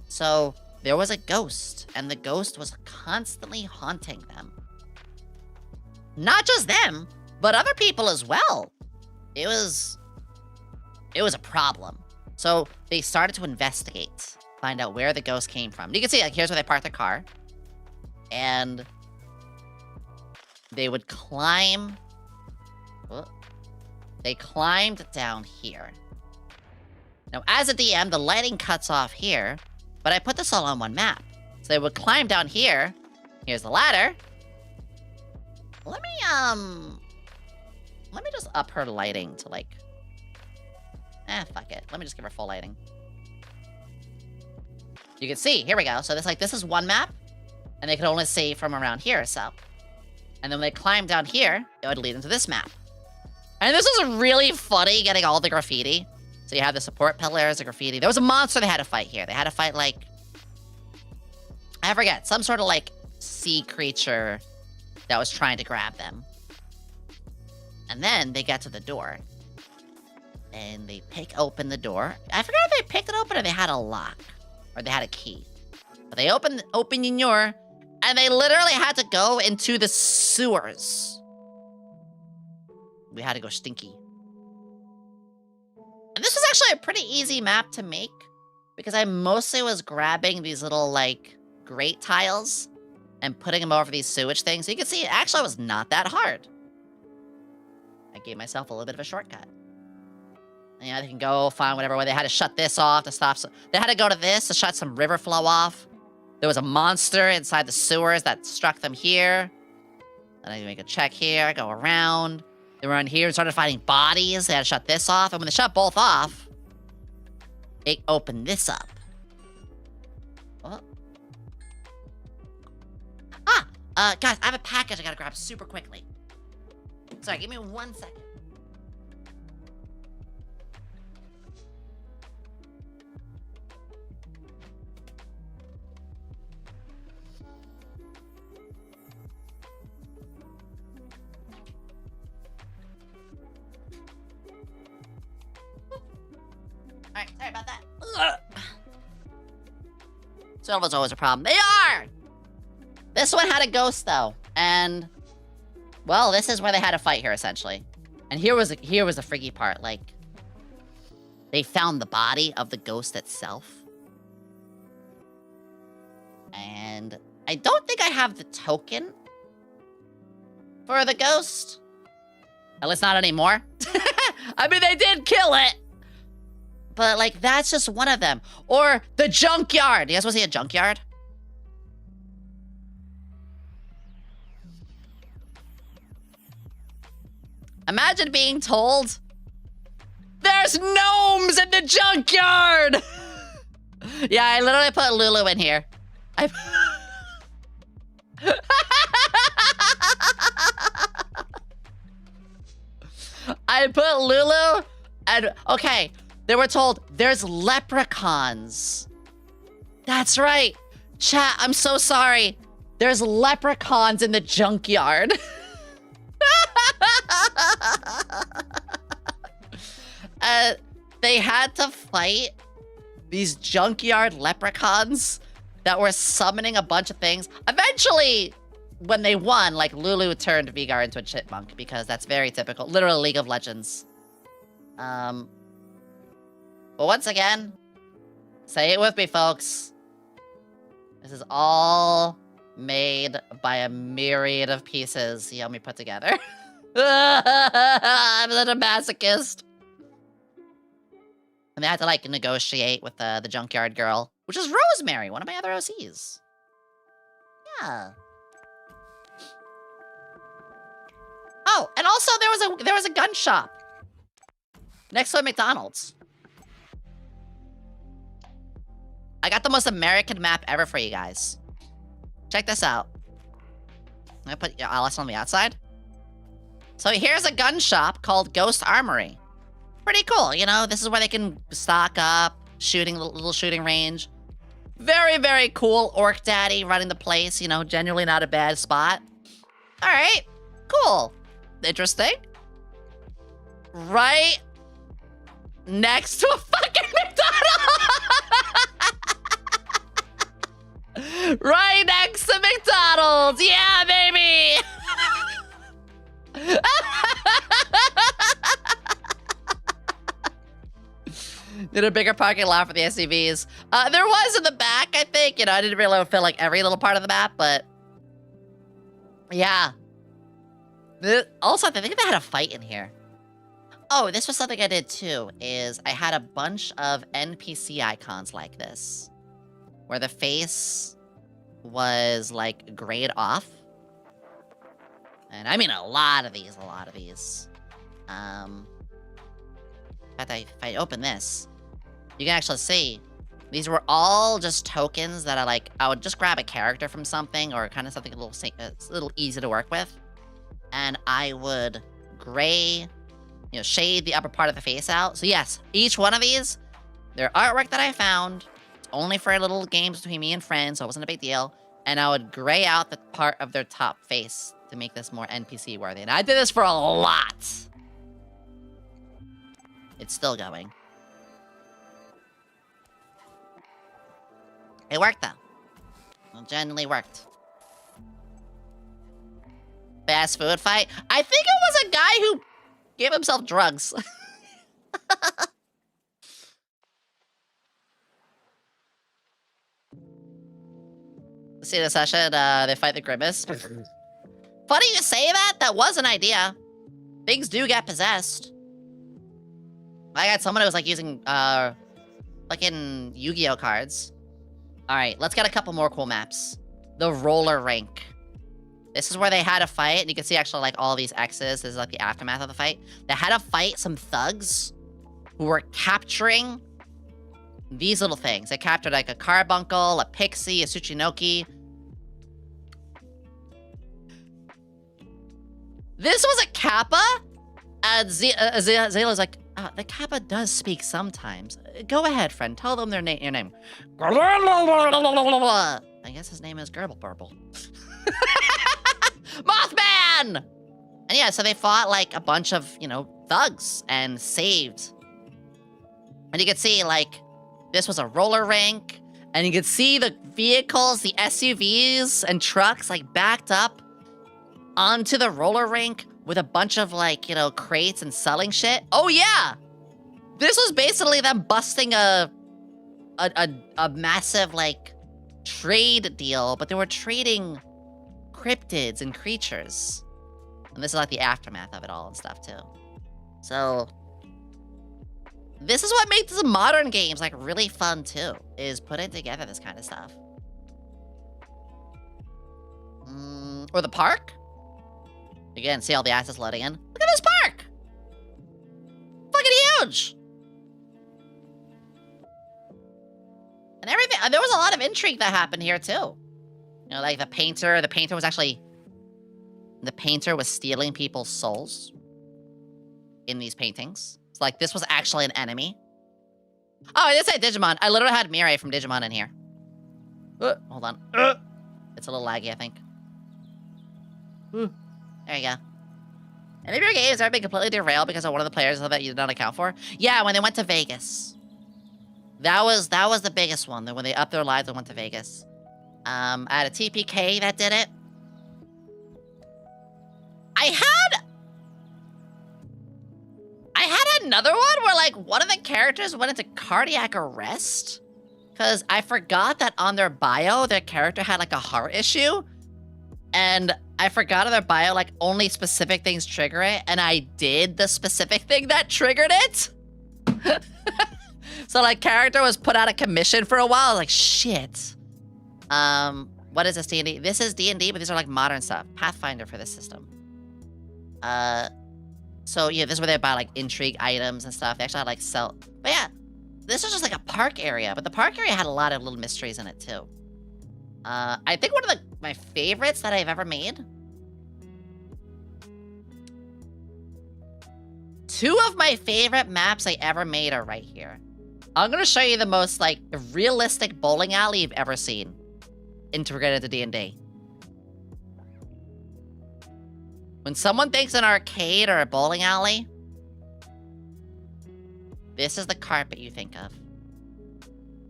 So, there was a ghost, and the ghost was constantly haunting them. Not just them, but other people as well. It was a problem. So, they started to investigate, find out where the ghost came from. You can see, like, here's where they parked their car. And they would climb. They climbed down here. Now, as a DM, the lighting cuts off here, but I put this all on one map. So they would climb down here. Here's the ladder. Let me just up her lighting to like, fuck it. Let me just give her full lighting. You can see, here we go. So this is one map, and they could only see from around here, so. And then when they climb down here, it would lead into this map. And this was really funny, getting all the graffiti. So you have the support pillars, the graffiti. There was a monster they had to fight here. They had to fight, like, I forget, some sort of, like, sea creature that was trying to grab them. And then they get to the door. And they pick open the door. I forgot if they picked it open or they had a lock. Or they had a key. But they open the door, and they literally had to go into the sewers. We had to go stinky. And this was actually a pretty easy map to make, because I mostly was grabbing these little, like, grate tiles and putting them over these sewage things. So you can see it actually was not that hard. I gave myself a little bit of a shortcut. And, they can go find whatever way. They had to shut this off to stop. They had to go to this to shut some river flow off. There was a monster inside the sewers that struck them here. Then I make a check here, go around. They were in here and started finding bodies. They had to shut this off. And when they shut both off, it opened this up. Oh. Guys, I have a package I gotta grab super quickly. Sorry, give me 1 second. Alright, sorry about that. Silver's always a problem. They are! This one had a ghost, though. And, well, this is where they had a fight here, essentially. And here was the freaky part. Like, they found the body of the ghost itself. And I don't think I have the token for the ghost. At least not anymore. I mean, they did kill it. But, like, that's just one of them. Or the junkyard. You guys want to see a junkyard? Imagine being told, there's gnomes in the junkyard! Yeah, I literally put Lulu in here. I put Lulu, and okay, they were told there's leprechauns. That's right. Chat, I'm so sorry. There's leprechauns in the junkyard. They had to fight these junkyard leprechauns that were summoning a bunch of things. Eventually, when they won, like, Lulu turned Vigar into a chipmunk because that's very typical. Literal League of Legends. But once again, say it with me, folks. This is all made by a myriad of pieces Yomi put together. I'm such a masochist. And they had to, like, negotiate with the junkyard girl, which is Rosemary, one of my other OCs. Yeah. Oh, and also there was a gun shop next to a McDonald's. I got the most American map ever for you guys. Check this out. I'm gonna put Alice on the outside. So here's a gun shop called Ghost Armory. Pretty cool, you know? This is where they can stock up, little shooting range. Very, very cool. Orc Daddy running the place, you know, genuinely not a bad spot. All right, cool. Interesting. Right next to a fucking McDonald's! Right next to McDonald's! Yeah, baby! Did a bigger parking lot for the SUVs. There was in the back, I think. You know, I didn't really fill like every little part of the map, but yeah. Also, I think they had a fight in here. Oh, this was something I did too, is I had a bunch of NPC icons like this, where the face was like grayed off. And I mean a lot of these. In fact, if I open this, you can actually see these were all just tokens that I would just grab a character from something or kind of something a little easy to work with. And I would gray, you know, shade the upper part of the face out. So yes, each one of these, they're artwork that I found. It's only for little games between me and friends, so it wasn't a big deal. And I would gray out the part of their top face to make this more NPC worthy. And I did this for a lot. It's still going. It worked though. It genuinely worked. Fast food fight? I think it was a guy who gave himself drugs. See the session, they fight the Grimace. Funny you say that, that was an idea. Things do get possessed. I got someone who was like using, fucking Yu-Gi-Oh cards. All right, let's get a couple more cool maps. The roller rink This is where they had a fight, and you can see actually like all these X's. This is like the aftermath of the fight. They had to fight some thugs who were capturing these little things. They captured like a carbuncle, a pixie, a tsuchinoki. This was a kappa? And Zayla's like, the kappa does speak sometimes. Go ahead, friend. Tell them your name. I guess his name is Gerbil Burble. Mothman! And yeah, so they fought like a bunch of, thugs and saved. And you could see like, this was a roller rink. And you could see the vehicles, the SUVs and trucks like backed up onto the roller rink with a bunch of like, crates and selling shit. Oh yeah! This was basically them busting a massive like trade deal, but they were trading cryptids and creatures. And this is like the aftermath of it all and stuff too. So this is what makes the modern games like really fun too, is putting together this kind of stuff. Or the park. Again, see all the assets loading in. Look at this park! Fucking huge! And everything, there was a lot of intrigue that happened here too. Like the painter was stealing people's souls in these paintings. So like this was actually an enemy. Oh, I did say Digimon. I literally had Mirai from Digimon in here. Hold on. It's a little laggy, I think. There you go. Any of your games ever been completely derailed because of one of the players that you did not account for? Yeah, when they went to Vegas. That was the biggest one. When they upped their lives and went to Vegas. I had a TPK that did it. I had another one where like one of the characters went into cardiac arrest because I forgot that on their bio their character had like a heart issue, and I forgot on their bio like only specific things trigger it, and I did the specific thing that triggered it. So like character was put out of commission for a while. I was like, shit. What is this D&D? This is D&D, but these are like modern stuff. Pathfinder for this system. So yeah, this is where they buy like intrigue items and stuff. They actually had like sell, but yeah, this was just like a park area, but the park area had a lot of little mysteries in it too. I think one of my favorites that I've ever made. Two of my favorite maps I ever made are right here. I'm gonna show you the most like realistic bowling alley you've ever seen integrated into D&D. When someone thinks an arcade or a bowling alley, this is the carpet you think of.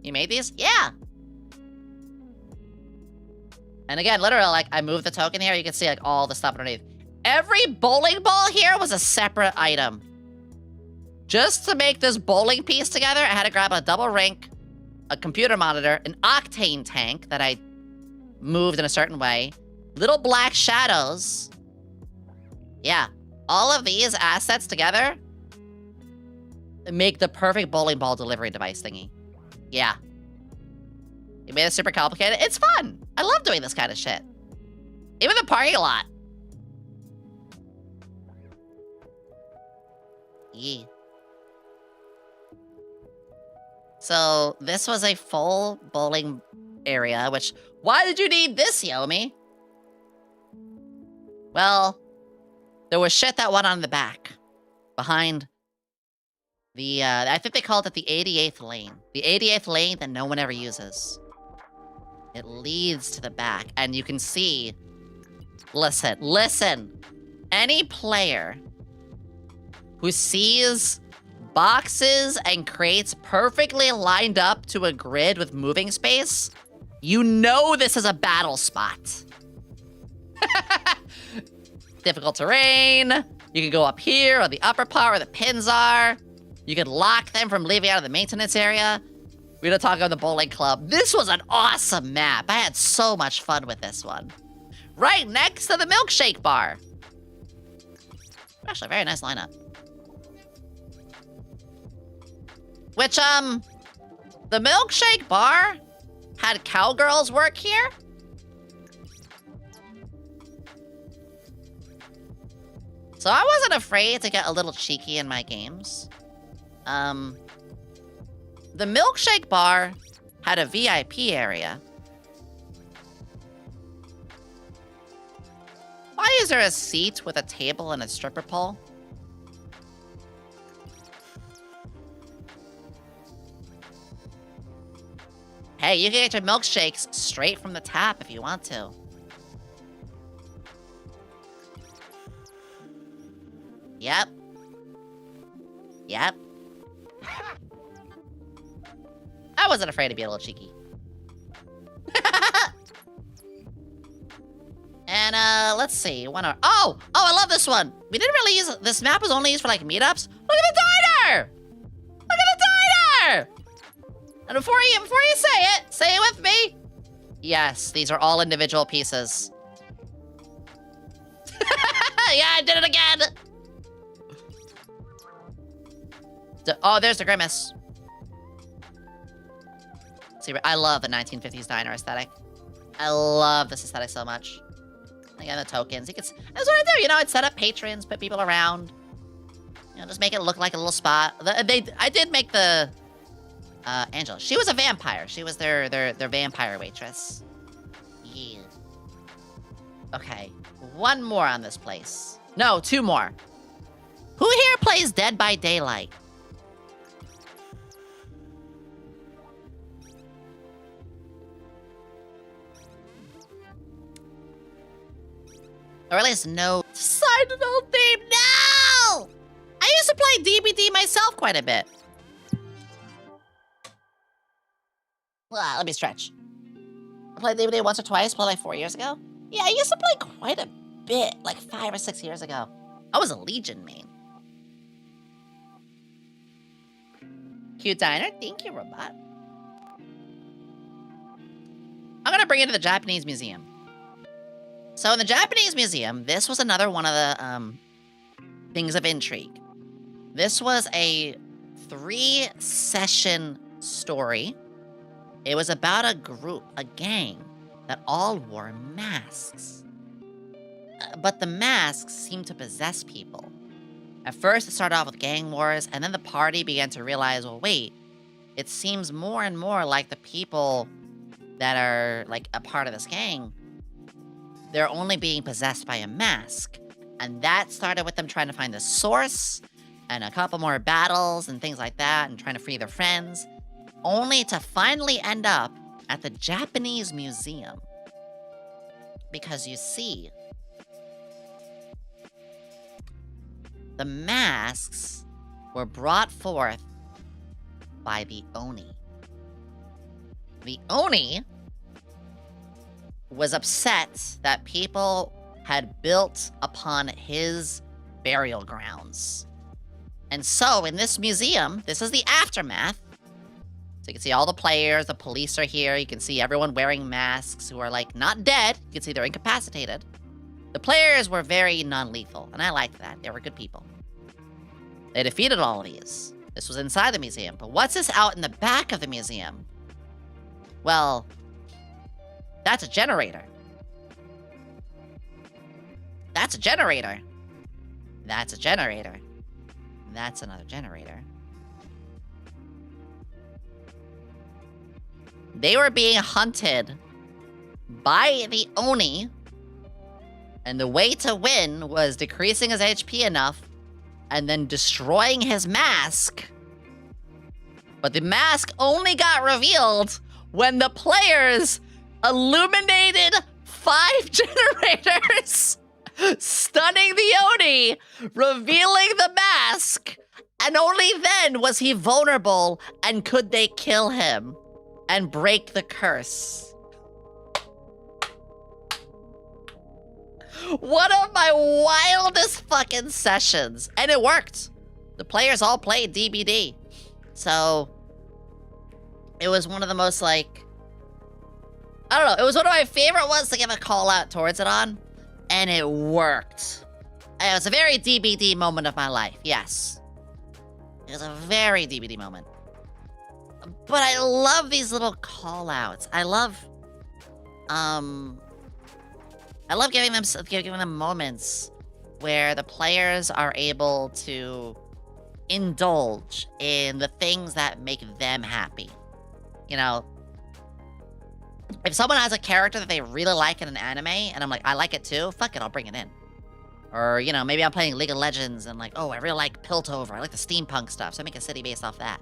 You made these? Yeah. And again, literally, like, I moved the token here. You can see, like, all the stuff underneath. Every bowling ball here was a separate item. Just to make this bowling piece together, I had to grab a double rink, a computer monitor, an octane tank that I moved in a certain way, little black shadows. Yeah, all of these assets together make the perfect bowling ball delivery device thingy. Yeah. You made it super complicated. It's fun. I love doing this kind of shit. Even the parking lot. Yeah. So this was a full bowling area, which, why did you need this, Yomi? Well, there was shit that went on in the back, behind the, I think they called it the 88th lane. The 88th lane that no one ever uses. It leads to the back, and you can see, listen, any player who sees boxes and crates perfectly lined up to a grid with moving space, you know this is a battle spot. Difficult terrain. You can go up here or the upper part where the pins are. You can lock them from leaving out of the maintenance area. We're gonna talk about the bowling club. This was an awesome map. I had so much fun with this one. Right next to the milkshake bar. Actually, a very nice lineup. Which, the milkshake bar had cowgirls work here. So I wasn't afraid to get a little cheeky in my games. The milkshake bar had a VIP area. Why is there a seat with a table and a stripper pole? Hey, you can get your milkshakes straight from the tap if you want to. Yep. Yep. I wasn't afraid to be a little cheeky. And, let's see. Oh, I love this one. We didn't really use... This map was only used for, like, meetups. Look at the diner! Look at the diner! And before you say it with me. Yes, these are all individual pieces. Yeah, I did it again! Oh, there's the grimace. See, I love the 1950s diner aesthetic. I love this aesthetic so much. Again, the tokens. That's what I do, you know, I'd set up patrons, put people around. You know, just make it look like a little spot. I did make the Angela. She was a vampire. She was their vampire waitress. Yeah. Okay. One more on this place. No, two more. Who here plays Dead by Daylight? Or at least no Sentinel theme. No! I used to play DBD myself quite a bit. Well, let me stretch. I played DBD once or twice, probably like 4 years ago. Yeah, I used to play quite a bit, like 5 or 6 years ago. I was a Legion main. Cute diner. Thank you, robot. I'm gonna bring you to the Japanese museum. So in the Japanese museum, this was another one of the things of intrigue. This was a 3-session story. It was about a group, a gang, that all wore masks. But the masks seemed to possess people. At first, it started off with gang wars, and then the party began to realize, well, wait, it seems more and more like the people that are, like, a part of this gang, they're only being possessed by a mask. And that started with them trying to find the source, and a couple more battles and things like that, and trying to free their friends, only to finally end up at the Japanese museum. Because you see, the masks were brought forth by the Oni. The Oni was upset that people had built upon his burial grounds. And so, in this museum, this is the aftermath. So you can see all the players, the police are here, you can see everyone wearing masks who are, like, not dead. You can see they're incapacitated. The players were very non-lethal, and I liked that. They were good people. They defeated all of these. This was inside the museum. But what's this out in the back of the museum? Well, that's a generator. That's a generator. That's a generator. That's another generator. They were being hunted by the Oni, and the way to win was decreasing his HP enough and then destroying his mask. But the mask only got revealed when the players illuminated 5 generators, stunning the Oni, revealing the mask, and only then was he vulnerable and could they kill him and break the curse. One of my wildest fucking sessions. And it worked. The players all played DBD. So, it was one of the most, like, I don't know, it was one of my favorite ones to give a call out towards it on. And it worked. It was a very DBD moment of my life, yes. It was a very DBD moment. But I love these little call-outs. I love giving them moments where the players are able to indulge in the things that make them happy. You know, if someone has a character that they really like in an anime, and I'm like, I like it too, fuck it, I'll bring it in. Or, you know, maybe I'm playing League of Legends and like, oh, I really like Piltover, I like the steampunk stuff, so I make a city based off that.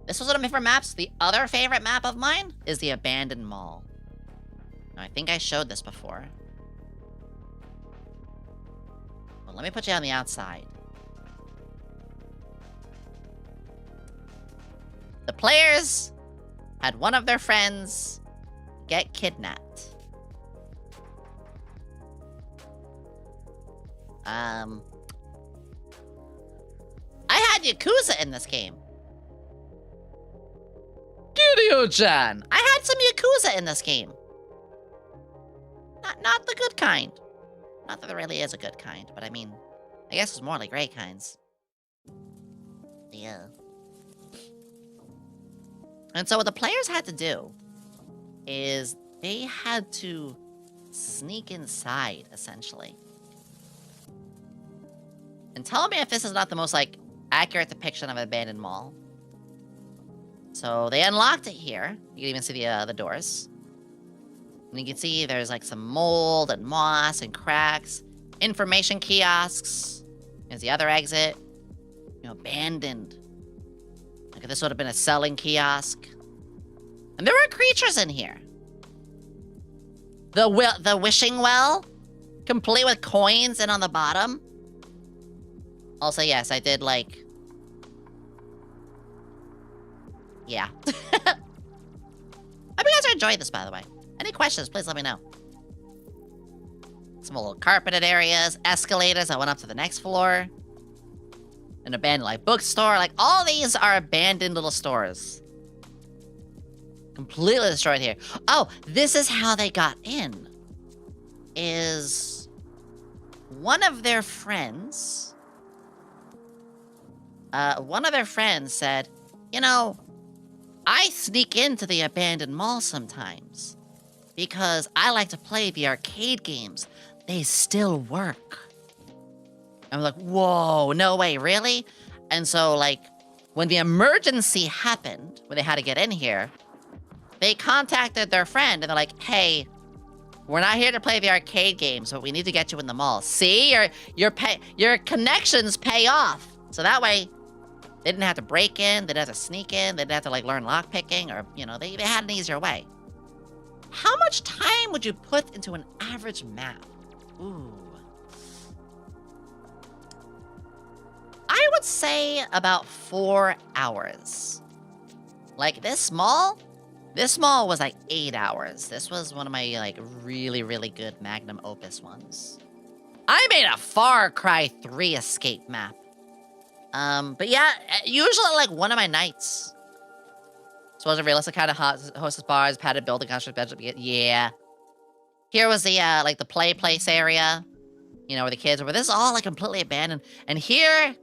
This was one of my favorite maps. The other favorite map of mine is the Abandoned Mall. Now, I think I showed this before. Well, let me put you on the outside. The players had one of their friends get kidnapped. I had Yakuza in this game. Kiryu-chan! I had some Yakuza in this game. Not the good kind. Not that there really is a good kind, but I mean, I guess it's more like great kinds. Yeah. And so what the players had to do is they had to sneak inside, essentially. And tell me if this is not the most, like, accurate depiction of an abandoned mall. So they unlocked it here. You can even see the doors. And you can see there's, like, some mold and moss and cracks. Information kiosks. There's the other exit. You know, abandoned. Like, this would have been a selling kiosk. And there were creatures in here. The wishing well, complete with coins and on the bottom. Also, yes, I did, like... Yeah. I hope you guys are enjoying this, by the way. Any questions, please let me know. Some little carpeted areas, escalators that went up to the next floor. An abandoned, like, bookstore. Like, all these are abandoned little stores. Completely destroyed here. Oh, this is how they got in. Is... one of their friends... said, you know, I sneak into the abandoned mall sometimes because I like to play the arcade games. They still work. I'm like, whoa, no way, really? And so, like, when the emergency happened, when they had to get in here, they contacted their friend and they're like, hey, we're not here to play the arcade games, but we need to get you in the mall. See, your connections pay off. So that way, they didn't have to break in, they didn't have to sneak in, they didn't have to, like, learn lockpicking, or, you know, they had an easier way. How much time would you put into an average map? Ooh. I would say about 4 hours. Like, this mall was, like, 8 hours. This was one of my, like, really, really good magnum opus ones. I made a Far Cry 3 escape map. But yeah, usually, like, one of my nights. So it was a realistic kind of hostess bars, padded building, construct, yeah. Here was the, like, the play place area. You know, where the kids were. This is all, like, completely abandoned. And here,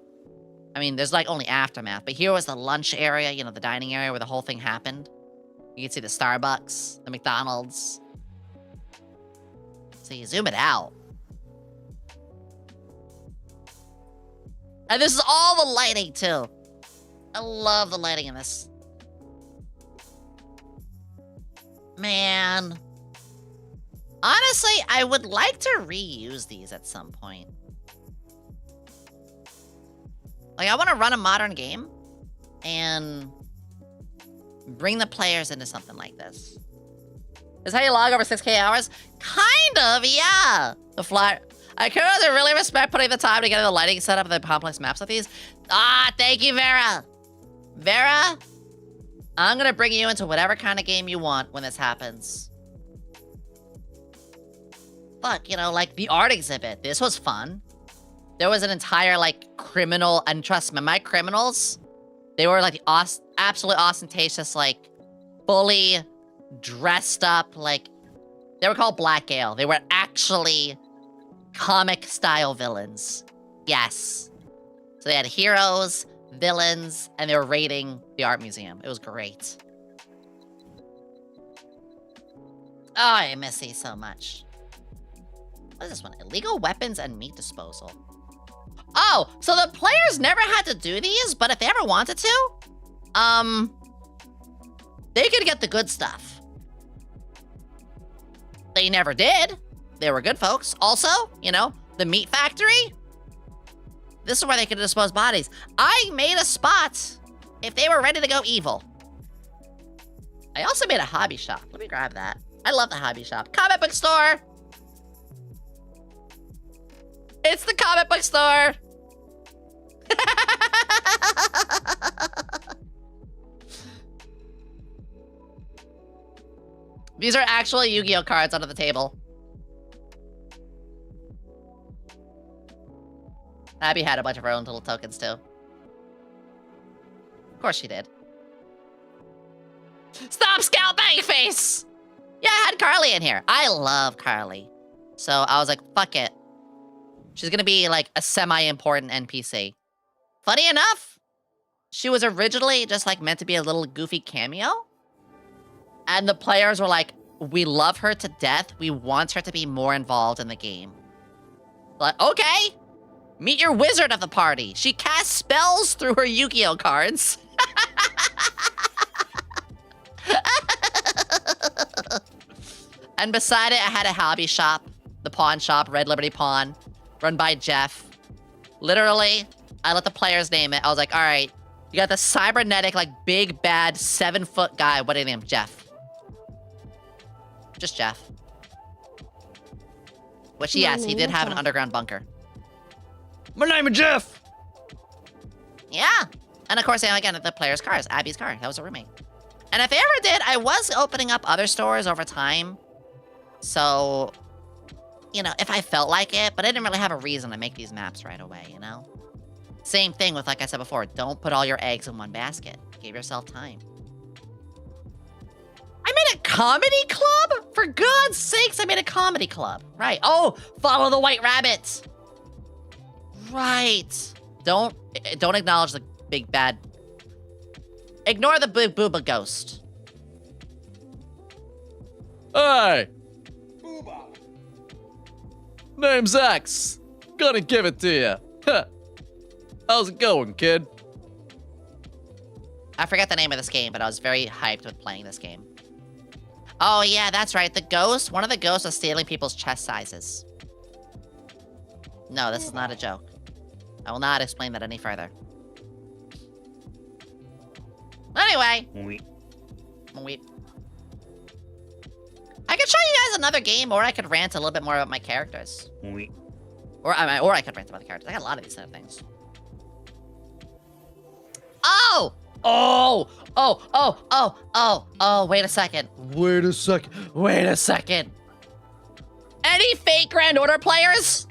I mean, there's, like, only aftermath. But here was the lunch area, you know, the dining area where the whole thing happened. You can see the Starbucks, the McDonald's. So you zoom it out. And this is all the lighting, too. I love the lighting in this. Man. Honestly, I would like to reuse these at some point. Like, I want to run a modern game and bring the players into something like this. Is how you log over 6K hours? Kind of, yeah. The fly... I could really respect putting the time to get the lighting set up and the complex maps with these. Ah, thank you, Vera. Vera, I'm gonna bring you into whatever kind of game you want when this happens. Fuck, you know, like the art exhibit. This was fun. There was an entire, like, criminal, and trust me, my criminals, they were, like, absolutely ostentatious, like, fully dressed up, like, they were called Black Gale. They were actually comic-style villains. Yes. So they had heroes, villains, and they were raiding the art museum. It was great. Oh, I miss these so much. What is this one? Illegal weapons and meat disposal. Oh, so the players never had to do these, but if they ever wanted to, they could get the good stuff. They never did. They were good folks. Also, you know, the meat factory. This is where they could dispose bodies. I made a spot if they were ready to go evil. I also made a hobby shop. Let me grab that. I love the hobby shop. Comic book store. It's the comic book store. These are actual Yu-Gi-Oh cards under the table. Abby had a bunch of her own little tokens too. Of course she did. Stop Scout Bagface! Yeah, I had Carly in here. I love Carly. So I was like, fuck it. She's gonna be like a semi-important NPC. Funny enough, she was originally just like meant to be a little goofy cameo. And the players were like, we love her to death. We want her to be more involved in the game. Like, okay. Meet your wizard of the party. She casts spells through her Yu-Gi-Oh cards. And beside it, I had a hobby shop. The pawn shop, Red Liberty Pawn, run by Jeff. Literally, I let the players name it. I was like, all right, you got the cybernetic, like, big, bad, 7-foot guy. What do you name him? Jeff. Just Jeff. Which, yes, he did have an underground bunker. My name is Jeff. Yeah. And of course, again, the player's cars. Abby's car. That was a roommate. And if they ever did, I was opening up other stores over time. So, you know, if I felt like it, but I didn't really have a reason to make these maps right away, you know? Same thing with, like I said before, don't put all your eggs in one basket. Give yourself time. I made a comedy club? For God's sakes, I made a comedy club. Right. Oh, follow the white rabbit. Right. Don't acknowledge the big bad. Ignore the big booba ghost. Hey. Name's X. Gonna give it to you. Huh. How's it going, kid? I forget the name of this game, but I was very hyped with playing this game. Oh yeah, that's right. The ghost, one of the ghosts was stealing people's chest sizes. No, this is not a joke. I will not explain that any further. Anyway. Weep. I could show you guys another game, or I could rant a little bit more about my characters. Or I could rant about the characters. I got a lot of these kind of things. Oh! Oh, wait a second. Wait a second. Any fake Grand Order players?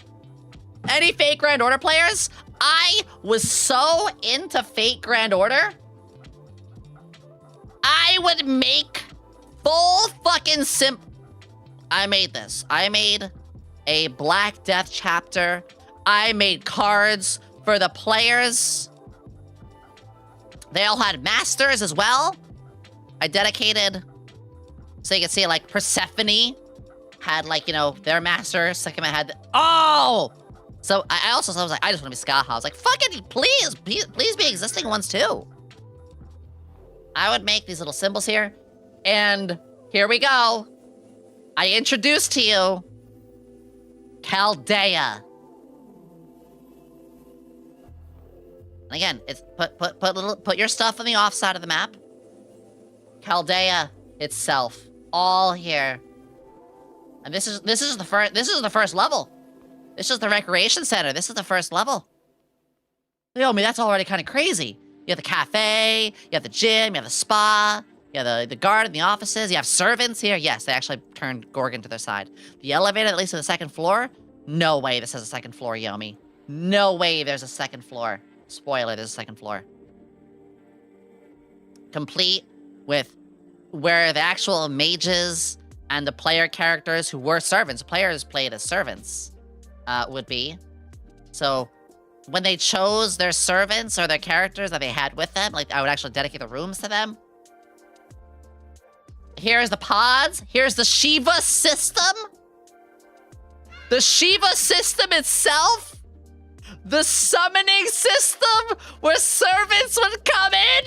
Any fake Grand Order players? I was so into fake Grand Order. I would make full fucking I made this. I made a Black Death chapter. I made cards for the players. They all had masters as well. I dedicated, so you can see, like, Persephone had, like, you know, their master. Second had, oh! So I also was like, I just want to be Skaha. I was like, fuck it, please be existing ones too. I would make these little symbols here. And here we go. I introduce to you Chaldea. And again, it's put your stuff on the off side of the map. Chaldea itself, all here. And this is the first level. This is the recreation center. This is the first level. Yomi, that's already kind of crazy. You have the cafe, you have the gym, you have the spa, you have the garden, the offices, you have servants here. Yes, they actually turned Gorgon to their side. The elevator, at least to the second floor. No way this has a second floor, Yomi. No way there's a second floor. Spoiler, there's a second floor. Complete with where the actual mages and the player characters who were servants, players played as servants, would be. So when they chose their servants or their characters that they had with them, like, I would actually dedicate the rooms to them. Here's the pods. Here's the Shiva system. The Shiva system itself? The summoning system where servants would come in?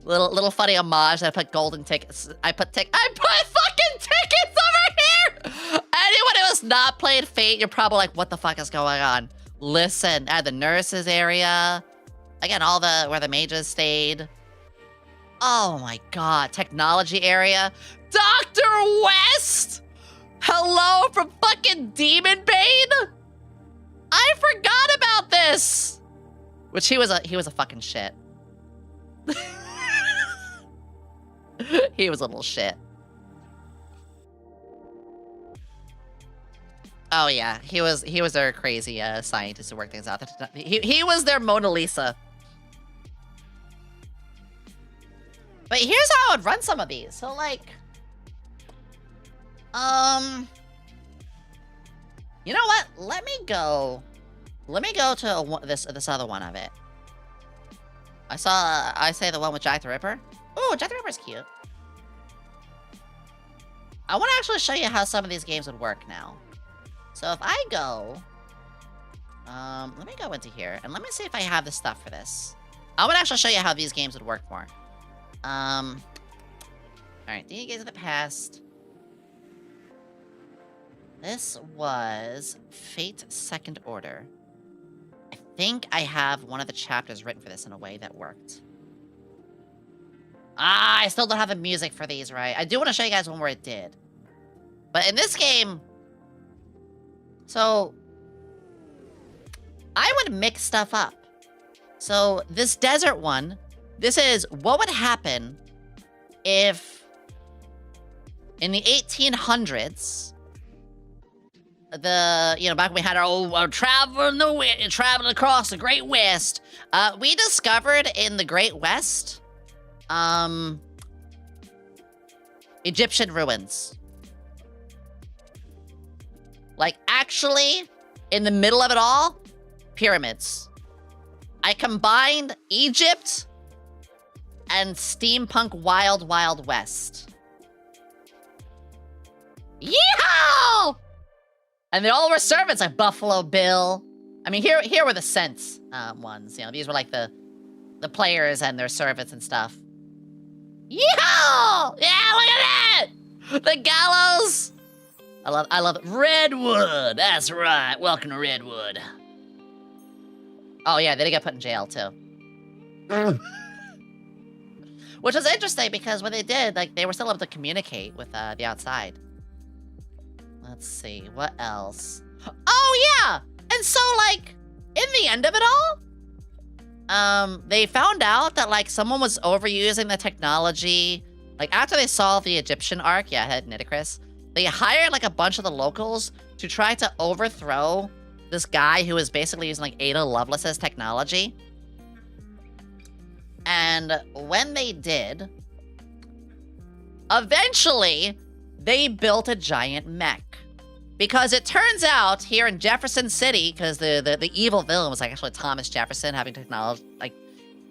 Little funny homage. I put golden tickets. I put fucking tickets over here! Anyone who has not played Fate, you're probably like, what the fuck is going on? Listen, at the nurses area. Again, where the mages stayed. Oh my god, technology area. Dr. West! Hello from fucking Demon Bane? I forgot about this! Which he was a fucking shit. He was a little shit. Oh yeah, he was their crazy scientist who worked things out. He was their Mona Lisa. But here's how I would run some of these. So like, you know what? Let me go to this other one of it. I say the one with Jack the Ripper. Oh, Jack the Ripper's cute. I want to actually show you how some of these games would work now. So if I go, let me go into here and let me see if I have the stuff for this. I want to actually show you how these games would work more. All right, D&D Games of the Past. This was Fate Second Order. I think I have one of the chapters written for this in a way that worked. I still don't have the music for these, right? I do want to show you guys one where it did. But in this game, so I would mix stuff up. So this desert one, this is what would happen if in the 1800s, back when we had our old traveling across the Great West, we discovered in the Great West, Egyptian ruins. Like, actually, in the middle of it all, pyramids. I combined Egypt and steampunk Wild Wild West. Yeehaw! And they all were servants, like Buffalo Bill. I mean, here were the sense ones. You know, these were like the players and their servants and stuff. Yeehaw! Yeah, look at that! The gallows! I love it. Redwood! That's right. Welcome to Redwood. Oh yeah, they got put in jail too. Which was interesting because when they did, like, they were still able to communicate with the outside. Let's see, what else? Oh yeah! And so, like, in the end of it all, they found out that, like, someone was overusing the technology. Like, after they solved the Egyptian arc, yeah, I had Nitocris, they hired, like, a bunch of the locals to try to overthrow this guy who was basically using, like, Ada Lovelace's technology. And when they did, eventually, they built a giant mech. Because it turns out, here in Jefferson City, because the evil villain was, like, actually Thomas Jefferson, having technology, like,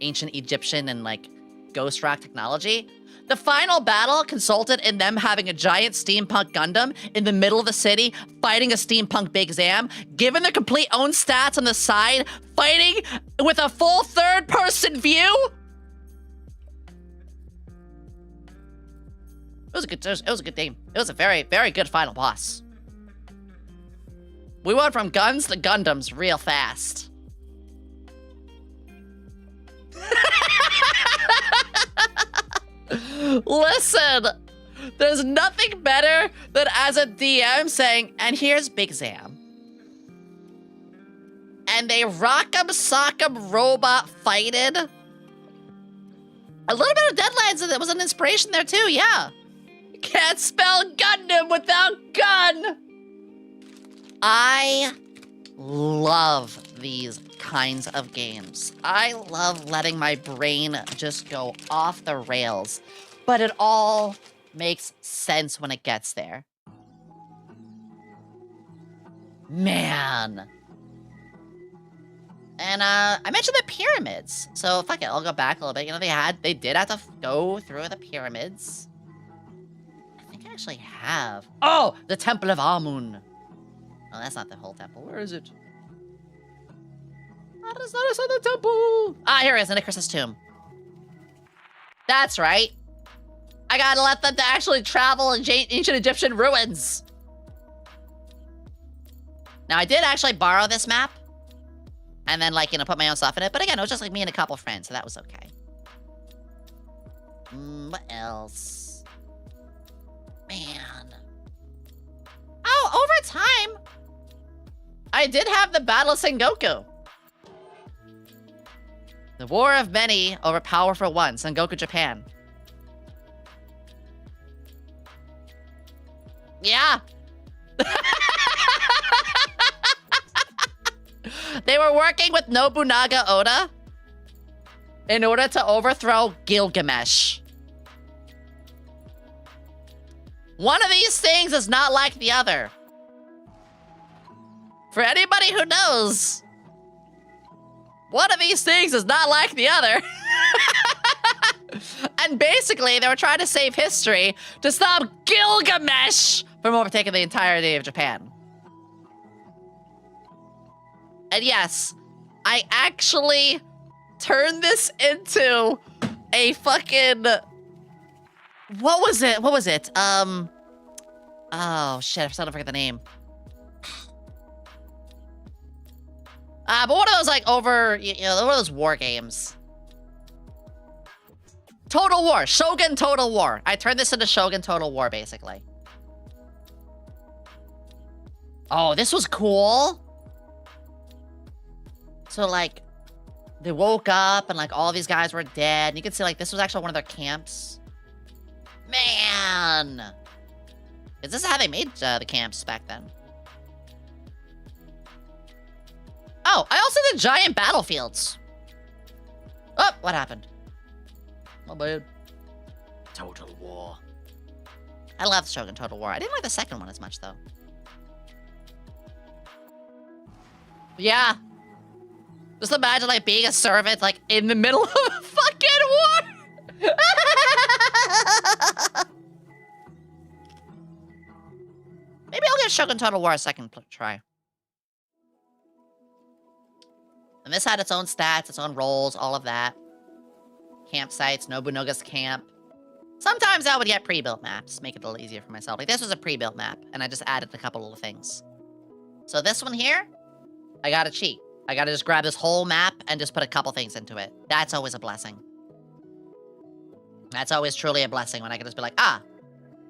ancient Egyptian and, like, ghost rock technology, the final battle consulted in them having a giant steampunk Gundam in the middle of the city, fighting a steampunk Big Zam, given their complete own stats on the side, fighting with a full third-person view. It was a good game. It was a very, very good final boss. We went from guns to Gundams real fast. Listen, there's nothing better than as a DM saying, and here's Big Zam. And they rock'em sock'em robot fighted. A little bit of Deadlands, that was an inspiration there too, yeah. Can't spell Gundam without gun. I love these kinds of games. I love letting my brain just go off the rails, but it all makes sense when it gets there. Man. And I mentioned the pyramids. So fuck it, I'll go back a little bit. You know, they did have to go through the pyramids. I think I actually have. Oh, the Temple of Amun. Oh, that's not the whole temple. Where is it? That is not inside the temple. Ah, here it is, in Icarus's tomb. That's right. I gotta let them to actually travel in ancient Egyptian ruins. Now, I did actually borrow this map. And then, like, you know, put my own stuff in it. But again, it was just like me and a couple friends, so that was okay. What else? Man. Oh, over time, I did have the Battle of Sengoku. The War of Many over Powerful One, Sengoku, Japan. Yeah. They were working with Nobunaga Oda in order to overthrow Gilgamesh. One of these things is not like the other. For anybody who knows, one of these things is not like the other. And basically, they were trying to save history to stop Gilgamesh from overtaking the entirety of Japan. And yes, I actually turned this into a fucking... What was it? What was it? Oh, shit, I'm starting to forget the name. But one of those, like, one of those war games. Total War. Shogun Total War. I turned this into Shogun Total War, basically. Oh, this was cool. So, like, they woke up and, like, all these guys were dead. And you can see, like, this was actually one of their camps. Man! Is this how they made the camps back then? Oh, I also did giant battlefields. Oh, what happened? Oh, bad. Total War. I love Shogun Total War. I didn't like the second one as much, though. Yeah. Just imagine, like, being a servant, like, in the middle of a fucking war! Maybe I'll give Shogun Total War a second try. And this had its own stats, its own roles, all of that. Campsites, Nobunaga's camp. Sometimes I would get pre-built maps, make it a little easier for myself. Like, this was a pre-built map, and I just added a couple little things. So this one here, I gotta cheat. I gotta just grab this whole map and just put a couple things into it. That's always a blessing. That's always truly a blessing when I can just be like, ah,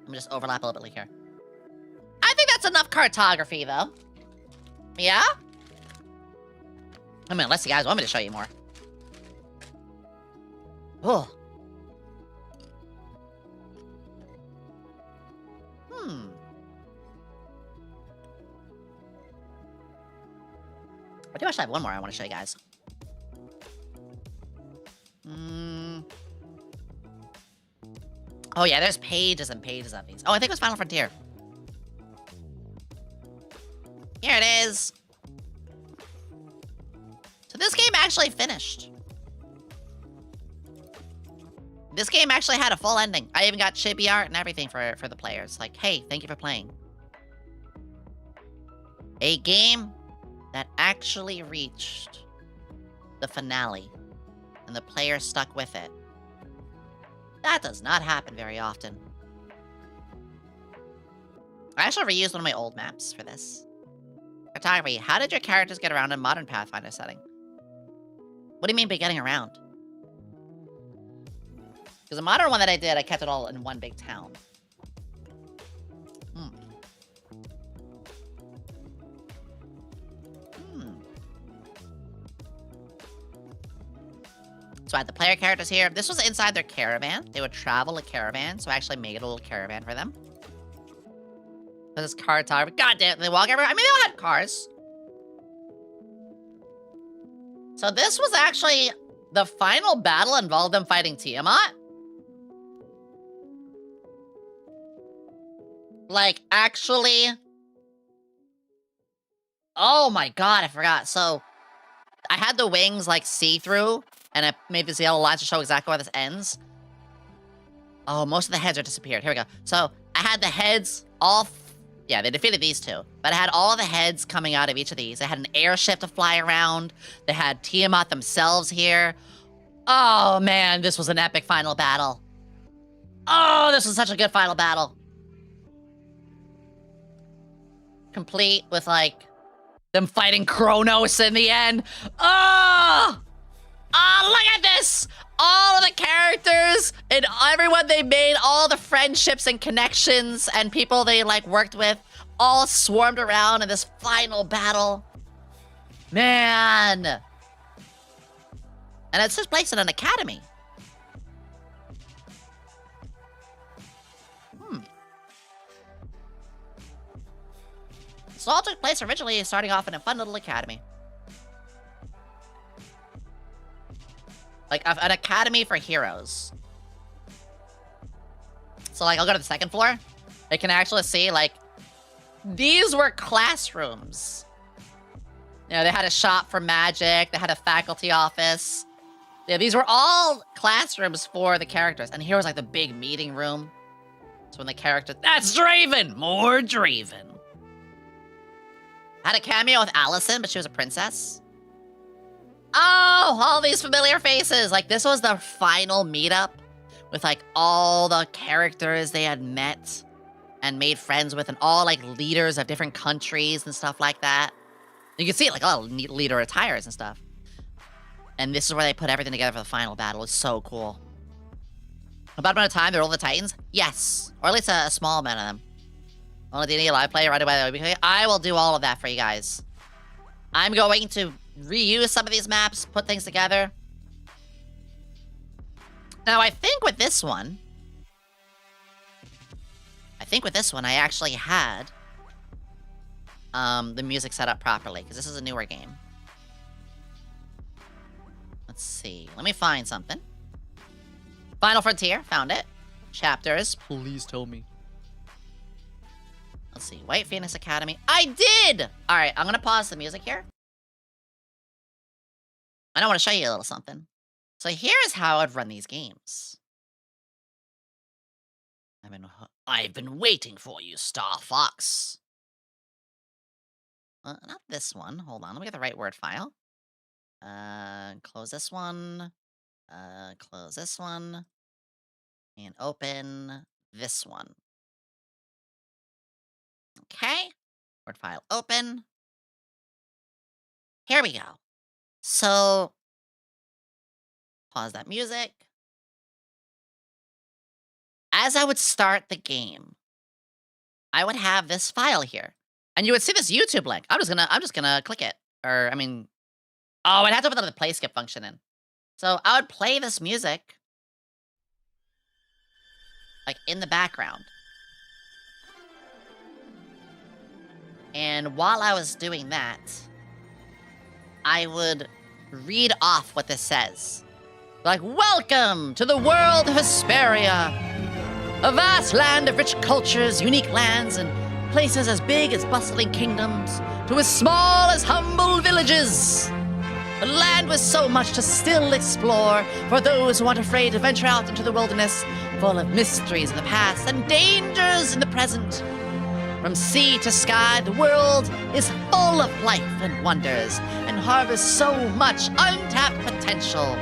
let me just overlap a little bit here. I think that's enough cartography, though. Yeah? I mean, unless you guys want me to show you more. Oh. I do actually have one more I want to show you guys. Oh yeah, there's pages and pages of these. Oh, I think it was Final Frontier. Here it is. So this game actually finished. This game actually had a full ending. I even got chibi art and everything for the players. Like, hey, thank you for playing. A game that actually reached the finale, and the player stuck with it. That does not happen very often. I actually reused one of my old maps for this. Cartography. How did your characters get around in modern Pathfinder setting? What do you mean by getting around? Because the modern one that I did, I kept it all in one big town. So I had the player characters here. This was inside their caravan. They would travel a caravan, so I actually made a little caravan for them. This car tire. God damn, they walk everywhere. I mean, they all had cars. So this was actually the final battle involved them fighting Tiamat. Like, actually. Oh my god, I forgot. So I had the wings like see-through, and I made these yellow lines to show exactly where this ends. Oh, most of the heads are disappeared. Here we go. So I had the heads all, Yeah, they defeated these two. But it had all the heads coming out of each of these. They had an airship to fly around. They had Tiamat themselves here. Oh, man, this was an epic final battle. Oh, this was such a good final battle. Complete with, like, them fighting Kronos in the end. Oh! Oh, look at this! All of the characters and everyone they made, all the friendships and connections and people they, like, worked with, all swarmed around in this final battle. Man! And it's just placed in an academy. So all took place originally starting off in a fun little academy. Like, an academy for heroes. So, like, I'll go to the second floor. You can actually see, like, these were classrooms. You know, they had a shop for magic. They had a faculty office. Yeah, these were all classrooms for the characters. And here was, like, the big meeting room. So when the characters... That's Draven! More Draven. Had a cameo with Allison, but she was a princess. Oh, all these familiar faces. Like, this was the final meetup with, like, all the characters they had met and made friends with, and all, like, leaders of different countries and stuff like that. You can see, like, all neat leader attires and stuff. And this is where they put everything together for the final battle. It's so cool. About amount of time, they're all the Titans? Yes. Or at least a small amount of them. Only D&D live play right away. I will do all of that for you guys. I'm going to reuse some of these maps, put things together. Now, I think with this one, I actually had the music set up properly, because this is a newer game. Let's see. Let me find something. Final Frontier. Found it. Chapters. Please tell me. Let's see. White Phoenix Academy. I did! Alright, I'm gonna pause the music here. And I want to show you a little something. So here's how I'd run these games. I've been waiting for you, Star Fox. Not this one. Hold on, let me get the right word file. Close this one. Close this one. And open this one. Okay. Word file open. Here we go. So, pause that music. As I would start the game, I would have this file here. And you would see this YouTube link. I'm just gonna click it. Or, I mean, oh, I'd have to put the play skip function in. So I would play this music, like, in the background. And while I was doing that, I would read off what this says. Like, welcome to the world of Hesperia, a vast land of rich cultures, unique lands, and places as big as bustling kingdoms, to as small as humble villages. A land with so much to still explore for those who aren't afraid to venture out into the wilderness, full of mysteries in the past and dangers in the present. From sea to sky, the world is full of life and wonders, and harbors so much untapped potential.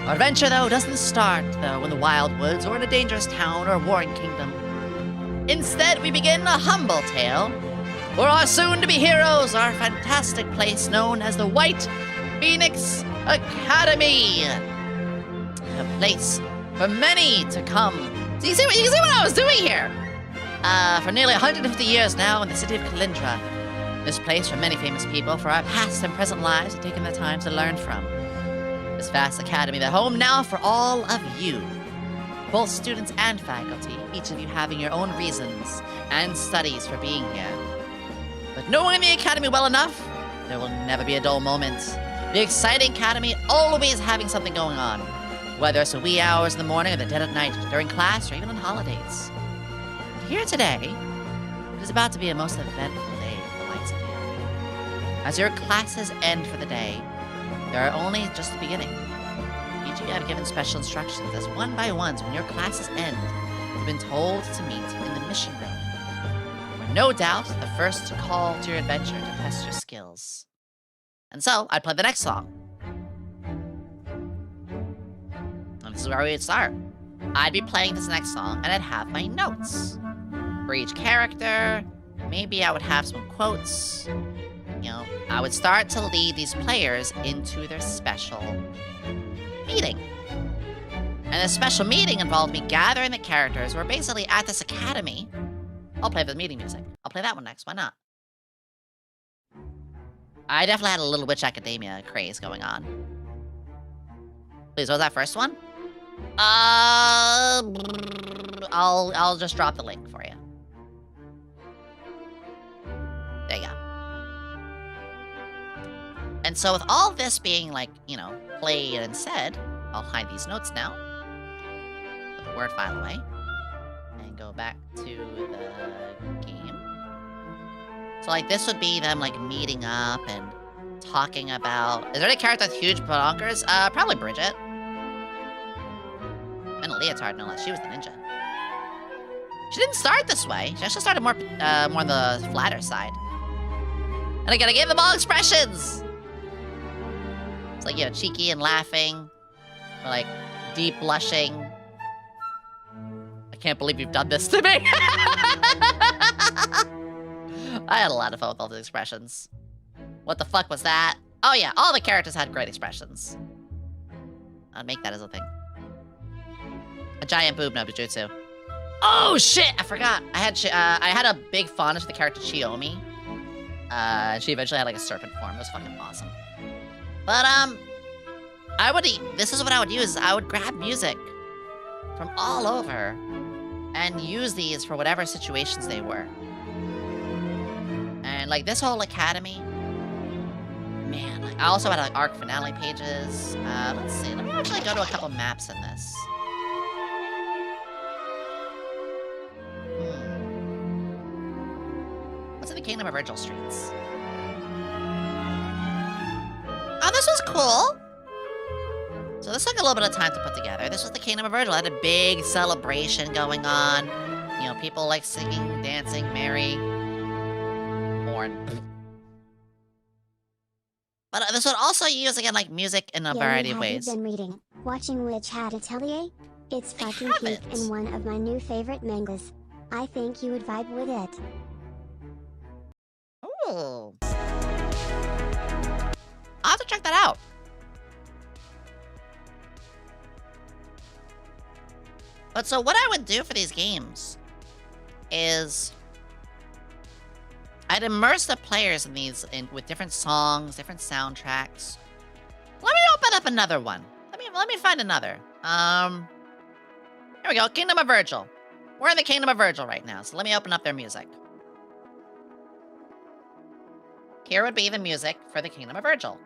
Our adventure, though, doesn't start, in the wild woods or in a dangerous town or warring kingdom. Instead, we begin a humble tale for our soon-to-be heroes, our fantastic place known as the White Phoenix Academy. A place for many to come. So you see what I was doing here? For nearly 150 years now in the city of Kalindra. This place for many famous people for our past and present lives have taken the time to learn from. This vast academy, the home now for all of you. Both students and faculty, each of you having your own reasons and studies for being here. But knowing the academy well enough, there will never be a dull moment. The exciting academy always having something going on, whether it's the wee hours in the morning or the dead of night, during class or even on holidays. But here today, it is about to be a most eventful day for the likes of you. As your classes end for the day, they are only just the beginning. Each of you have given special instructions as one by ones when your classes end, you've been told to meet in the mission room, where no doubt the first call to your adventure to test your skills. And so, I'd play the next song. And this is where we would start. I'd be playing this next song, and I'd have my notes. For each character, maybe I would have some quotes. You know, I would start to lead these players into their special meeting. And this special meeting involved me gathering the characters. We're basically at this academy. I'll play the meeting music. I'll play that one next, why not? I definitely had a Little Witch Academia craze going on. Please, what was that first one? I'll just drop the link for you. There you go. And so with all this being like, you know, played and said, I'll hide these notes now. Put the Word file away. And go back to the game. So like this would be them like meeting up and talking about... Is there any character with huge bonkers? Probably Bridget. And a leotard, no less. She was the ninja. She didn't start this way. She actually started more on the flatter side. And again, I gave them all expressions! It's like, you know, cheeky and laughing. Or like, deep blushing. I can't believe you've done this to me! I had a lot of fun with all the expressions. What the fuck was that? Oh yeah, all the characters had great expressions. I'd make that as a thing. A giant boob no Bujutsu. Oh shit! I forgot. I had a big fondness for the character Chiyomi. She eventually had like a serpent form. It was fucking awesome. But this is what I would use. I would grab music from all over and use these for whatever situations they were. And like this whole academy, man. Like, I also had like arc finale pages. Let's see. Let me actually go to a couple maps in this. What's in the Kingdom of Virgil Streets? Oh, this was cool. So this took a little bit of time to put together. This was the Kingdom of Virgil. It had a big celebration going on. You know, people like singing, dancing, merry. Horn. But this would also use, again, like music in a variety of ways. Have you been reading, watching Witch Hat Atelier? It's fucking cute and one of my new favorite mangas. I think you would vibe with it. Ooh. I'll have to check that out. But so what I would do for these games is I'd immerse the players in these with different songs, different soundtracks. Let me open up another one. Let me find another. Here we go, Kingdom of Virgil. We're in the Kingdom of Virgil right now, so let me open up their music. Here would be the music for the Kingdom of Virgil.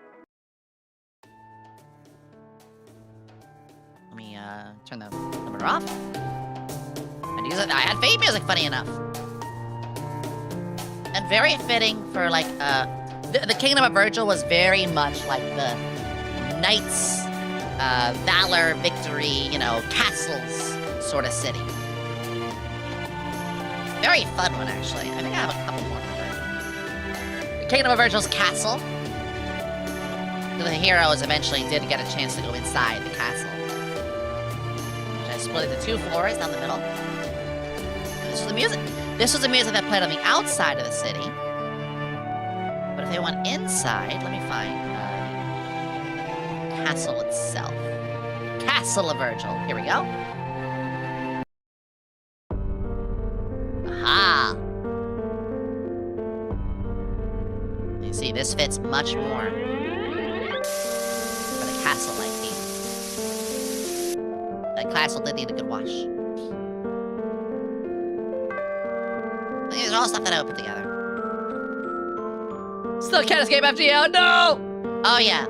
Let me turn the limiter off. I had Fate music, funny enough. And very fitting for like, the Kingdom of Virgil was very much like the knights, valor, victory, you know, castles sort of city. Very fun one, actually. I think I have a couple more. Kingdom of Virgil's castle. The heroes eventually did get a chance to go inside the castle. Which I split into 2 floors down the middle. And this was the music. This was the music that played on the outside of the city. But if they went inside, let me find castle itself. Castle of Virgil. Here we go. Aha! You see, this fits much more for the castle-like theme. That castle did need a good wash. These are all stuff that I would put together. Still can't escape FGO, no! Oh yeah,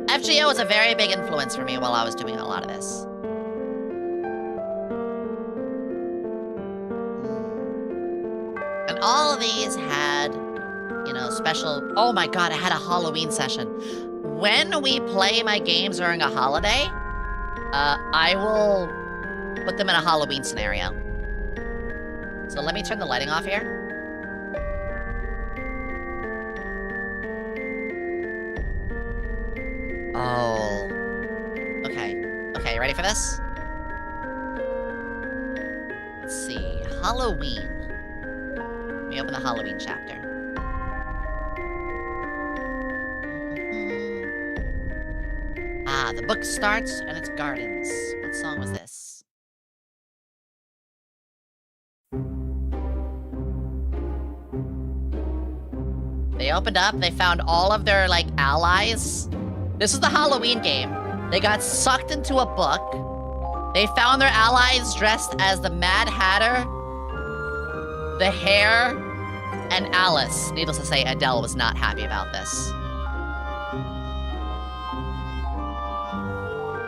FGO was a very big influence for me while I was doing a lot of this. And all of these had, you know, special... Oh my god, I had a Halloween session. When we play my games during a holiday, I will put them in a Halloween scenario. So let me turn the lighting off here. Oh. Okay. Okay, ready for this? Let's see. Halloween. Let me open the Halloween chapter. Ah, the book starts and it's gardens. What song was this? They opened up, they found all of their, like, allies. This is the Halloween game. They got sucked into a book. They found their allies dressed as the Mad Hatter, the Hare, and Alice. Needless to say, Adele was not happy about this.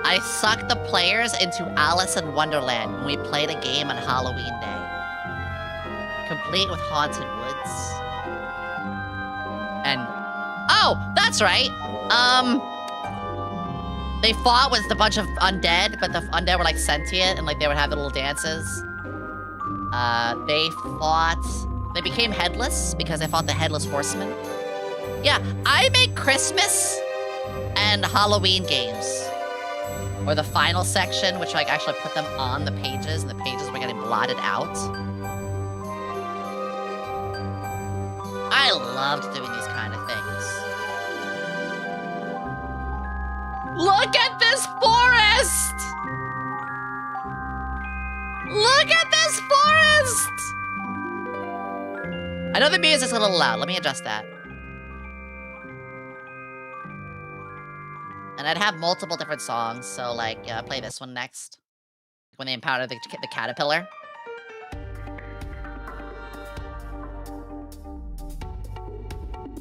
I sucked the players into Alice in Wonderland when we played a game on Halloween Day. Complete with haunted woods. And, oh, that's right. They fought with a bunch of undead, but the undead were like sentient and like they would have the little dances. They became headless because they fought the Headless Horseman. Yeah, I make Christmas and Halloween games. Or the final section, which like actually put them on the pages, and the pages were getting blotted out. I loved doing these kind of things. Look at this forest! Look at this forest! I know the music's a little loud. Let me adjust that. And I'd have multiple different songs, so like, play this one next. When they empowered the caterpillar.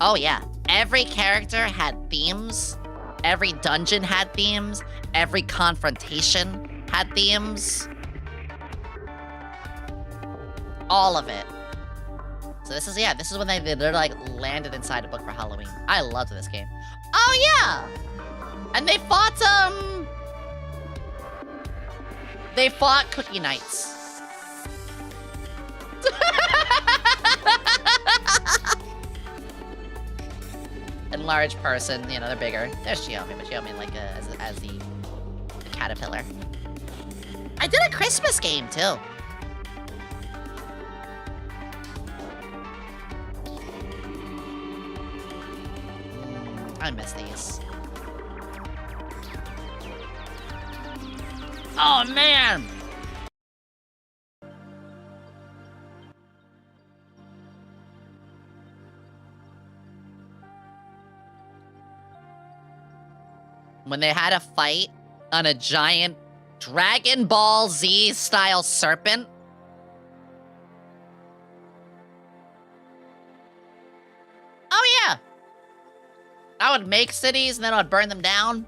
Oh yeah, every character had themes. Every dungeon had themes. Every confrontation had themes. All of it. So this is when they're like landed inside a book for Halloween. I loved this game. Oh yeah! And they fought Cookie Knights. Enlarged person, you know, they're bigger. There's Yomi, but Yomi like as the caterpillar. I did a Christmas game too. I miss these. Oh man! When they had a fight on a giant Dragon Ball Z style serpent. Oh yeah! I would make cities and then I would burn them down.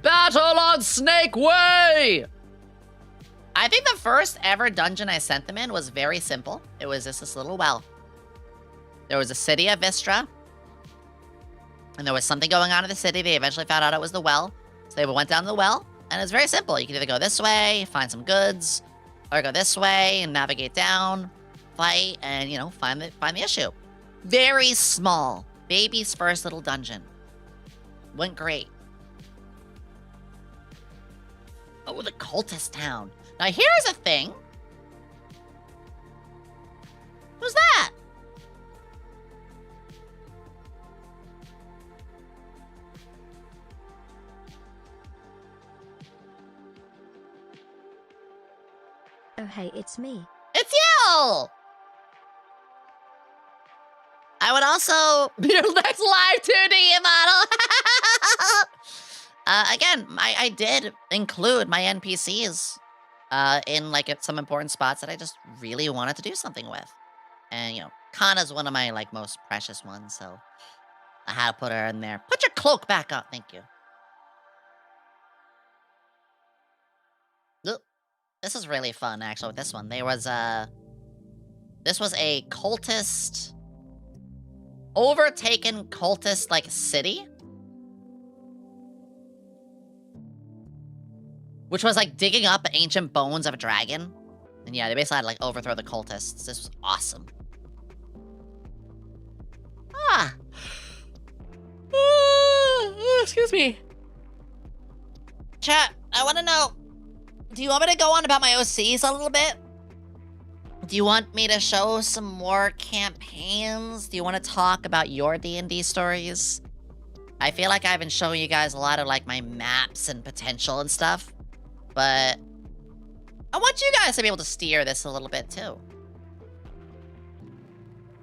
Battle on Snake Way! I think the first ever dungeon I sent them in was very simple. It was just this little well. There was a city of Vistra. And there was something going on in the city. They eventually found out it was the well. So they went down the well. And it was very simple. You could either go this way, find some goods, or go this way and navigate down, fight, and, you know, find the issue. Very small. Baby's first little dungeon. Went great. Oh, the cultist town. Now here's a thing. Who's that? Oh hey, it's me. It's you! I would also be your next live 2D model. Again, I did include my NPCs in like some important spots that I just really wanted to do something with. And, you know, Kana's one of my like most precious ones, so I had to put her in there. Put your cloak back up, thank you. This is really fun, actually, with this one. This was a cultist, overtaken cultist, like, city. Which was, like, digging up ancient bones of a dragon. And yeah, they basically had to, like, overthrow the cultists. This was awesome. Ah! excuse me. Chat, I want to know, do you want me to go on about my OCs a little bit? Do you want me to show some more campaigns? Do you want to talk about your D&D stories? I feel like I've been showing you guys a lot of like my maps and potential and stuff, but I want you guys to be able to steer this a little bit too.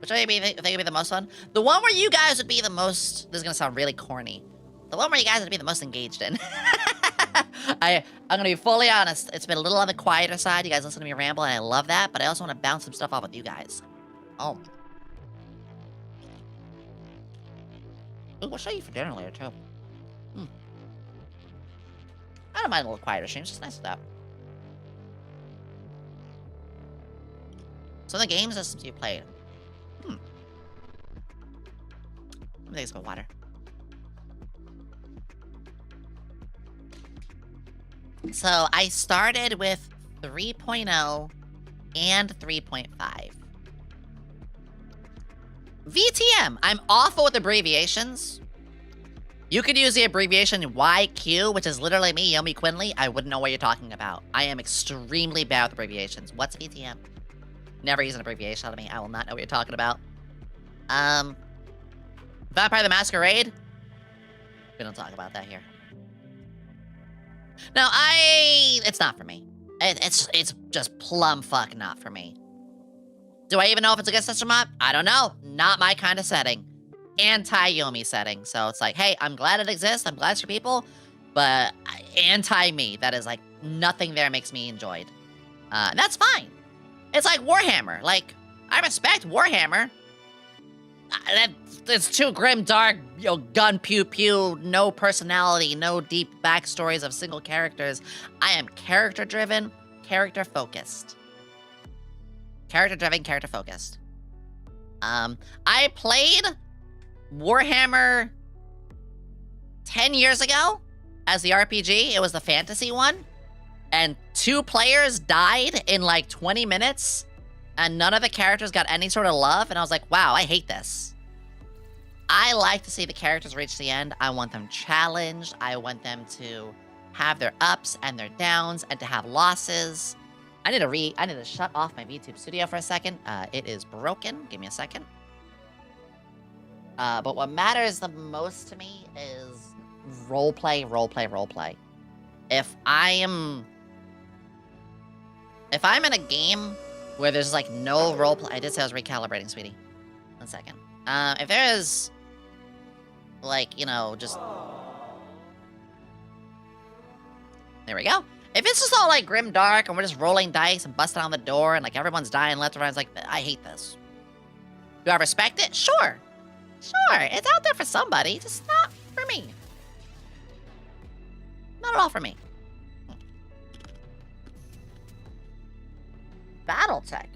Which one do you think would be the most fun? The one where you guys would be the most, this is gonna sound really corny, the one where you guys would be the most engaged in. I'm gonna be fully honest, it's been a little on the quieter side. You guys listen to me ramble and I love that, but I also want to bounce some stuff off with you guys. Oh. Ooh, we'll show you for dinner later too. I don't mind a little quieter streams, it's nice with that. So the game systems you played. Let me take some water. So I started with 3.0 and 3.5. VTM, I'm awful with abbreviations. You could use the abbreviation YQ, which is literally me, YomiQuinnley. I wouldn't know what you're talking about. I am extremely bad with abbreviations. What's VTM? Never use an abbreviation on me. I will not know what you're talking about. Vampire the Masquerade? We don't talk about that here. No, it's not for me. It's just plumb fuck not for me. Do I even know if it's a good system or not? I don't know. Not my kind of setting. Anti-Yomi setting. So it's like, hey, I'm glad it exists. I'm glad it's for people. But anti-me. That is like, nothing there makes me enjoyed. And that's fine. It's like Warhammer. Like, I respect Warhammer. It's too grim, dark, gun pew pew, no personality, no deep backstories of single characters. I am character-driven, character-focused. Character-driven, character-focused. I played Warhammer 10 years ago as the RPG. It was the fantasy one. And 2 players died in like 20 minutes. And none of the characters got any sort of love. And I was like, wow, I hate this. I like to see the characters reach the end. I want them challenged. I want them to have their ups and their downs and to have losses. I need to shut off my VTube studio for a second. It is broken. Give me a second. But what matters the most to me is roleplay, roleplay, roleplay. If I'm in a game where there's like no roleplay, I did say I was recalibrating, sweetie. 1 second. If there is, like, just... There we go. If it's just all, like, grim dark, and we're just rolling dice and busting on the door, and, like, everyone's dying left and right, it's like, I hate this. Do I respect it? Sure. Sure, it's out there for somebody, just not for me. Not at all for me. Battletech.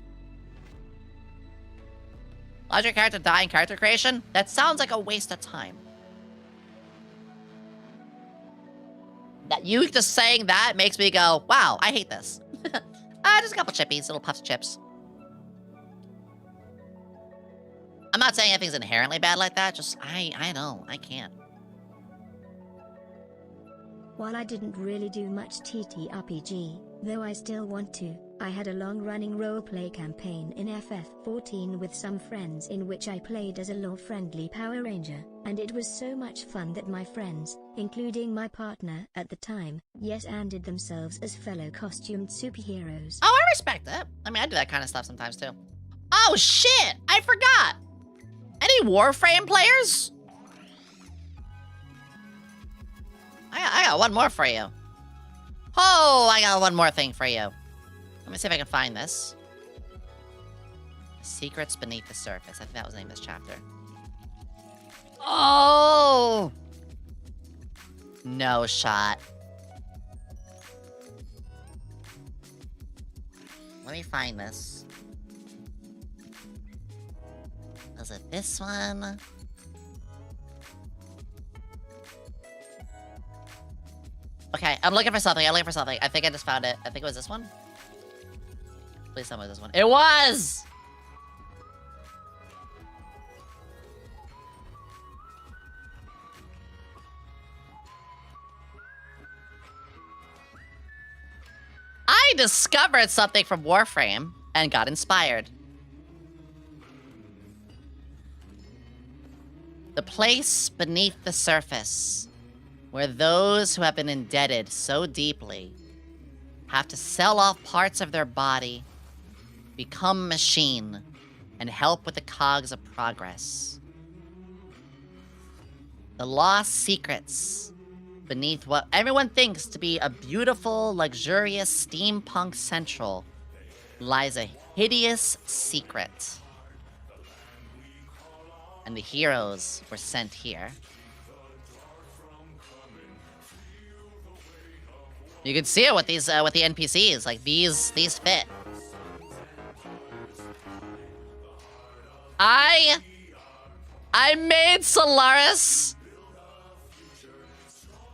Allows your character to die in character creation? That sounds like a waste of time. That you just saying that makes me go, wow, I hate this. Just a couple chippies, little puffs of chips. I'm not saying anything's inherently bad like that, just I know, I can't. While I didn't really do much TTRPG, though I still want to, I had a long-running roleplay campaign in FF14 with some friends in which I played as a law-friendly Power Ranger, and it was so much fun that my friends, including my partner at the time, yes-anded themselves as fellow costumed superheroes. Oh, I respect that. I mean, I do that kind of stuff sometimes too. Oh shit! I forgot! Any Warframe players? I got one more for you. Oh, I got one more thing for you. Let me see if I can find this. Secrets Beneath the Surface. I think that was the name of this chapter. Oh! No shot. Let me find this. Was it this one? Okay, I'm looking for something. I think I just found it. I think it was this one. Please tell me it was this one. It was! I discovered something from Warframe and got inspired. The place beneath the surface, where those who have been indebted so deeply have to sell off parts of their body, become machine, and help with the cogs of progress. The lost secrets beneath what everyone thinks to be a beautiful, luxurious steampunk central lies a hideous secret. And the heroes were sent here. You can see it with these with the NPCs, like these fit. I made Solaris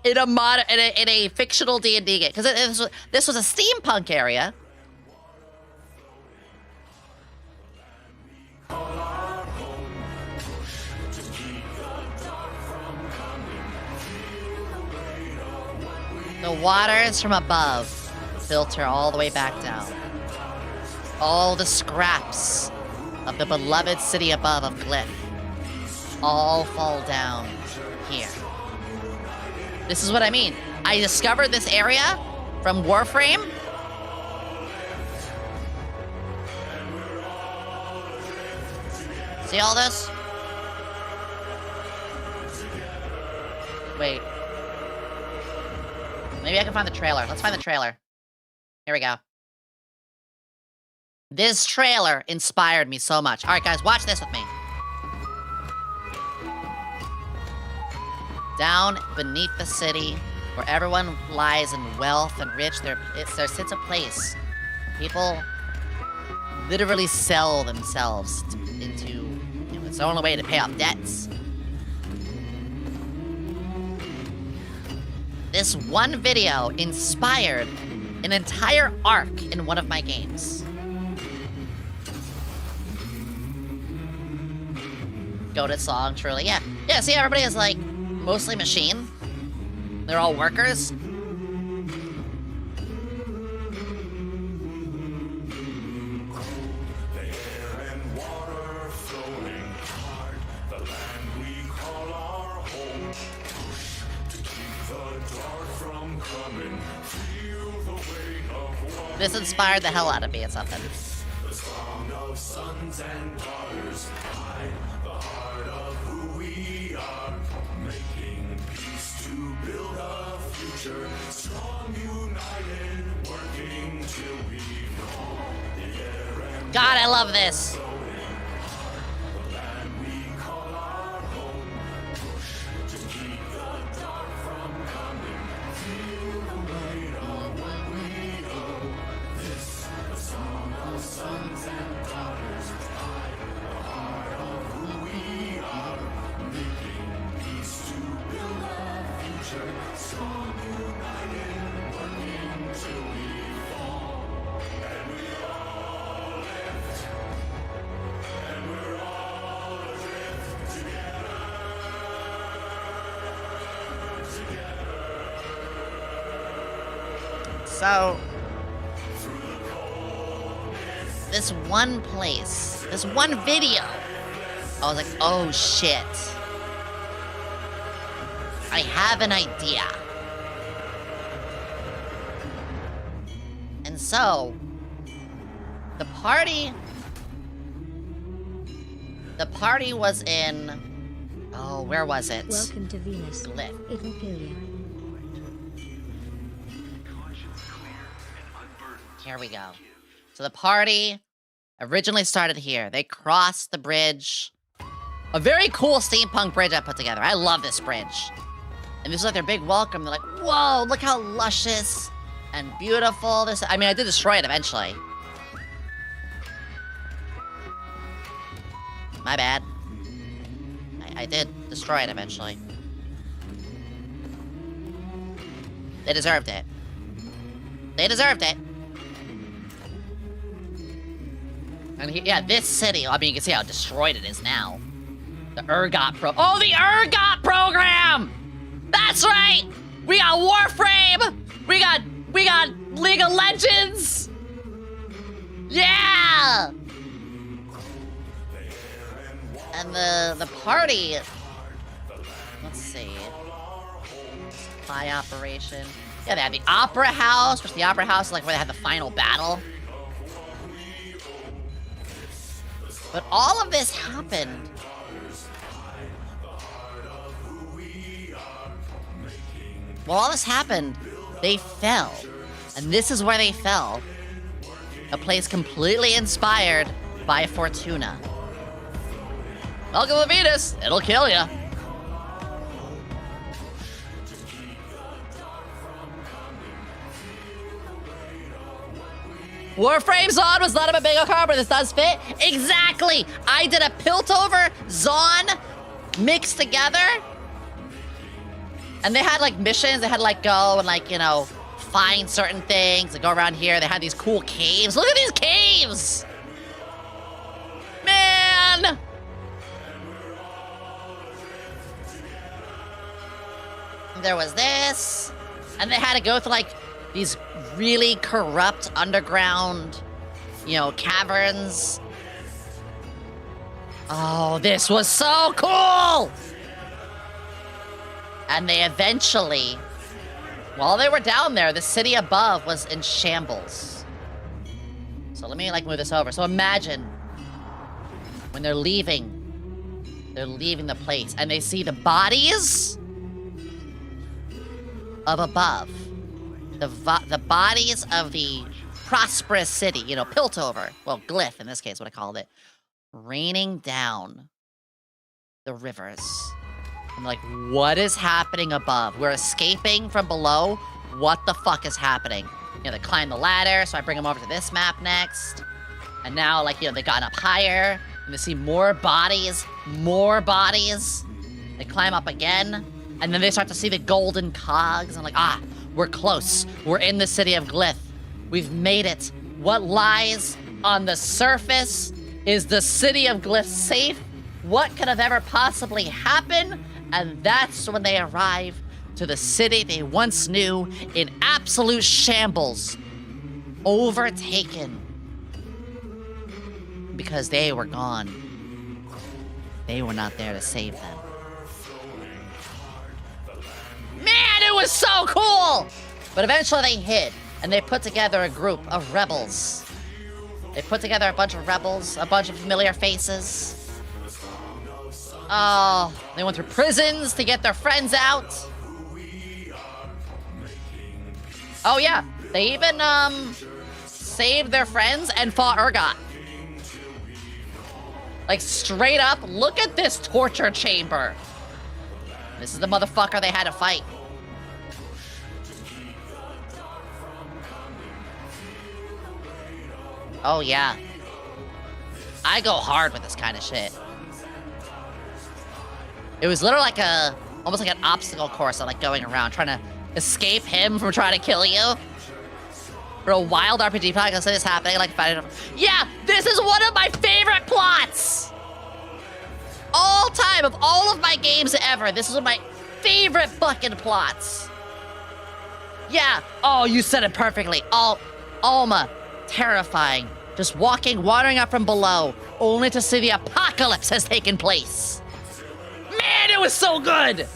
in a fictional D&D game, because this was a steampunk area. The waters from above filter all the way back down. All the scraps of the beloved city above of Glyph all fall down here. This is what I mean. I discovered this area from Warframe. See all this? Wait. Maybe I can find the trailer. Let's find the trailer. Here we go. This trailer inspired me so much. All right, guys, watch this with me. Down beneath the city, where everyone lies in wealth and rich, there sits a place. People literally sell themselves into, it's the only way to pay off debts. This one video inspired an entire arc in one of my games. Goated song, truly, yeah. Yeah, see, everybody is like, mostly machine. They're all workers. This inspired the hell out of me at something. The song of sons and daughters, the heart of who we are, making peace to build a future, strong, united, working till we fall. God, I love this. So, this one place, this one video, I was like, oh shit. I have an idea. And so, the party was in, oh, where was it? Welcome to Venus. Glyph. It will kill you. Here we go. So the party originally started here. They crossed the bridge. A very cool steampunk bridge I put together. I love this bridge. And this is like their big welcome. They're like, whoa, look how luscious and beautiful this. I mean, I did destroy it eventually. My bad. I did destroy it eventually. They deserved it. They deserved it. And yeah, this city, I mean, you can see how destroyed it is now. The Oh, the ERGOT program! That's right! We got Warframe! We We got League of Legends! Yeah! And the party, let's see. Spy operation. Yeah, they had the Opera House, which the Opera House is like where they had the final battle. But all of this happened. Well, all this happened, they fell. And this is where they fell. A place completely inspired by Fortuna. Welcome to Venus, it'll kill ya. Warframe Zon was not a bingo card, but this does fit. Exactly! I did a Piltover Zon mixed together. And they had like missions, they had to like go and like, you know, find certain things and go around here. They had these cool caves. Look at these caves! Man! There was this. And they had to go through like these really corrupt underground, you know, caverns. Oh, this was so cool! And they eventually, while they were down there, the city above was in shambles. So let me like move this over. So imagine when they're leaving the place and they see the bodies of above. The bodies of the prosperous city, you know, Piltover. Well, Glyph in this case, what I called it. Raining down the rivers. I'm like, what is happening above? We're escaping from below. What the fuck is happening? You know, they climb the ladder, so I bring them over to this map next. And now, like, you know, they got up higher, and they see more bodies. They climb up again, and then they start to see the golden cogs. I'm like, ah, we're close. We're in the city of Glyph. We've made it. What lies on the surface? Is the city of Glyph safe? What could have ever possibly happened? And that's when they arrive to the city they once knew in absolute shambles. Overtaken. Because they were gone. They were not there to save them. Man, it was so cool! But eventually they hid, and they put together a group of rebels. They put together a bunch of rebels, a bunch of familiar faces. Oh, they went through prisons to get their friends out. Oh yeah, they even saved their friends and fought Urgot. Like straight up, look at this torture chamber. This is the motherfucker they had to fight. Oh yeah. I go hard with this kind of shit. It was literally like almost like an obstacle course. I'm like going around trying to escape him from trying to kill you. For a wild RPG plot, I can see this happening. Like fighting him. Yeah, this is one of my favorite plots. All time of all of my games ever. This is one of my favorite fucking plots. Yeah. Oh, you said it perfectly. Alma, terrifying. Just wandering up from below, only to see the apocalypse has taken place. Man, it was so good!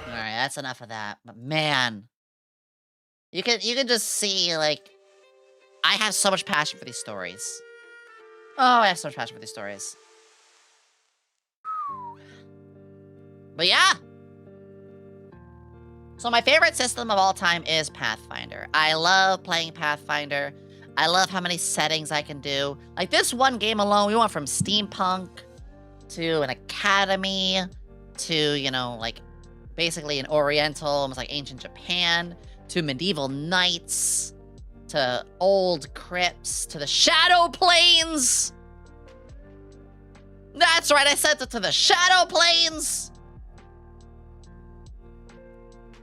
Alright, that's enough of that. But man, you can just see, like, I have so much passion for these stories. Oh, I have so much passion for these stories. But yeah! So my favorite system of all time is Pathfinder. I love playing Pathfinder. I love how many settings I can do. Like this one game alone, we went from steampunk to an academy to, you know, like basically an oriental, almost like ancient Japan, to medieval knights, to old crypts, to the shadow planes. That's right, I sent it to the shadow planes.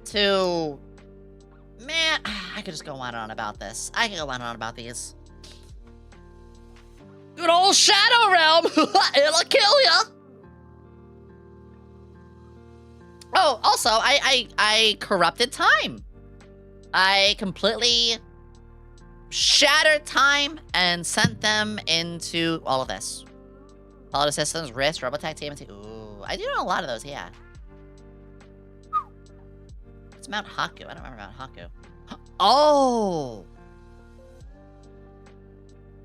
To... Man, I could just go on and on about this. I can go on and on about these. Good old Shadow Realm! It'll kill ya! Oh, also, I corrupted time. I completely shattered time and sent them into all of this. Follow systems, risk, Robotech, TMT. Ooh, I do know a lot of those, yeah. It's Mount Haku. I don't remember Mount Haku. Oh!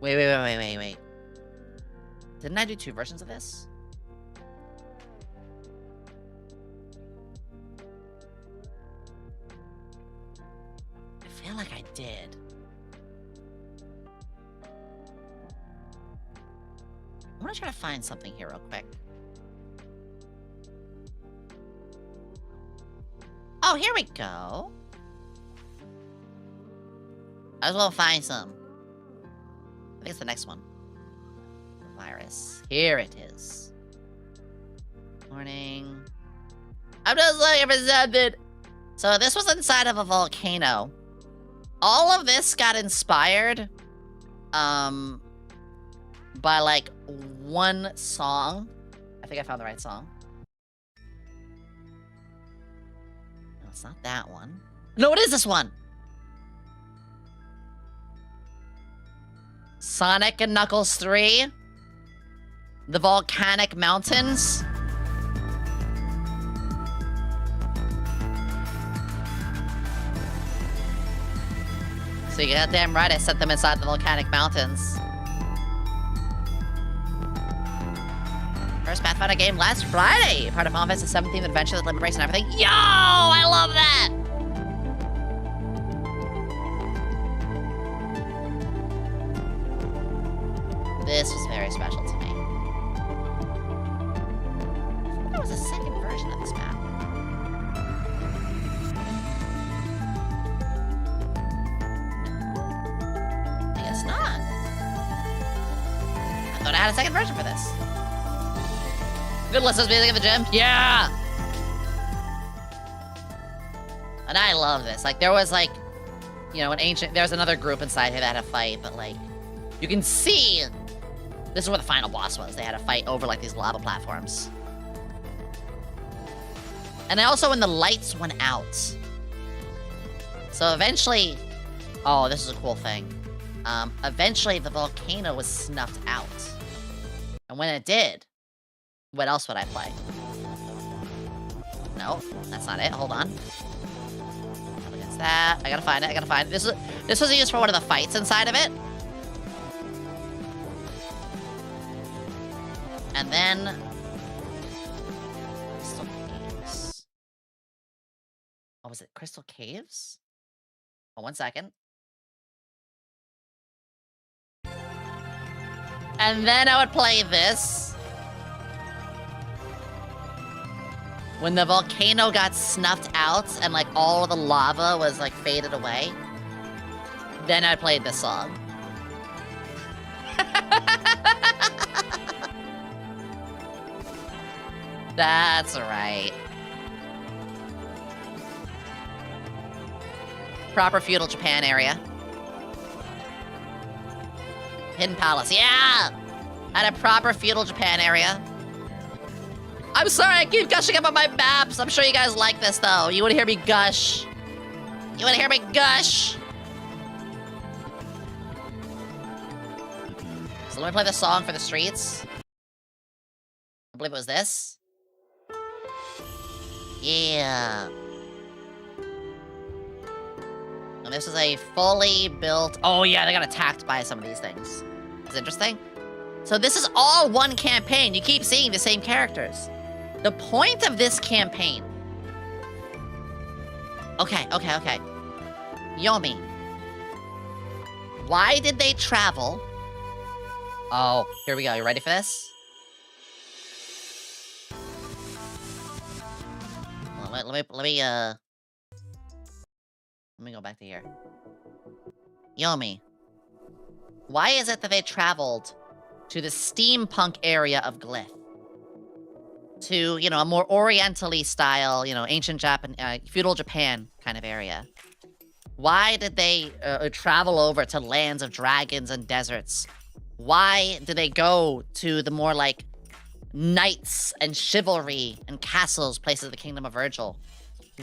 Wait. Didn't I do 2 versions of this? I feel like I did. I'm gonna try to find something here real quick. Oh, here we go. I just want to find some. I think it's the next one. Virus. Here it is. Morning. I'm just looking for something. So this was inside of a volcano. All of this got inspired, by like one song. I think I found the right song. No, it's not that one. No, it is this one. Sonic and Knuckles 3. The Volcanic Mountains. So you goddamn right, I set them inside the Volcanic Mountains. First Pathfinder game last Friday. Part of Final Fantasy 17th adventure with Limit Breaks and everything. Yo! I love that! This was very special to me. I think there was a second version of this map. I guess not. I thought I had a second version for this. Good listeners music in the gym? Yeah! And I love this. Like, there was, like, you know, there's another group inside here that had a fight, but, like, you can see this is where the final boss was. They had a fight over, like, these lava platforms. And also when the lights went out. So eventually... Oh, this is a cool thing. Eventually the volcano was snuffed out. And when it did, what else would I play? No, that's not it. Hold on. Up against that. I gotta find it. This was used for one of the fights inside of it. And then... Crystal Caves. Oh, was it Crystal Caves? Oh, 1 second. And then I would play this. When the volcano got snuffed out and, like, all of the lava was, like, faded away. Then I played this song. That's right. Proper feudal Japan area. Hidden Palace, yeah! At a proper feudal Japan area. I'm sorry, I keep gushing about my maps. I'm sure you guys like this, though. You want to hear me gush? You want to hear me gush? So let me play the song for the streets. I believe it was this. Yeah. And this is a fully built... Oh, yeah, they got attacked by some of these things. It's interesting. So this is all one campaign. You keep seeing the same characters. The point of this campaign... Okay. Yomi. Why did they travel? Oh, here we go. You ready for this? Let me go back to here. Yomi. Why is it that they traveled to the steampunk area of Glyph? To, you know, a more orientally style, you know, ancient Japan, feudal Japan kind of area. Why did they travel over to lands of dragons and deserts? Why did they go to the more, like, knights and chivalry and castles, places of the kingdom of Virgil.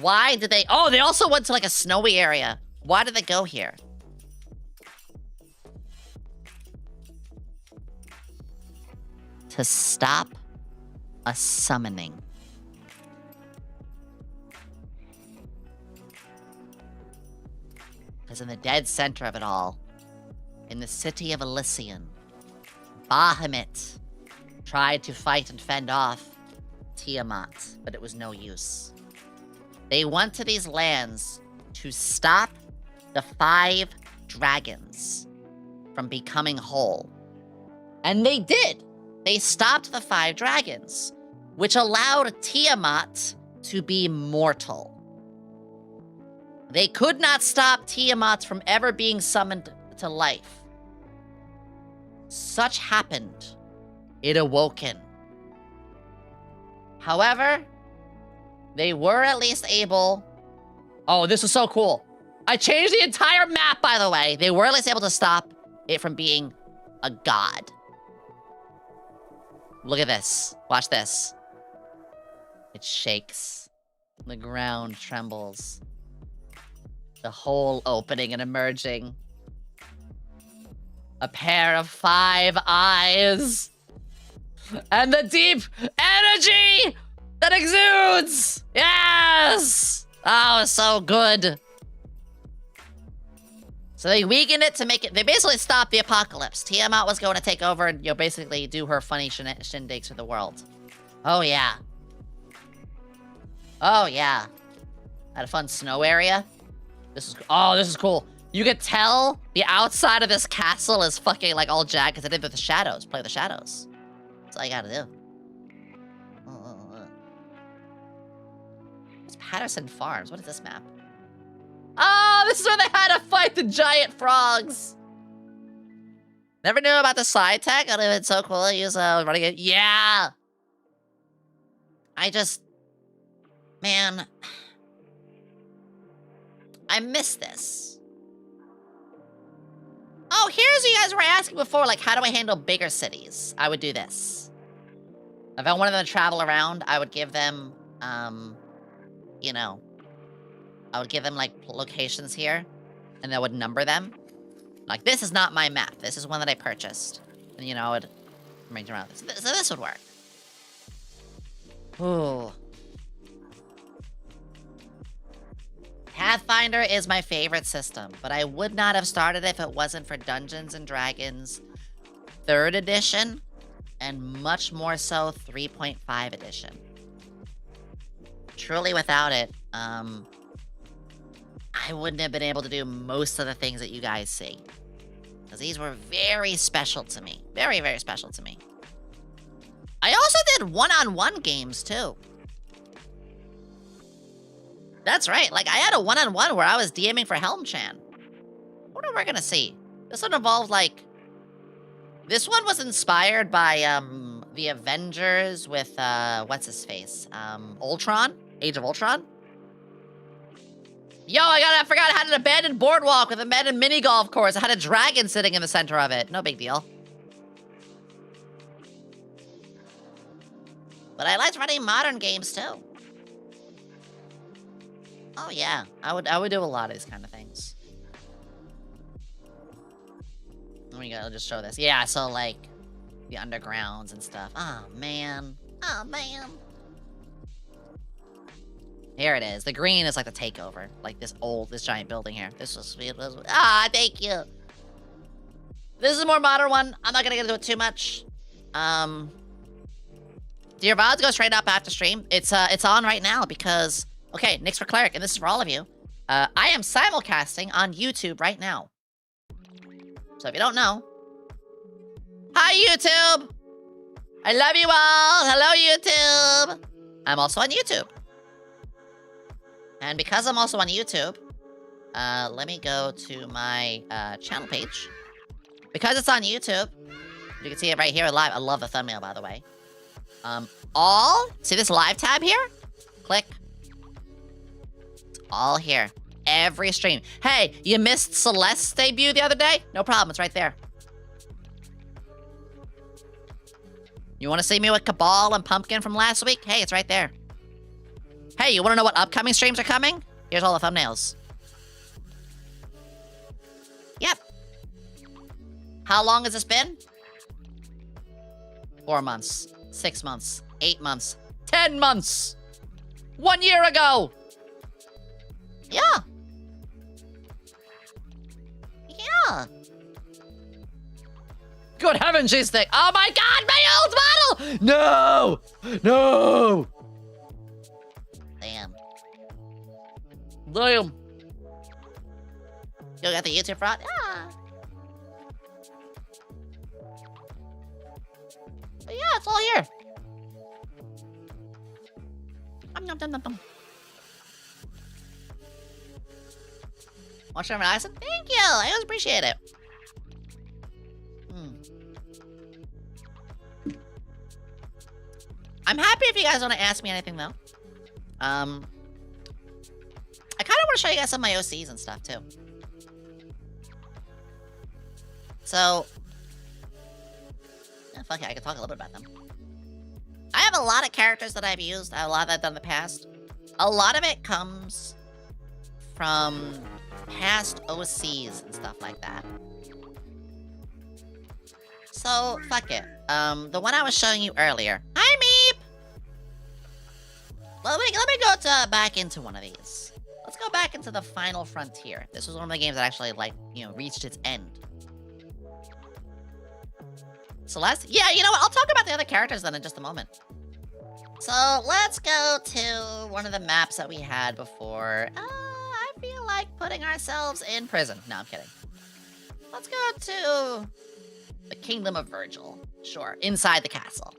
Why did they... Oh, they also went to like a snowy area. Why did they go here? To stop a summoning. Because in the dead center of it all, in the city of Elysian, Bahamut tried to fight and fend off Tiamat, but it was no use. They went to these lands to stop the 5 dragons from becoming whole. And they did. They stopped the 5 dragons, which allowed Tiamat to be mortal. They could not stop Tiamat from ever being summoned to life. Such happened. It awoken. However, they were at least able... Oh, this was so cool. I changed the entire map, by the way. They were at least able to stop it from being a god. Look at this. Watch this. It shakes. The ground trembles. The hole opening and emerging. A pair of 5 eyes. And the deep energy that exudes! Yes! Oh, it's so good. So they weakened it to make it... They basically stopped the apocalypse. Tiamat was going to take over and, basically do her funny shindigs for the world. Oh, yeah. Oh, yeah. Had a fun snow area. This is... Oh, this is cool. You could tell the outside of this castle is fucking, like, all jagged because I did with the shadows. Play the shadows. That's all you gotta do. It's Patterson Farms. What is this map? Oh, this is where they had to fight the giant frogs. Never knew about the slide tech. It would have been so cool to use running it. Yeah. I just... Man. I miss this. Oh, here's what you guys were asking before. Like, how do I handle bigger cities? I would do this. If I wanted them to travel around, I would give them, you know... I would give them, like, locations here, and I would number them. Like, this is not my map. This is one that I purchased. And, you know, I would range around this. So this would work. Ooh. Pathfinder is my favorite system, but I would not have started if it wasn't for Dungeons & Dragons 3rd edition, and much more so 3.5 edition. Truly without it, I wouldn't have been able to do most of the things that you guys see. Because these were very special to me. Very, very special to me. I also did one-on-one games, too. That's right. Like, I had a one-on-one where I was DMing for Helm-chan. What are we gonna see? This one involved, like... This one was inspired by, the Avengers with, what's-his-face? Ultron? Age of Ultron? Yo, I forgot I had an abandoned boardwalk with an abandoned mini golf course. I had a dragon sitting in the center of it. No big deal. But I liked running modern games too. Oh yeah, I would do a lot of these kind of things. Let me go just show this. Yeah, so like the undergrounds and stuff. Oh man. Oh man. Here it is. The green is like the takeover. Like this giant building here. This was... Ah, thank you. This is a more modern one. I'm not gonna get into it too much. Do your VODs go straight up after stream? It's on right now because... Okay, Nick's for Cleric, and this is for all of you. I am simulcasting on YouTube right now. So if you don't know... Hi, YouTube! I love you all! Hello, YouTube! I'm also on YouTube. And because I'm also on YouTube, let me go to my channel page. Because it's on YouTube, you can see it right here live. I love the thumbnail, by the way. See this live tab here? Click. It's all here. Every stream. Hey, you missed Celeste's debut the other day? No problem, it's right there. You want to see me with Cabal and Pumpkin from last week? Hey, it's right there. Hey, you want to know what upcoming streams are coming? Here's all the thumbnails. Yep. How long has this been? 4 months, 6 months, 8 months, 10 months. 1 year ago. Yeah. Yeah. Good heavens, she's thick. Oh my god, my old model! No! No! Damn. Damn. You got the YouTube fraud? Yeah. But yeah, it's all here. Nom, nom, nom, nom. Mushroom and Ison? Thank you! I always appreciate it. I'm happy if you guys want to ask me anything, though. I kind of want to show you guys some of my OCs and stuff, too. So... yeah, fuck it, I can talk a little bit about them. I have a lot of characters that I've used. I have a lot that I've done in the past. A lot of it comes from past OCs and stuff like that. So, fuck it. The one I was showing you earlier. Hi, Meep! Let me go back into one of these. Let's go back into the Final Frontier. This was one of the games that actually, like, you know, reached its end. Celeste? Yeah, you know what? I'll talk about the other characters then in just a moment. So, let's go to one of the maps that we had before. I feel like putting ourselves in prison. No, I'm kidding. Let's go to the Kingdom of Virgil. Sure, inside the castle.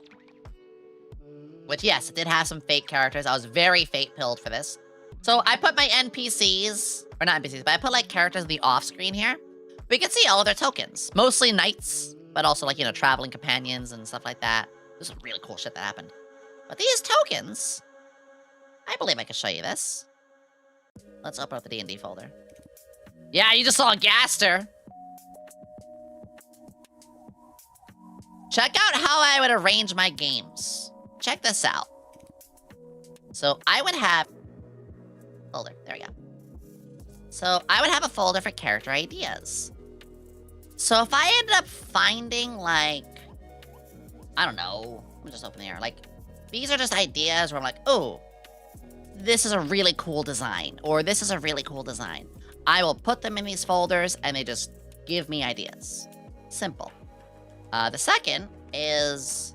Which, yes, it did have some fake characters. I was very fate-pilled for this. So, I put my NPCs, or not NPCs, but I put, like, characters in the off-screen here. We can see all of their tokens. Mostly knights, but also, like, you know, traveling companions and stuff like that. This is really cool shit that happened. But these tokens, I believe I can show you this. Let's open up the D&D folder. Yeah, you just saw a Gaster. Check out how I would arrange my games. Check this out. So I would have... folder, there we go. So I would have a folder for character ideas. So if I ended up finding, like... I don't know. Let me just open the air. Like, these are just ideas where I'm like, oh, this is a really cool design. Or this is a really cool design. I will put them in these folders and they just give me ideas. Simple. The second is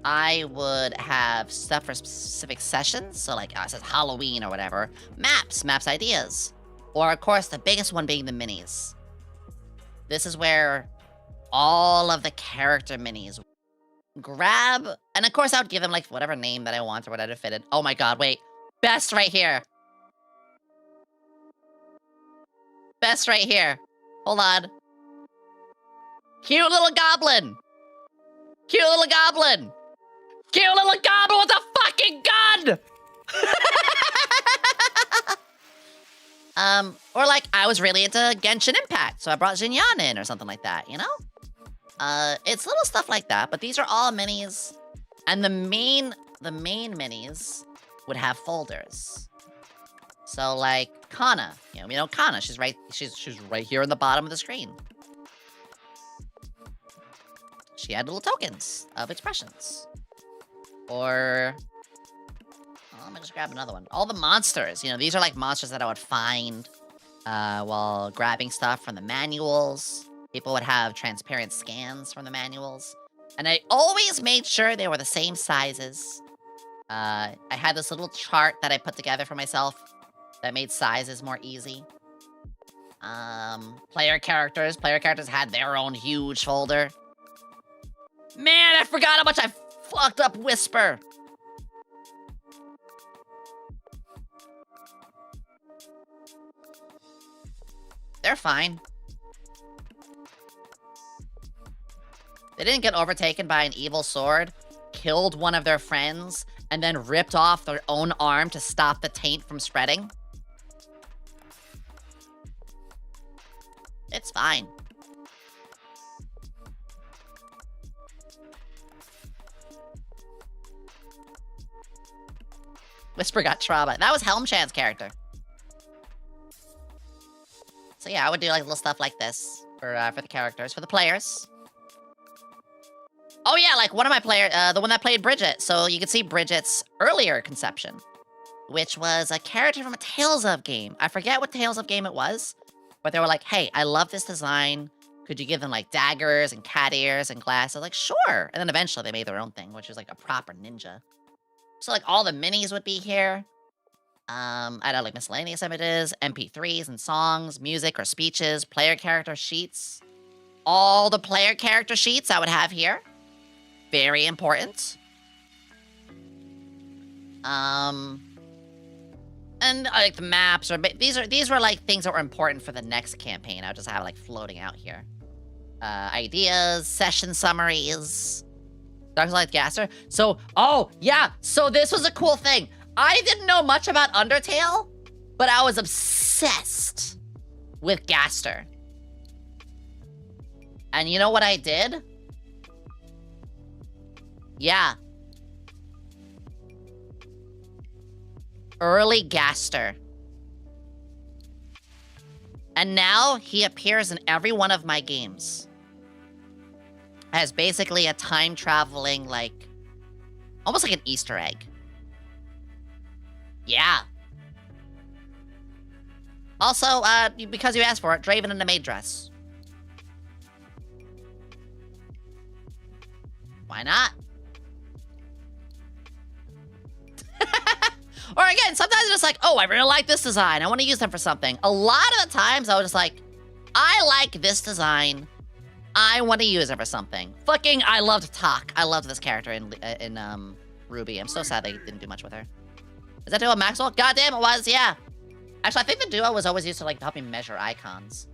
I would have stuff for specific sessions. So like, it says Halloween or whatever. Maps ideas. Or of course, the biggest one being the minis. This is where all of the character minis grab, and of course I would give them like whatever name that I want or whatever fitted. Oh my god, wait. Best right here. Best right here. Hold on. Cute little goblin. Cute little goblin. Cute little goblin with a fucking gun! Or like, I was really into Genshin Impact, so I brought Xinyan in or something like that, you know? It's little stuff like that, but these are all minis. And the main minis would have folders. So like, Kana, you know Kana, she's right here on the bottom of the screen. She had little tokens of expressions. Or... let me just grab another one. All the monsters, you know, these are like monsters that I would find while grabbing stuff from the manuals. People would have transparent scans from the manuals. And I always made sure they were the same sizes. I had this little chart that I put together for myself that made sizes more easy. Player characters had their own huge folder. Man, I forgot how much I fucked up Whisper. They're fine. They didn't get overtaken by an evil sword, killed one of their friends, and then ripped off their own arm to stop the taint from spreading. It's fine. Whisper got trauma. That was Helmchand's character. So yeah, I would do like little stuff like this for the characters, for the players. Oh yeah, like one of my players, the one that played Bridget. So you can see Bridget's earlier conception, which was a character from a Tales of game. I forget what Tales of game it was, but they were like, hey, I love this design. Could you give them like daggers and cat ears and glasses? Like, sure. And then eventually they made their own thing, which was like a proper ninja. So like all the minis would be here. I had like miscellaneous images, MP3s and songs, music or speeches, player character sheets. All the player character sheets I would have here. Very important. And like the maps or these were like things that were important for the next campaign. I would just have like floating out here. Ideas, session summaries. Dark Light Gaster. So, oh yeah, so this was a cool thing. I didn't know much about Undertale, but I was obsessed with Gaster. And you know what I did? Yeah. Early Gaster. And now he appears in every one of my games. As basically a time-traveling, like, almost like an Easter egg. Yeah. Also, because you asked for it, Draven in a maid dress. Why not? Or again, sometimes it's just like, oh, I really like this design. I want to use them for something. A lot of the times I was just like, I like this design. I want to use it for something. Fucking, I loved Tak. I loved this character in Ruby. I'm so sad they didn't do much with her. Is that duo Maxwell? Goddamn, it was, yeah. Actually, I think the duo was always used to like help me measure icons.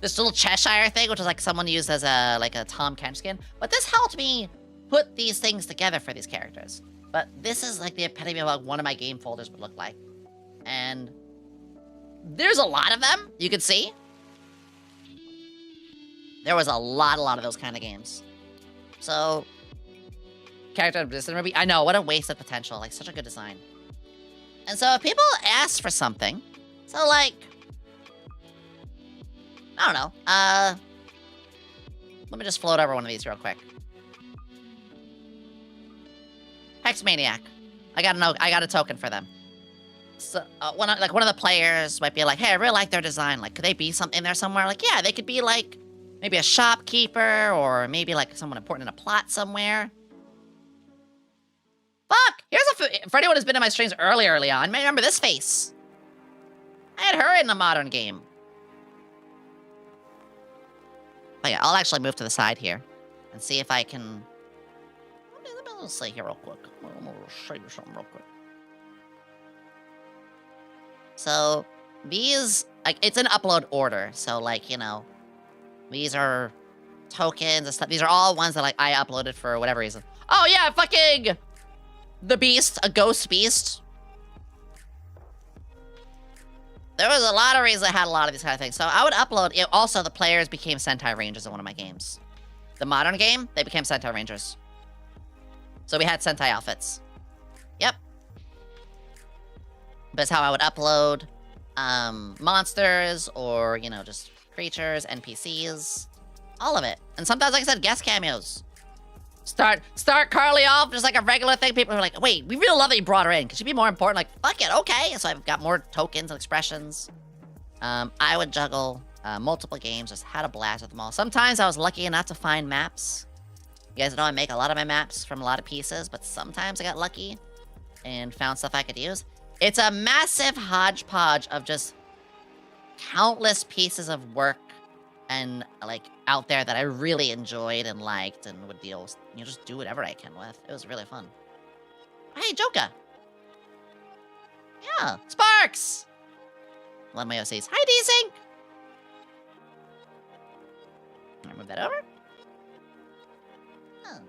This little Cheshire thing, which was like someone used as a Tom Kent skin. But this helped me put these things together for these characters. But this is like the epitome of what one of my game folders would look like. And there's a lot of them, you can see. There was a lot of those kind of games. So, character of Ruby, I know, what a waste of potential. Like, such a good design. And so, if people ask for something, so like, I don't know, let me just float over one of these real quick. Hexmaniac. I got a token for them. So, one of the players might be like, hey, I really like their design. Like, could they be in there somewhere? Like, yeah, they could be like, maybe a shopkeeper, or maybe like someone important in a plot somewhere. Fuck! Here's for anyone who's been in my streams early on, may remember this face. I had her in a modern game. Oh yeah, I'll actually move to the side here and see if I can. Let me see here real quick. I'm gonna show you something real quick. So these, like, it's in upload order. So like, you know, these are tokens and stuff. These are all ones that like I uploaded for whatever reason. Oh yeah, fucking the beast, a ghost beast. There was a lot of reasons I had a lot of these kind of things. So I would upload. Also, the players became Sentai Rangers in one of my games. The modern game, they became Sentai Rangers. So we had Sentai outfits. Yep. That's how I would upload monsters or, you know, just creatures, NPCs, all of it. And sometimes, like I said, guest cameos. Start Carly off just like a regular thing. People are like, wait, we really love that you brought her in. Could she be more important? Like, fuck it, okay. So I've got more tokens and expressions. I would juggle multiple games, just had a blast with them all. Sometimes I was lucky enough to find maps. You guys know I make a lot of my maps from a lot of pieces, but sometimes I got lucky and found stuff I could use. It's a massive hodgepodge of just countless pieces of work and like out there that I really enjoyed and liked and would deal with, you know, just do whatever I can with. It was really fun. Hey, Joka. Yeah, Sparks. One of my OCs. Hi, D-Sync. Can I move that over? Oh.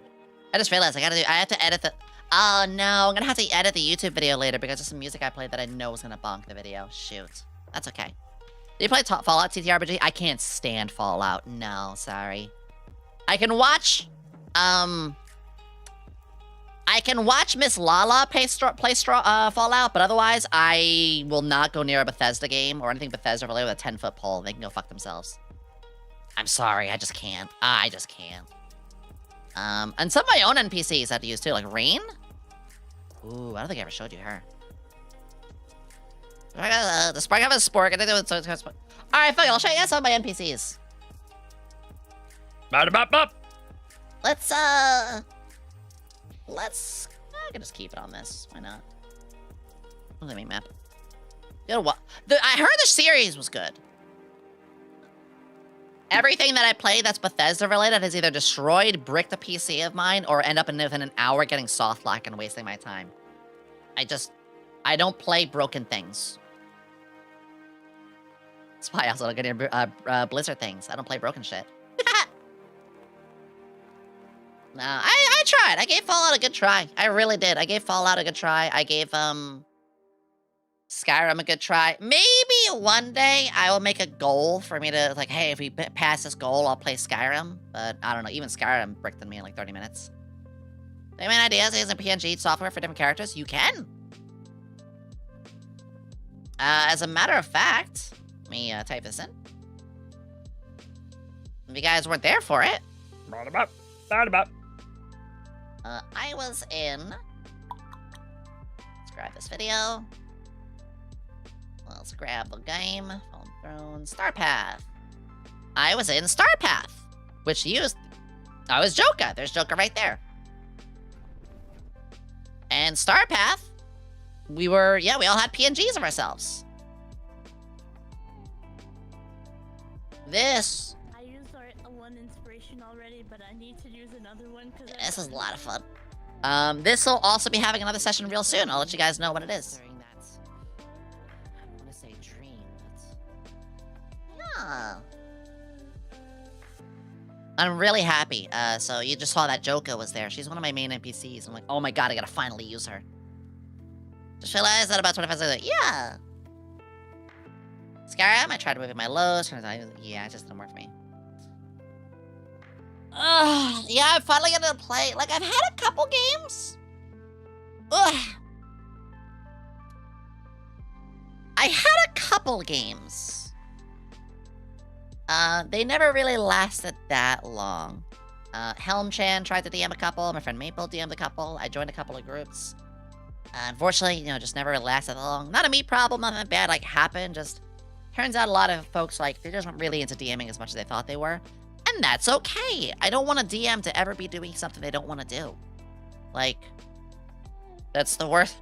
I just realized I have to edit the. Oh no, I'm gonna have to edit the YouTube video later because of some music I played that I know was gonna bonk the video. Shoot. That's okay. Did you play Fallout TTRPG? I can't stand Fallout. No, sorry. I can watch, I can watch Miss Lala play Fallout, but otherwise, I will not go near a Bethesda game or anything Bethesda related with a 10-foot pole. They can go fuck themselves. I'm sorry, I just can't. I just can't. And some of my own NPCs I have to use too, like Rain. Ooh, I don't think I ever showed you her. The Spark have a Spork. I think that was. Alright, fuck it. I'll show you guys some of my NPCs. I can just keep it on this. Why not? Let me map. You know what? I heard the series was good. Everything that I played that's Bethesda related has either destroyed, bricked a PC of mine, or end up within an hour getting soft lock and wasting my time. I don't play broken things. That's why I also don't get near Blizzard things. I don't play broken shit. No, I tried. I gave Fallout a good try. I really did. I gave Fallout a good try. I gave, Skyrim a good try. Maybe one day I will make a goal for me to, like, hey, if we pass this goal, I'll play Skyrim. But I don't know. Even Skyrim bricked on me in like 30 minutes. Any ideas using PNG software for different characters? You can. As a matter of fact, let me type this in. If you guys weren't there for it. I was in. Let's grab this video. Let's grab the game. Phone Throne. Starpath. I was in Starpath, which used. I was Joker. There's Joker right there. And Starpath, we were, we all had PNGs of ourselves. This. I used one inspiration already, but I need to use another one because this is a lot of fun. This will also be having another session real soon. I'll let you guys know what it is. I want to say dream. Yeah. I'm really happy. So you just saw that Joker was there. She's one of my main NPCs. I'm like, oh my god, I gotta finally use her. Just realized that about 25 seconds. Yeah. Skyrim, I tried to move in my lows. Turns out, yeah, it just didn't work for me. Yeah, I'm finally gonna play. Like, I've had a couple games. Ugh. I had a couple games. They never really lasted that long. Helm-chan tried to DM a couple. My friend Maple DM'd a couple. I joined a couple of groups. Unfortunately, just never really lasted that long. Not a me problem, nothing bad, like, happened. Just turns out a lot of folks, like, they just weren't really into DMing as much as they thought they were. And that's okay. I don't want a DM to ever be doing something they don't want to do. Like, that's the worst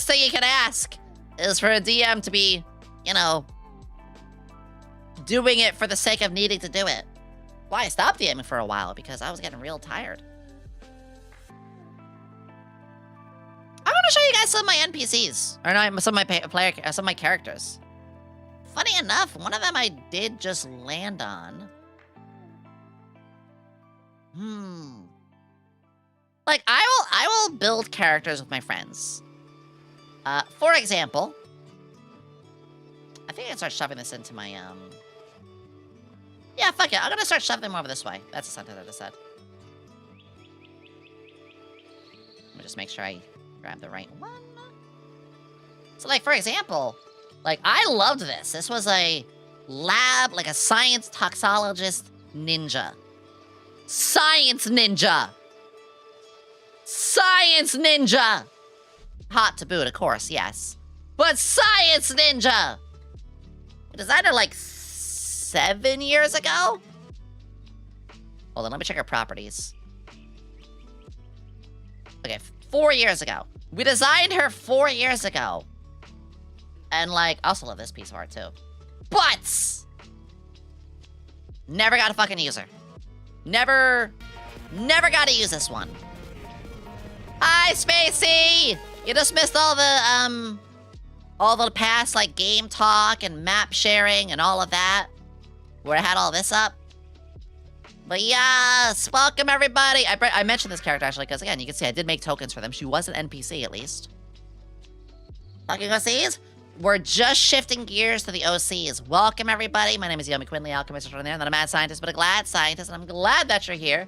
thing you can ask, is for a DM to be, doing it for the sake of needing to do it. Why I stopped DMing for a while, because I was getting real tired. I want to show you guys some of my NPCs, or not, some of my characters. Funny enough, one of them I did just land on. Like, I will build characters with my friends. For example, I think I can start shoving this into my, yeah, fuck it. I'm gonna start shoving them over this way. That's the sentence I just said. Let me just make sure I grab the right one. So, like, for example, like, I loved this. This was a lab, like a science toxologist ninja. Science ninja! Science ninja! Hot to boot, of course, yes. But science ninja! We designed her like 7 years ago? Hold on, let me check her properties. Okay, 4 years ago. We designed her 4 years ago. And like, I also love this piece of art too. But! Never got a fucking user. Never got to use this one. Hi, Spacey! You just missed all the past, like, game talk and map sharing and all of that, where I had all this up. But yes, welcome everybody. I mentioned this character actually because, again, you can see I did make tokens for them. She was an NPC at least. Talking OCs? We're just shifting gears to the OCs. Welcome everybody. My name is YomiQuinnley, alchemist extraordinaire, not a mad scientist, but a glad scientist, and I'm glad that you're here.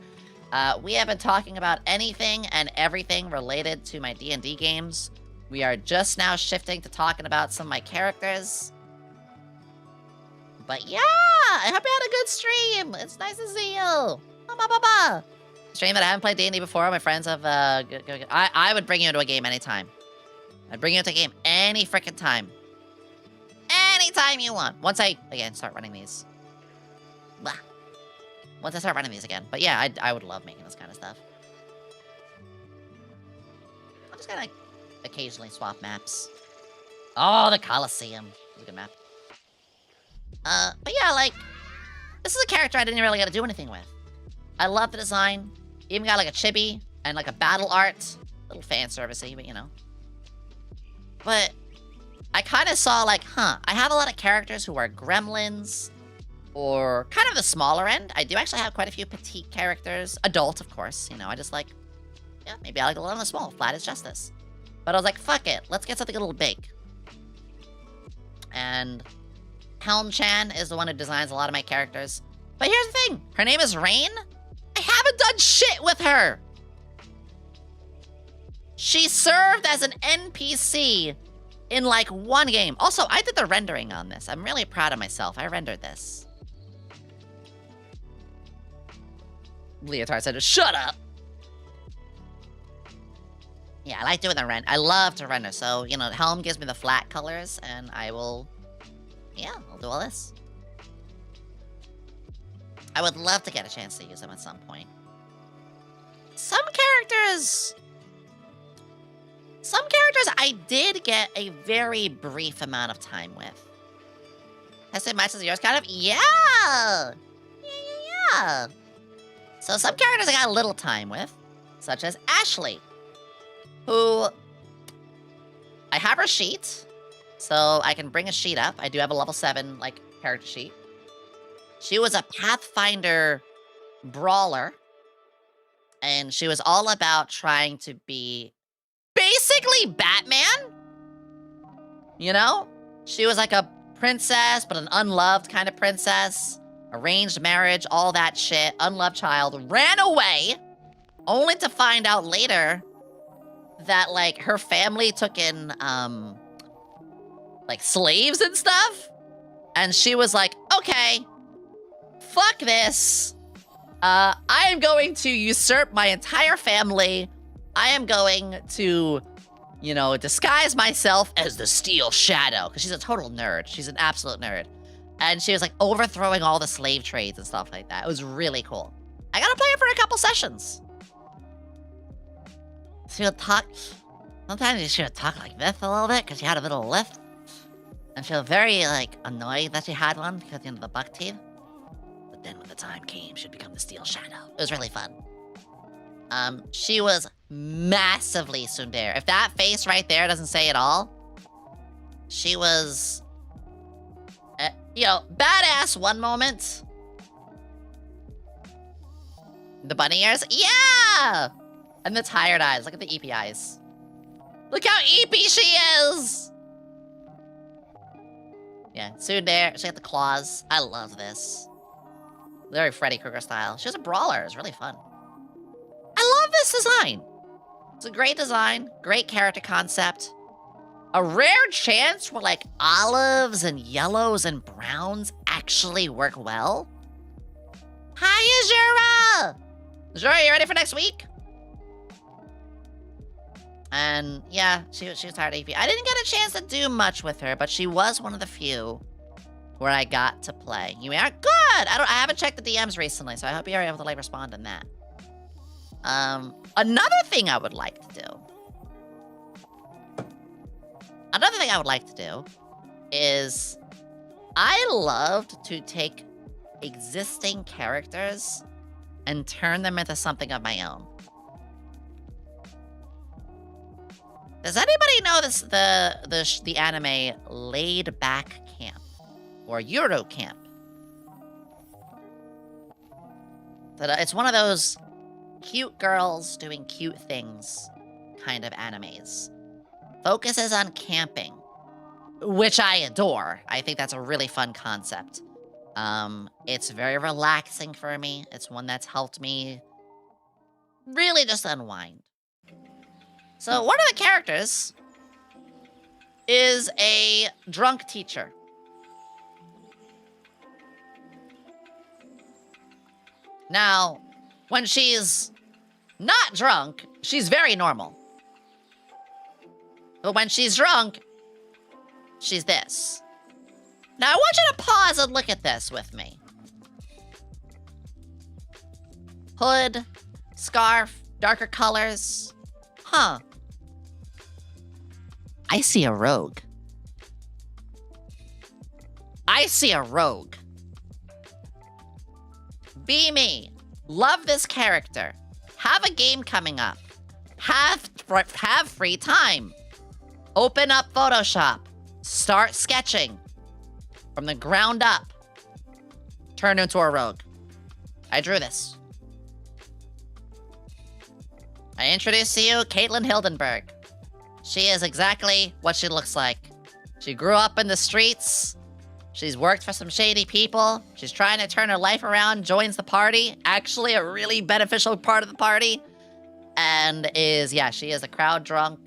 We have been talking about anything and everything related to my D&D games. We are just now shifting to talking about some of my characters. But yeah, I hope you had a good stream. It's nice to see you. Stream that I haven't played D&D before. My friends have, I would bring you into a game anytime. I'd bring you into a game any frickin' time. Anytime you want. Once I, again, start running these. Blah. Once I start running these again. But yeah, I would love making this kind of stuff. I'm just gonna occasionally swap maps. Oh, the Colosseum. That's a good map. But yeah, like, this is a character I didn't really get to do anything with. I love the design. Even got like a chibi and like a battle art. A little fan servicey, but you know. But I kind of saw like, I have a lot of characters who are gremlins or kind of the smaller end. I do actually have quite a few petite characters. Adult, of course. You know, I just like, yeah, maybe I like a little on the small. Flat is justice. But I was like, fuck it. Let's get something a little big. And Helm-chan is the one who designs a lot of my characters. But here's the thing. Her name is Rain. I haven't done shit with her. She served as an NPC in like one game. Also, I did the rendering on this. I'm really proud of myself. I rendered this. Leotard said, shut up. Yeah, I like doing the render. I love to render. So, you know, Helm gives me the flat colors and I will, yeah, I'll do all this. I would love to get a chance to use them at some point. Some characters I did get a very brief amount of time with. I say matches of yours, kind of? Yeah! Yeah. So some characters I got a little time with, such as Ashley, who I have her sheet, so I can bring a sheet up. I do have a level 7, like, character sheet. She was a Pathfinder brawler, and she was all about trying to be basically Batman. You know? She was like a princess, but an unloved kind of princess. Arranged marriage, all that shit. Unloved child. Ran away, only to find out later that, like, her family took in, like, slaves and stuff. And she was like, okay, fuck this. I am going to usurp my entire family. I am going to, you know, disguise myself as the Steel Shadow. Because she's a total nerd. She's an absolute nerd. And she was, like, overthrowing all the slave trades and stuff like that. It was really cool. I got to play her for a couple sessions. She would talk... Sometimes she would talk like this a little bit, because she had a little lift. And she was very, like, annoyed that she had one, because, you know, the buck teeth. But then when the time came, she'd become the Steel Shadow. It was really fun. She was massively tsundere. If that face right there doesn't say it all, she was... you know, badass one moment. The bunny ears? Yeah! And the tired eyes. Look at the eepy eyes. Look how eepy she is! Yeah, tsundere. She got the claws. I love this. Very Freddy Krueger style. She was a brawler. It was really fun. I love this design. It's a great design. Great character concept. A rare chance where, like, olives and yellows and browns actually work well. Hi, Azura! Azura, you ready for next week? And, yeah, she was tired of AP. I didn't get a chance to do much with her, but she was one of the few where I got to play. You are good! I haven't checked the DMs recently, so I hope you're able to, like, respond in that. Another thing I would like to do is I loved to take existing characters and turn them into something of my own. Does anybody know this the anime Laid Back Camp or Euro Camp? It's one of those cute girls doing cute things kind of animes. Focuses on camping, which I adore. I think that's a really fun concept. It's very relaxing for me. It's one that's helped me really just unwind. So one of the characters is a drunk teacher. Now, when she's not drunk, she's very normal. But when she's drunk, she's this. Now, I want you to pause and look at this with me. Hood, scarf, darker colors. Huh. I see a rogue. I see a rogue. Be me. Love this character. Have a game coming up. Have free time. Open up Photoshop. Start sketching. From the ground up. Turn into a rogue. I drew this. I introduce to you Caitlin Hildenberg. She is exactly what she looks like. She grew up in the streets. She's worked for some shady people. She's trying to turn her life around, joins the party. Actually, a really beneficial part of the party. And she is a crowd drunk.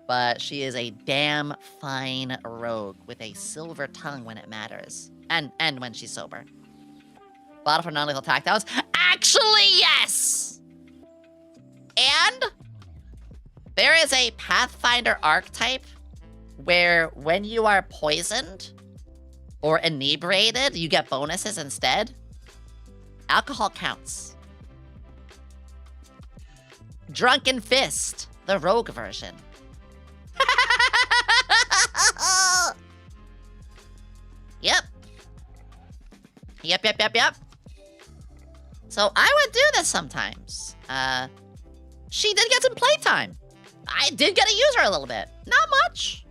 But she is a damn fine rogue with a silver tongue when it matters. And when she's sober. Bottle for non-lethal takedowns. Actually, yes! And there is a Pathfinder archetype where when you are poisoned or inebriated, you get bonuses instead. Alcohol counts. Drunken Fist, the rogue version. Yep. Yep. So I would do this sometimes. She did get some playtime. I did get to use her a little bit. Not much.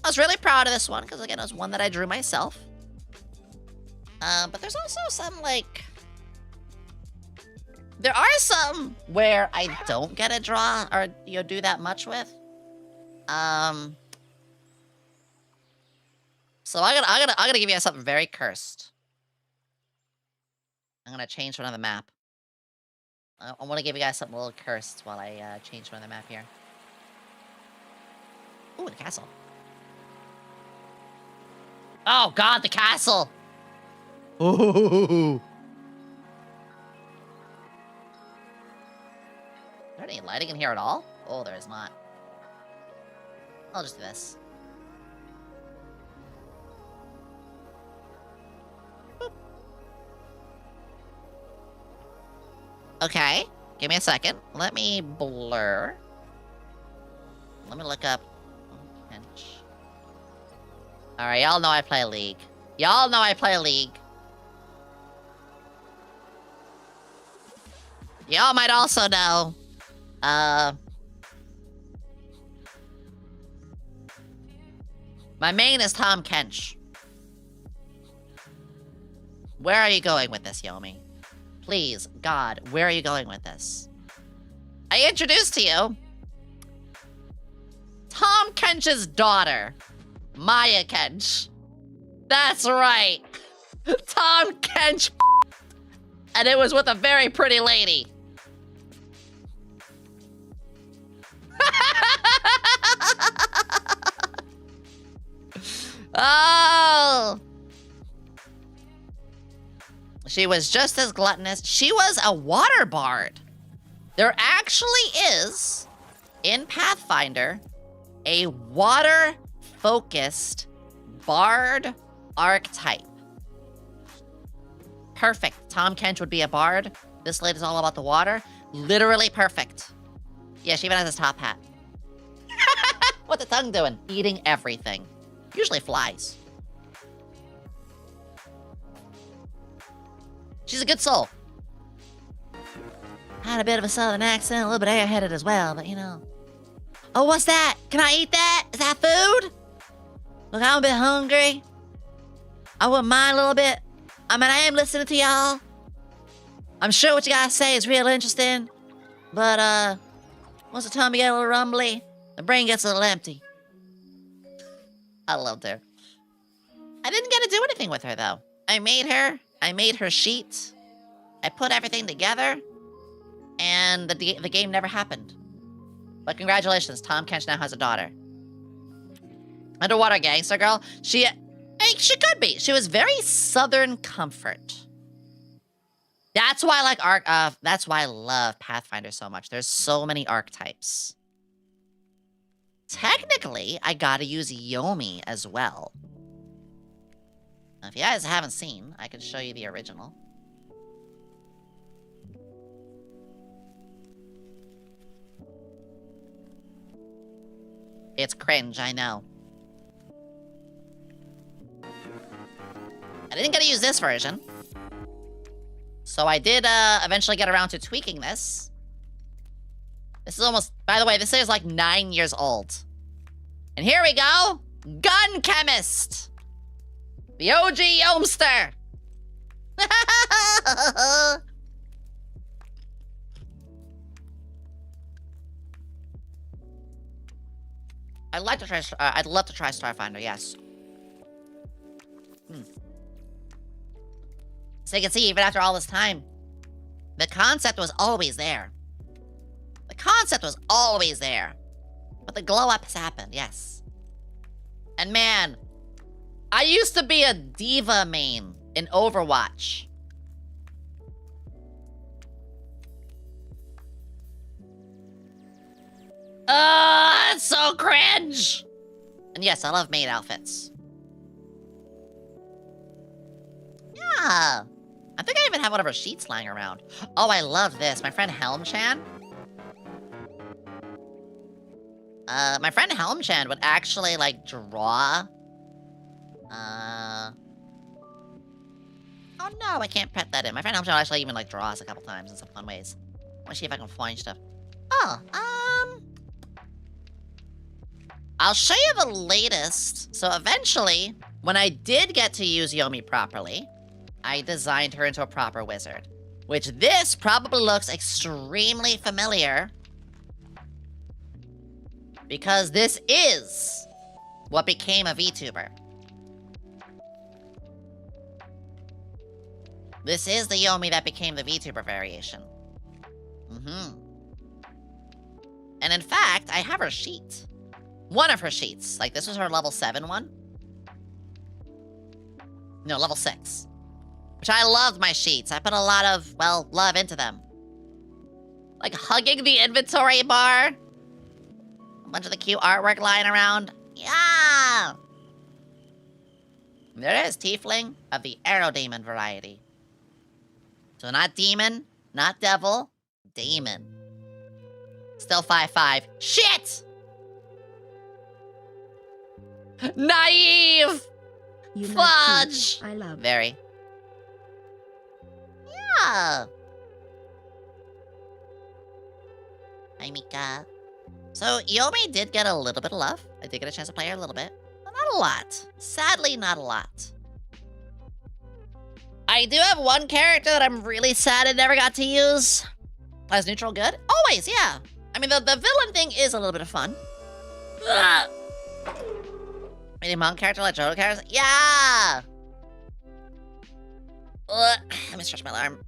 I was really proud of this one, because again, it was one that I drew myself. But there's also some, like... There are some where I don't get to draw or, do that much with. So I'm gonna give you something very cursed. I'm gonna change one of the map. I want to give you guys something a little cursed while I change one of the map here. Ooh, the castle. Oh God, the castle! Ooh. Is there any lighting in here at all? Oh, there is not. I'll just do this. Boop. Okay, give me a second. Let me blur. Let me look up. Alright, y'all know I play League. Y'all know I play League. Y'all might also know. My main is Tom Kench. Where are you going with this, Yomi? Please, God, where are you going with this? I introduced to you Tom Kench's daughter, Maya Kench. That's right. Tom Kench. And it was with a very pretty lady. Oh. She was just as gluttonous. She was a water bard. There actually is, in Pathfinder, a water-focused bard archetype. Perfect. Tom Kench would be a bard. This lady's all about the water. Literally perfect. Yeah, she even has his top hat. What's the tongue doing? Eating everything. Usually flies. She's a good soul. Had a bit of a southern accent, a little bit airheaded as well, but Oh, what's that? Can I eat that? Is that food? Look, I'm a bit hungry. I wouldn't mind a little bit. I mean, I am listening to y'all. I'm sure what you guys say is real interesting. But, once the tummy gets a little rumbly, the brain gets a little empty. I loved her. I didn't get to do anything with her, though. I made her sheet. I put everything together. and the game never happened. But congratulations, Tom Kench now has a daughter. Underwater gangster girl. She could be. She was very Southern comfort. That's why that's why I love Pathfinder so much. There's so many archetypes. Technically, I gotta use Yomi as well. Now, if you guys haven't seen, I can show you the original. It's cringe, I know. I didn't get to use this version. So I did eventually get around to tweaking this. This is almost, by the way, this is like 9 years old. And here we go! Gun Chemist! The OG Yomster! I'd love to try Starfinder, yes. So you can see, even after all this time, the concept was always there. The concept was always there. But the glow-up has happened, yes. And man, I used to be a diva main in Overwatch. It's so cringe! And yes, I love maid outfits. Yeah. I think I even have one of her sheets lying around. Oh, I love this. My friend Helm-chan. My friend Helm-chan would actually, like, draw... Oh no, I can't pet that in. My friend Helm-chan will actually even, like, draw us a couple times in some fun ways. I wanna see if I can find stuff. Oh, I'll show you the latest. So eventually, when I did get to use Yomi properly, I designed her into a proper wizard. Which this probably looks extremely familiar. Because this is what became a VTuber. This is the Yomi that became the VTuber variation. And in fact, I have her sheet. One of her sheets. Like, this was her level 7 one. No, level 6. Which I loved my sheets. I put a lot of, well, love into them. Like hugging the inventory bar. A bunch of the cute artwork lying around. Yeah! There is Tiefling of the Aerodemon variety. So not demon, not devil, demon. Still 5'5". Shit! Naive! You Fudge! I love. Very. Yeah. Hi, Mika. So, Yomi did get a little bit of love. I did get a chance to play her a little bit. But not a lot. Sadly, not a lot. I do have one character that I'm really sad I never got to use. As neutral good? Always, yeah. I mean, the villain thing is a little bit of fun. Ugh. Any monk character like Jodo characters? Yeah! Ugh. Let me stretch my arm.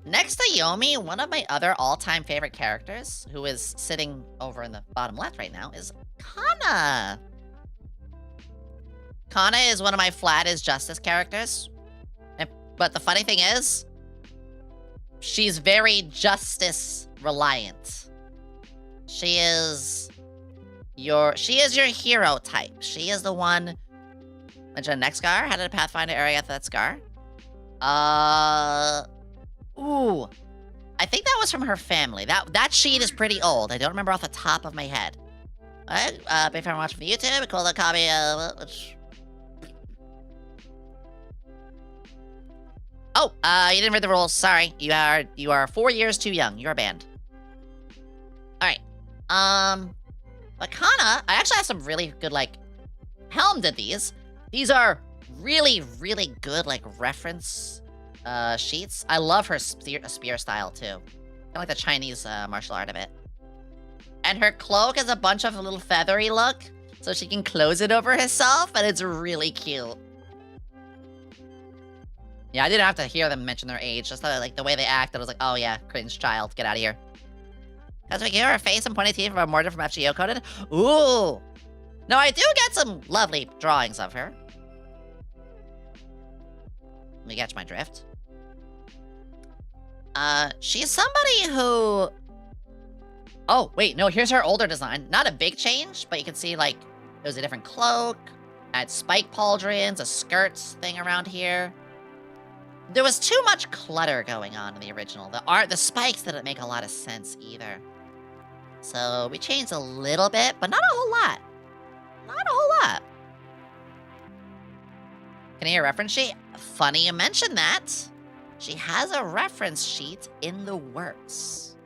Next to Yomi, one of my other all-time favorite characters, who is sitting over in the bottom left right now, is Kana. Kana is one of my flat is justice characters. But the funny thing is, she's very justice reliant. She is your hero type. She is the one. Mention next scar. How did a Pathfinder area get that scar? Ooh. I think that was from her family. That sheet is pretty old. I don't remember off the top of my head. Alright, big fan watching from YouTube. Cool little copy Oh, you didn't read the rules. Sorry. You are 4 years too young. You're banned. Alright. But Kana, I actually have some really good, like, Helm did these. These are really, really good, like, reference sheets. I love her spear style, too. Kind of like the Chinese martial art of it. And her cloak has a bunch of a little feathery look, so she can close it over herself, and it's really cute. Yeah, I didn't have to hear them mention their age. Just like the way they acted, I was like, oh yeah, cringe child, get out of here. As we give her a face and pointy teeth from a mortar from FGO coded. Ooh. No, I do get some lovely drawings of her. Let me catch my drift. She's somebody who... Oh, wait, no, here's her older design. Not a big change, but you can see, like, it was a different cloak. I had spike pauldrons, a skirt thing around here. There was too much clutter going on in the original. The spikes didn't make a lot of sense either. So we changed a little bit, but not a whole lot. Not a whole lot. Can I hear a reference sheet? Funny you mentioned that. She has a reference sheet in the works.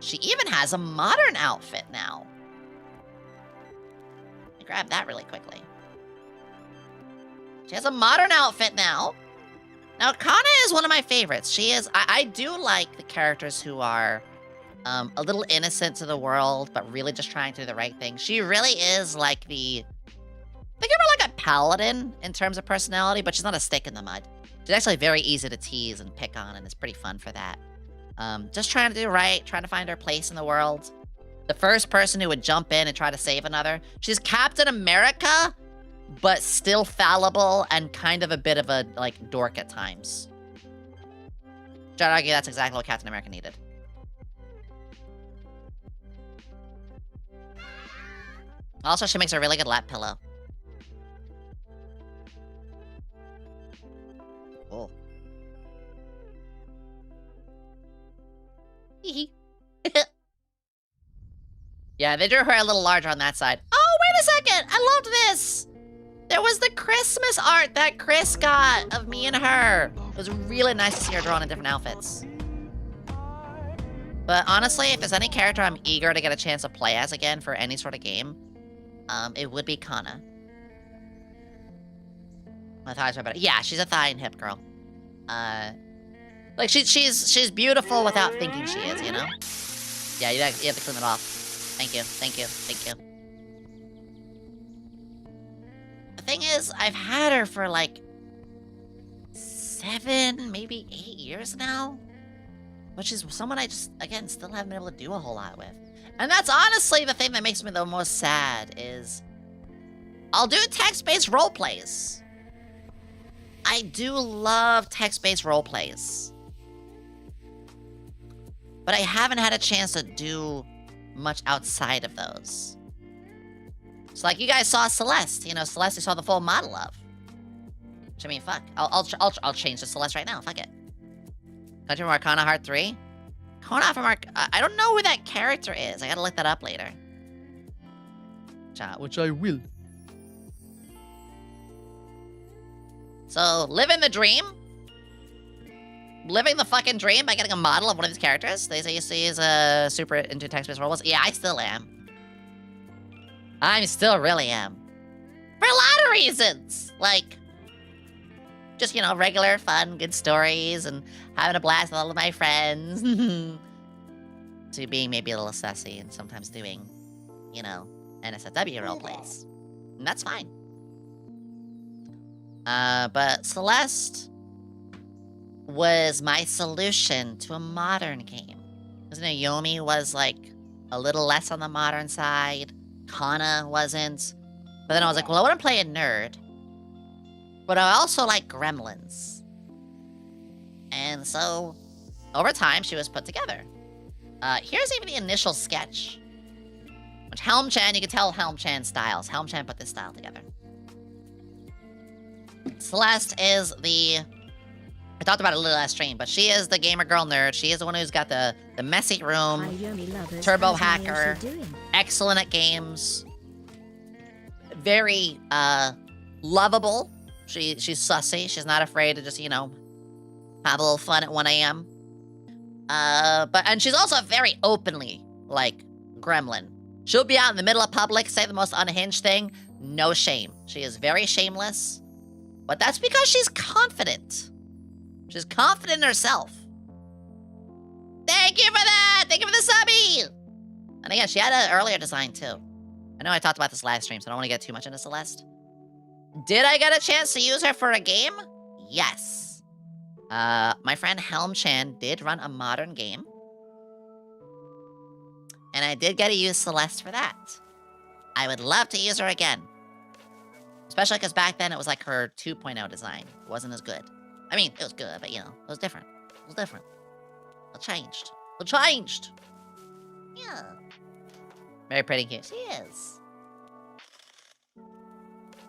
She even has a modern outfit now. Let me grab that really quickly. She has a modern outfit now. Now, Kana is one of my favorites. She is... I do like the characters who are a little innocent to the world, but really just trying to do the right thing. She really is like the... Think of her like a paladin in terms of personality, but she's not a stick in the mud. She's actually very easy to tease and pick on, and it's pretty fun for that. Just trying to do right, trying to find her place in the world. The first person who would jump in and try to save another. She's Captain America, but still fallible and kind of a bit of a, like, dork at times. Which I'd argue that's exactly what Captain America needed. Also, she makes a really good lap pillow. Oh. Hee Yeah, they drew her a little larger on that side. Oh, wait a second! I loved this! There was the Christmas art that Chris got of me and her. It was really nice to see her drawn in different outfits. But honestly, if there's any character I'm eager to get a chance to play as again for any sort of game, it would be Kana. My thighs are better. Yeah, she's a thigh and hip girl. Like she's beautiful without thinking she is, you know? Yeah, you have to clean it off. Thank you, thank you, thank you. The thing is, I've had her for like 7, maybe 8 years now. Which is someone I just, again, still haven't been able to do a whole lot with. And that's honestly the thing that makes me the most sad is I'll do text-based roleplays. I do love text-based roleplays. But I haven't had a chance to do much outside of those. So like you guys saw Celeste, you know, Celeste you saw the full model of. Which I mean, fuck. I'll change to Celeste right now, fuck it. Country from Arcana Heart 3? Kona from I don't know who that character is. I gotta look that up later. Which I will. So, living the dream. Living the fucking dream by getting a model of one of these characters. They say he's super into text-based roles. Yeah, I still am. I still really am. For a lot of reasons. Like, just, you know, regular, fun, good stories, and having a blast with all of my friends. To being maybe a little sassy and sometimes doing, you know, NSFW roleplays. And that's fine. But Celeste was my solution to a modern game. Wasn't it? Yomi was, like, a little less on the modern side. Kana wasn't. But then I was like, well, I want to play a nerd. But I also like gremlins. And so, over time, she was put together. Here's even the initial sketch. Which Helm-chan, you can tell Helm-chan's styles. Helm-chan put this style together. Celeste is the... I talked about it a little last stream, but she is the gamer girl nerd. She is the one who's got the messy room, turbo hacker, excellent at games, very lovable. She's sussy. She's not afraid to just, you know, have a little fun at 1 a.m. And she's also very openly, like, gremlin. She'll be out in the middle of public, say the most unhinged thing, no shame. She is very shameless, but that's because she's confident. She's confident in herself. Thank you for that! Thank you for the subby! And again, she had an earlier design, too. I know I talked about this live stream, so I don't want to get too much into Celeste. Did I get a chance to use her for a game? Yes. My friend Helm Chan did run a modern game. And I did get to use Celeste for that. I would love to use her again. Especially because back then it was like her 2.0 design. It wasn't as good. I mean, it was good, but you know, it was different. It was different. It changed. It changed. Yeah. Very pretty cute. She is.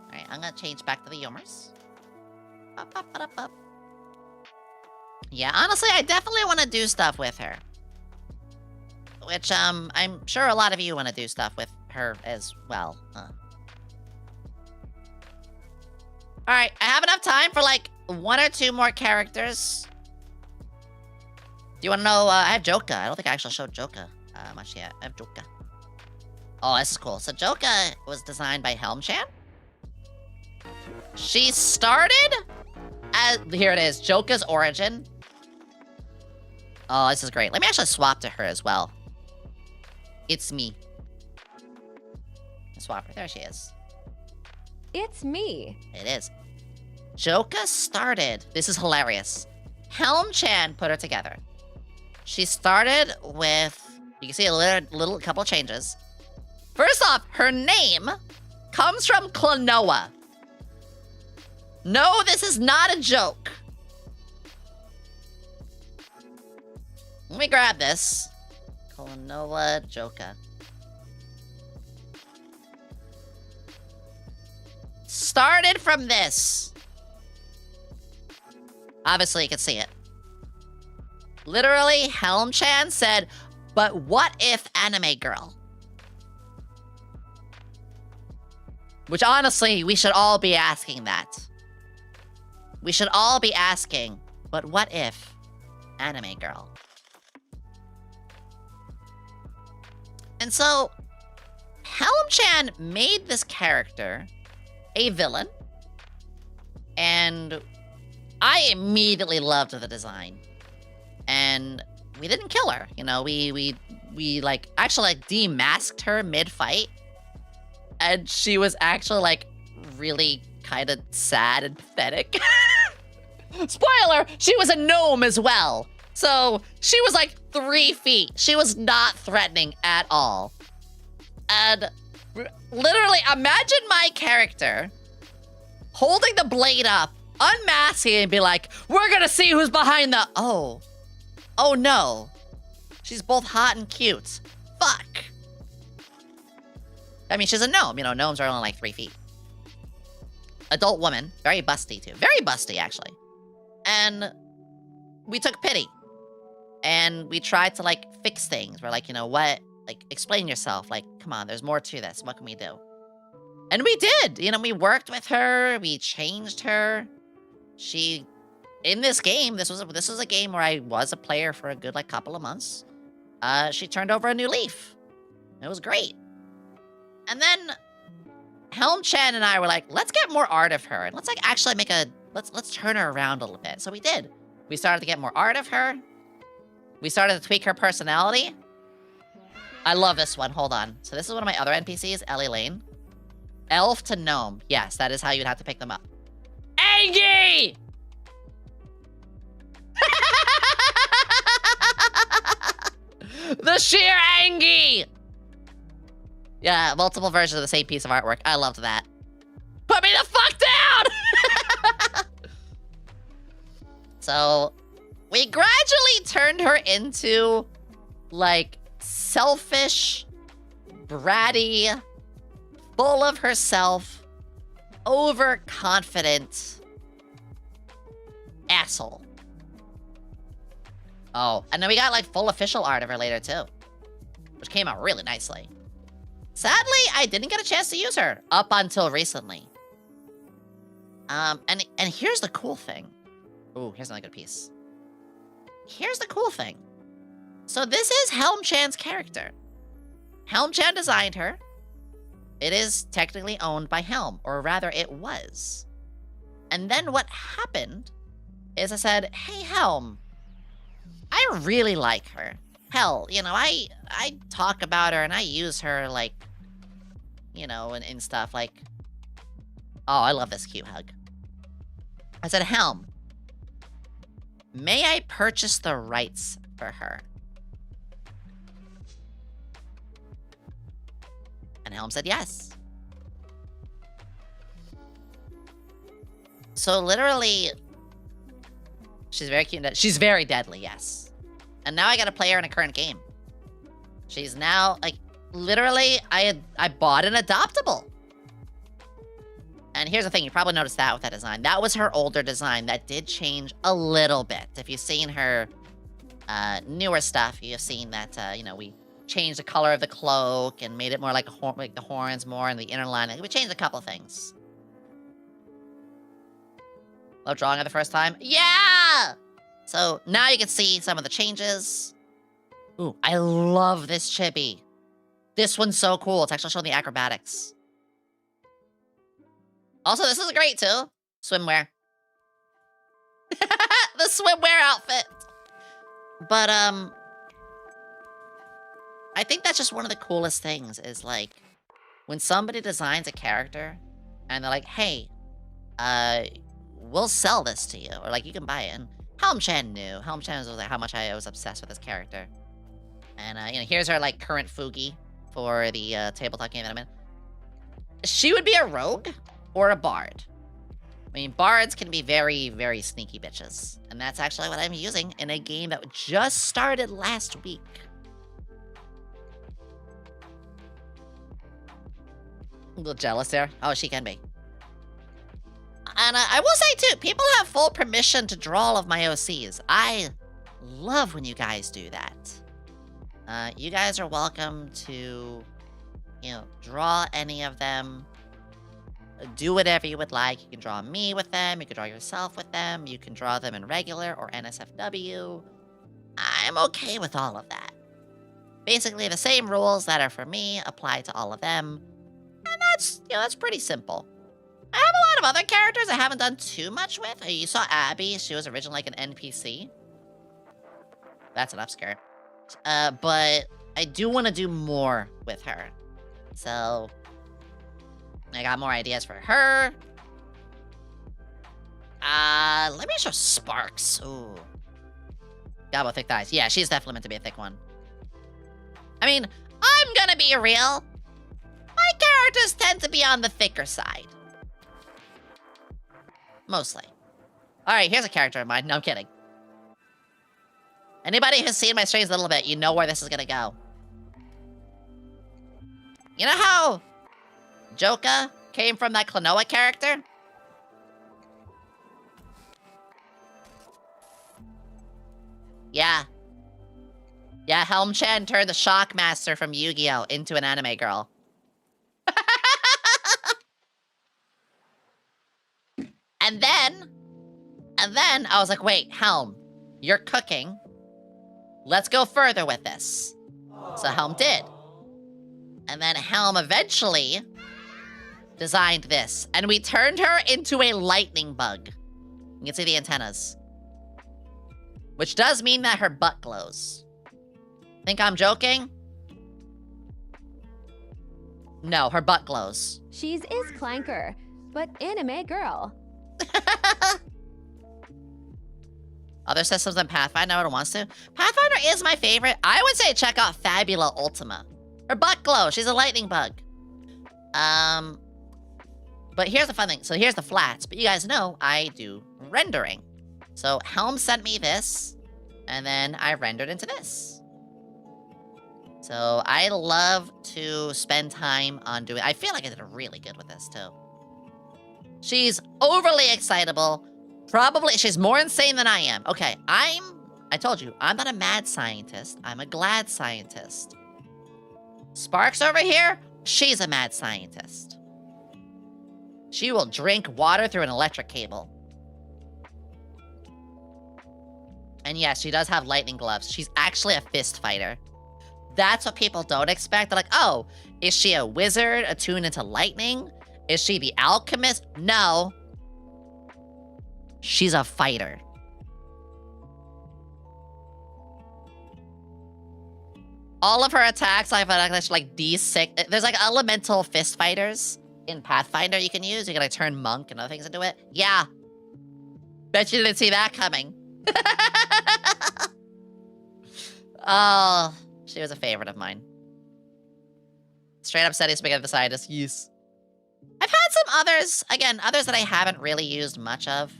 Alright, I'm gonna change back to the Yomers. Up, up, up, up. Yeah, honestly, I definitely want to do stuff with her. Which, I'm sure a lot of you want to do stuff with her as well. Alright, I have enough time for, like, 1 or 2 more characters. Do you want to know, I have Joka. I don't think I actually showed Joka much yet. I have Joka. Oh, this is cool. So Joka was designed by Helm Chan. She started as... Here it is. Joka's origin. Oh, this is great. Let me actually swap to her as well. It's me. Swap her. There she is. It's me. It is. Joka started... This is hilarious. Helm Chan put her together. She started with... You can see a little couple changes. First off, her name comes from Klonoa. No, this is not a joke. Let me grab this. Klonoa Joka. Started from this. Obviously, you can see it. Literally, Helm Chan said, but what if anime girl? Which honestly, we should all be asking that. We should all be asking, but what if anime girl? And so, Helm Chan made this character a villain, and I immediately loved the design. And we didn't kill her, you know, we like actually like demasked her mid-fight, and she was actually like really kind of sad and pathetic. Spoiler, she was a gnome as well. So she was like 3 feet. She was not threatening at all. And literally imagine my character holding the blade up, unmasking and be like, we're gonna see who's behind the... Oh no. She's both hot and cute. Fuck. I mean, she's a gnome. You know, gnomes are only like 3 feet. Adult woman. Very busty, too. Very busty, actually. And we took pity. And we tried to, like, fix things. We're like, you know what? Like, explain yourself. Like, come on, there's more to this. What can we do? And we did. You know, we worked with her. We changed her. She... In this game, this was a game where I was a player for a good, like, couple of months. She turned over a new leaf. It was great. And then Helm Chan and I were like, let's get more art of her. And let's, like, actually make a... Let's turn her around a little bit. So we did. We started to get more art of her. We started to tweak her personality. I love this one. Hold on. So this is one of my other NPCs, Ellie Lane. Elf to gnome. Yes, that is how you'd have to pick them up. Angie! The sheer Angie! Yeah, multiple versions of the same piece of artwork. I loved that. Put me the fuck down! So, we gradually turned her into, like, selfish, bratty, full of herself, overconfident asshole. Oh, and then we got, like, full official art of her later, too. Which came out really nicely. Sadly, I didn't get a chance to use her up until recently. And here's the cool thing. Ooh, here's another good piece. Here's the cool thing. So this is Helm Chan's character. Helm Chan designed her. It is technically owned by Helm, or rather it was. And then what happened is I said, hey, Helm, I really like her. Hell, you know, I talk about her and I use her, like, you know, and stuff, like... Oh, I love this cute hug. I said, Helm, may I purchase the rights for her? And Helm said yes. So literally, she's very cute. She's very deadly, yes. And now I gotta play her in a current game. She's now, like, literally, I bought an adoptable. And here's the thing, you probably noticed that with that design. That was her older design. That did change a little bit. If you've seen her newer stuff, you've seen that, you know, we changed the color of the cloak and made it more like the horns more and the inner line. We changed a couple things. Love drawing her the first time? Yeah! So now you can see some of the changes. Ooh, I love this chibi. This one's so cool. It's actually showing the acrobatics. Also, this is great too. Swimwear. The swimwear outfit. But, I think that's just one of the coolest things is like, when somebody designs a character and they're like, hey, we'll sell this to you. Or like, you can buy it. And Helm-chan knew. Helm-chan was like how much I was obsessed with this character. And, you know, here's our, like, current Fugi for the tabletop game that I'm in. She would be a rogue or a bard. I mean, bards can be very, very sneaky bitches. And that's actually what I'm using in a game that just started last week. A little jealous there. Oh, she can be. And I will say, too, people have full permission to draw all of my OCs. I love when you guys do that. You guys are welcome to, you know, draw any of them. Do whatever you would like. You can draw me with them. You can draw yourself with them. You can draw them in regular or NSFW. I'm okay with all of that. Basically, the same rules that are for me apply to all of them. And that's, you know, that's pretty simple. I have a lot of other characters I haven't done too much with. You saw Abby. She was originally like an NPC. That's an upskirt. But I do want to do more with her. So I got more ideas for her. Let me show Sparks. Ooh. Got about thick thighs. Yeah, she's definitely meant to be a thick one. I mean, I'm gonna be real. My characters tend to be on the thicker side. Mostly. Alright, here's a character of mine. No, I'm kidding. Anybody who's seen my streams a little bit, you know where this is gonna go. You know how Joka came from that Klonoa character? Yeah. Yeah, Helm-chan turned the Shockmaster from Yu-Gi-Oh! Into an anime girl. And then I was like, wait, Helm, you're cooking. Let's go further with this. So Helm did. And then Helm eventually designed this. And we turned her into a lightning bug. You can see the antennas. Which does mean that her butt glows. Think I'm joking? No, her butt glows. She's is Clanker, but anime girl. Other systems than Pathfinder, no one wants to. Pathfinder is my favorite. I would say check out Fabula Ultima. Her butt glows. She's a lightning bug. But here's the fun thing. So here's the flats. But you guys know I do rendering. So Helm sent me this, and then I rendered into this. So I love to spend time on doing... I feel like I did really good with this, too. She's overly excitable. Probably, she's more insane than I am. Okay, I told you, I'm not a mad scientist. I'm a glad scientist. Sparks over here, she's a mad scientist. She will drink water through an electric cable. And yes, she does have lightning gloves. She's actually a fist fighter. That's what people don't expect. They're like, oh, is she a wizard attuned into lightning? Is she the alchemist? No. She's a fighter. All of her attacks, I've actually like D6. There's like elemental fist fighters in Pathfinder you can use. You can like turn monk and other things into it. Yeah. Bet you didn't see that coming. Oh, she was a favorite of mine. Straight up Setty Spaghetti the Scientist, yes. I've had some others, again, others that I haven't really used much of.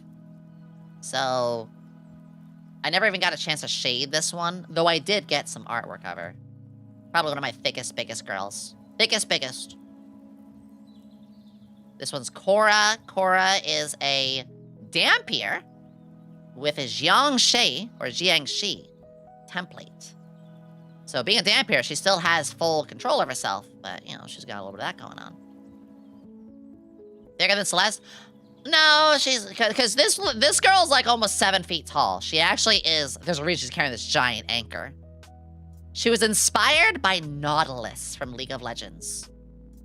So, I never even got a chance to shade this one, though I did get some artwork of her. Probably one of my thickest, biggest girls. Thickest, biggest. This one's Cora. Cora is a Dampier with a Jiangshi, or Jiangshi, template. So being a Dampier, she still has full control of herself, but, you know, she's got a little bit of that going on. Bigger than Celeste? No, she's, because this girl's like almost 7 feet tall. She actually is, there's a reason she's carrying this giant anchor. She was inspired by Nautilus from League of Legends.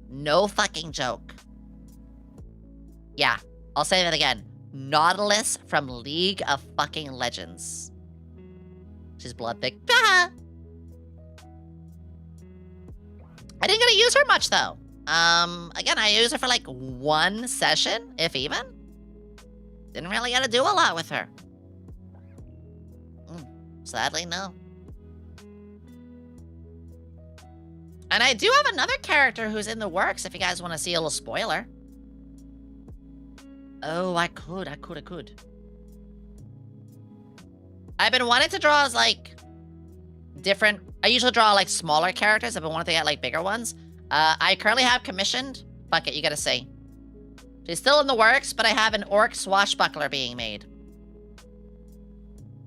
No fucking joke. Yeah, I'll say that again. Nautilus from League of fucking Legends. She's blood thick. Ah! I didn't get to use her much though. Again, I used her for like 1 session, if even. Didn't really get to do a lot with her. Sadly, no. And I do have another character who's in the works if you guys want to see a little spoiler. Oh, I could. I've been wanting to draw as like different, I usually draw like smaller characters. I've been wanting to get like bigger ones. I currently have commissioned, fuck it, you gotta see. She's still in the works, but I have an orc swashbuckler being made.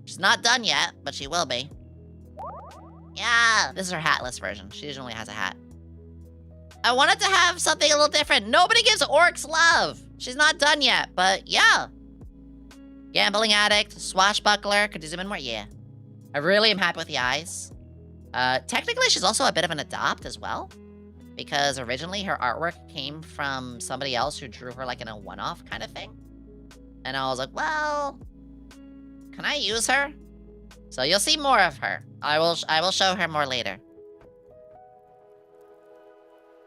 She's not done yet, but she will be. Yeah, this is her hatless version. She usually has a hat. I wanted to have something a little different. Nobody gives orcs love. She's not done yet, but yeah. Gambling addict, swashbuckler, could you zoom in more? Yeah. I really am happy with the eyes. Technically, she's also a bit of an adopt as well. Because originally her artwork came from somebody else who drew her like in a one-off kind of thing. And I was like, well, can I use her? So you'll see more of her. I will show her more later.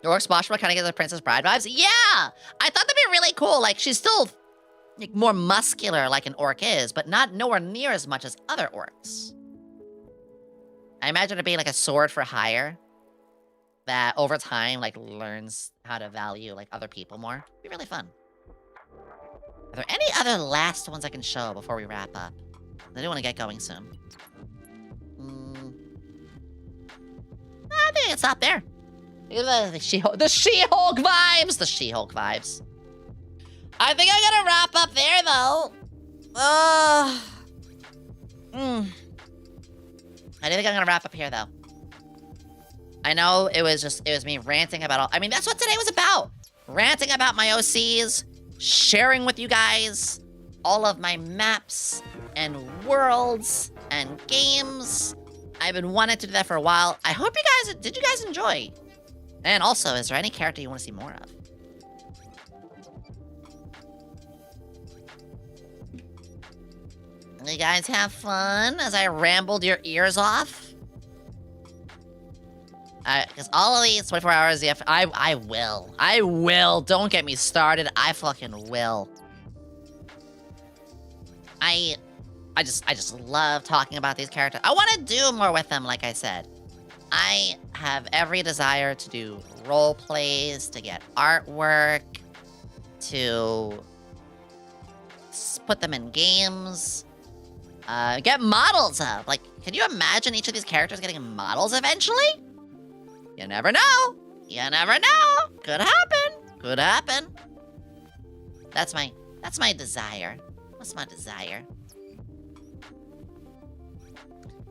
The orc swashbuckler kind of gives the Princess Bride vibes. Yeah! I thought that'd be really cool. Like, she's still like, more muscular like an orc is, but not nowhere near as much as other orcs. I imagine it being like a sword for hire that over time, like, learns how to value, like, other people more. It'd be really fun. Are there any other last ones I can show before we wrap up? I do want to get going soon. I think it's stop there. The She-Hulk vibes! The She-Hulk vibes. I think I'm gonna wrap up there, though. I think I'm gonna wrap up here, though. I know it was me ranting about all... I mean, that's what today was about. Ranting about my OCs, sharing with you guys all of my maps and worlds and games. I've been wanting to do that for a while. I hope you guys... Did you guys enjoy? And also, is there any character you want to see more of? You guys have fun as I rambled your ears off? Because all of these 24 hours, I will. Don't get me started. I fucking will. I just love talking about these characters. I want to do more with them, like I said. I have every desire to do role plays, to get artwork, to put them in games, get models of. Like, can you imagine each of these characters getting models eventually? You never know. You never know. Could happen. Could happen. That's my desire. What's my desire?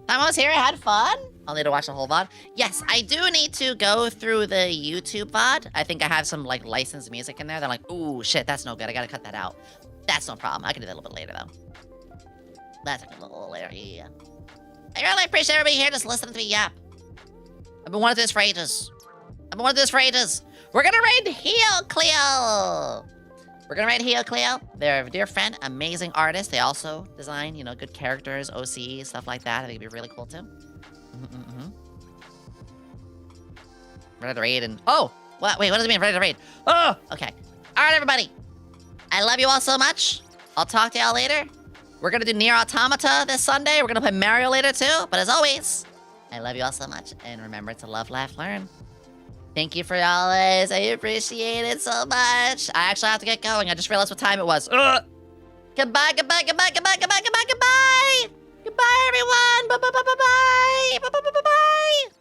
Time I was here, I had fun. I'll need to watch the whole VOD. Yes, I do need to go through the YouTube VOD. I think I have some, like, licensed music in there. They're like, ooh, shit, that's no good. I gotta cut that out. That's no problem. I can do that a little bit later, though. That's a little later, yeah. I really appreciate everybody here just listening to me yap. I've been wanting to do this for ages. We're gonna raid Cleo. They're a dear friend, amazing artist. They also design, you know, good characters, OC, stuff like that. I think it'd be really cool, too. Ready to raid and... Oh! What? Wait, what does it mean, ready to raid? Oh! Okay. Alright, everybody. I love you all so much. I'll talk to y'all later. We're gonna do Nier Automata this Sunday. We're gonna play Mario later too. But as always, I love you all so much. And remember to love, laugh, learn. Thank you for y'all. I appreciate it so much. I actually have to get going. I just realized what time it was. Ugh. Goodbye, goodbye, goodbye, goodbye, goodbye, goodbye, goodbye. Goodbye, everyone. Bye, bye, bye, bye, bye. Bye, bye, bye, bye, bye.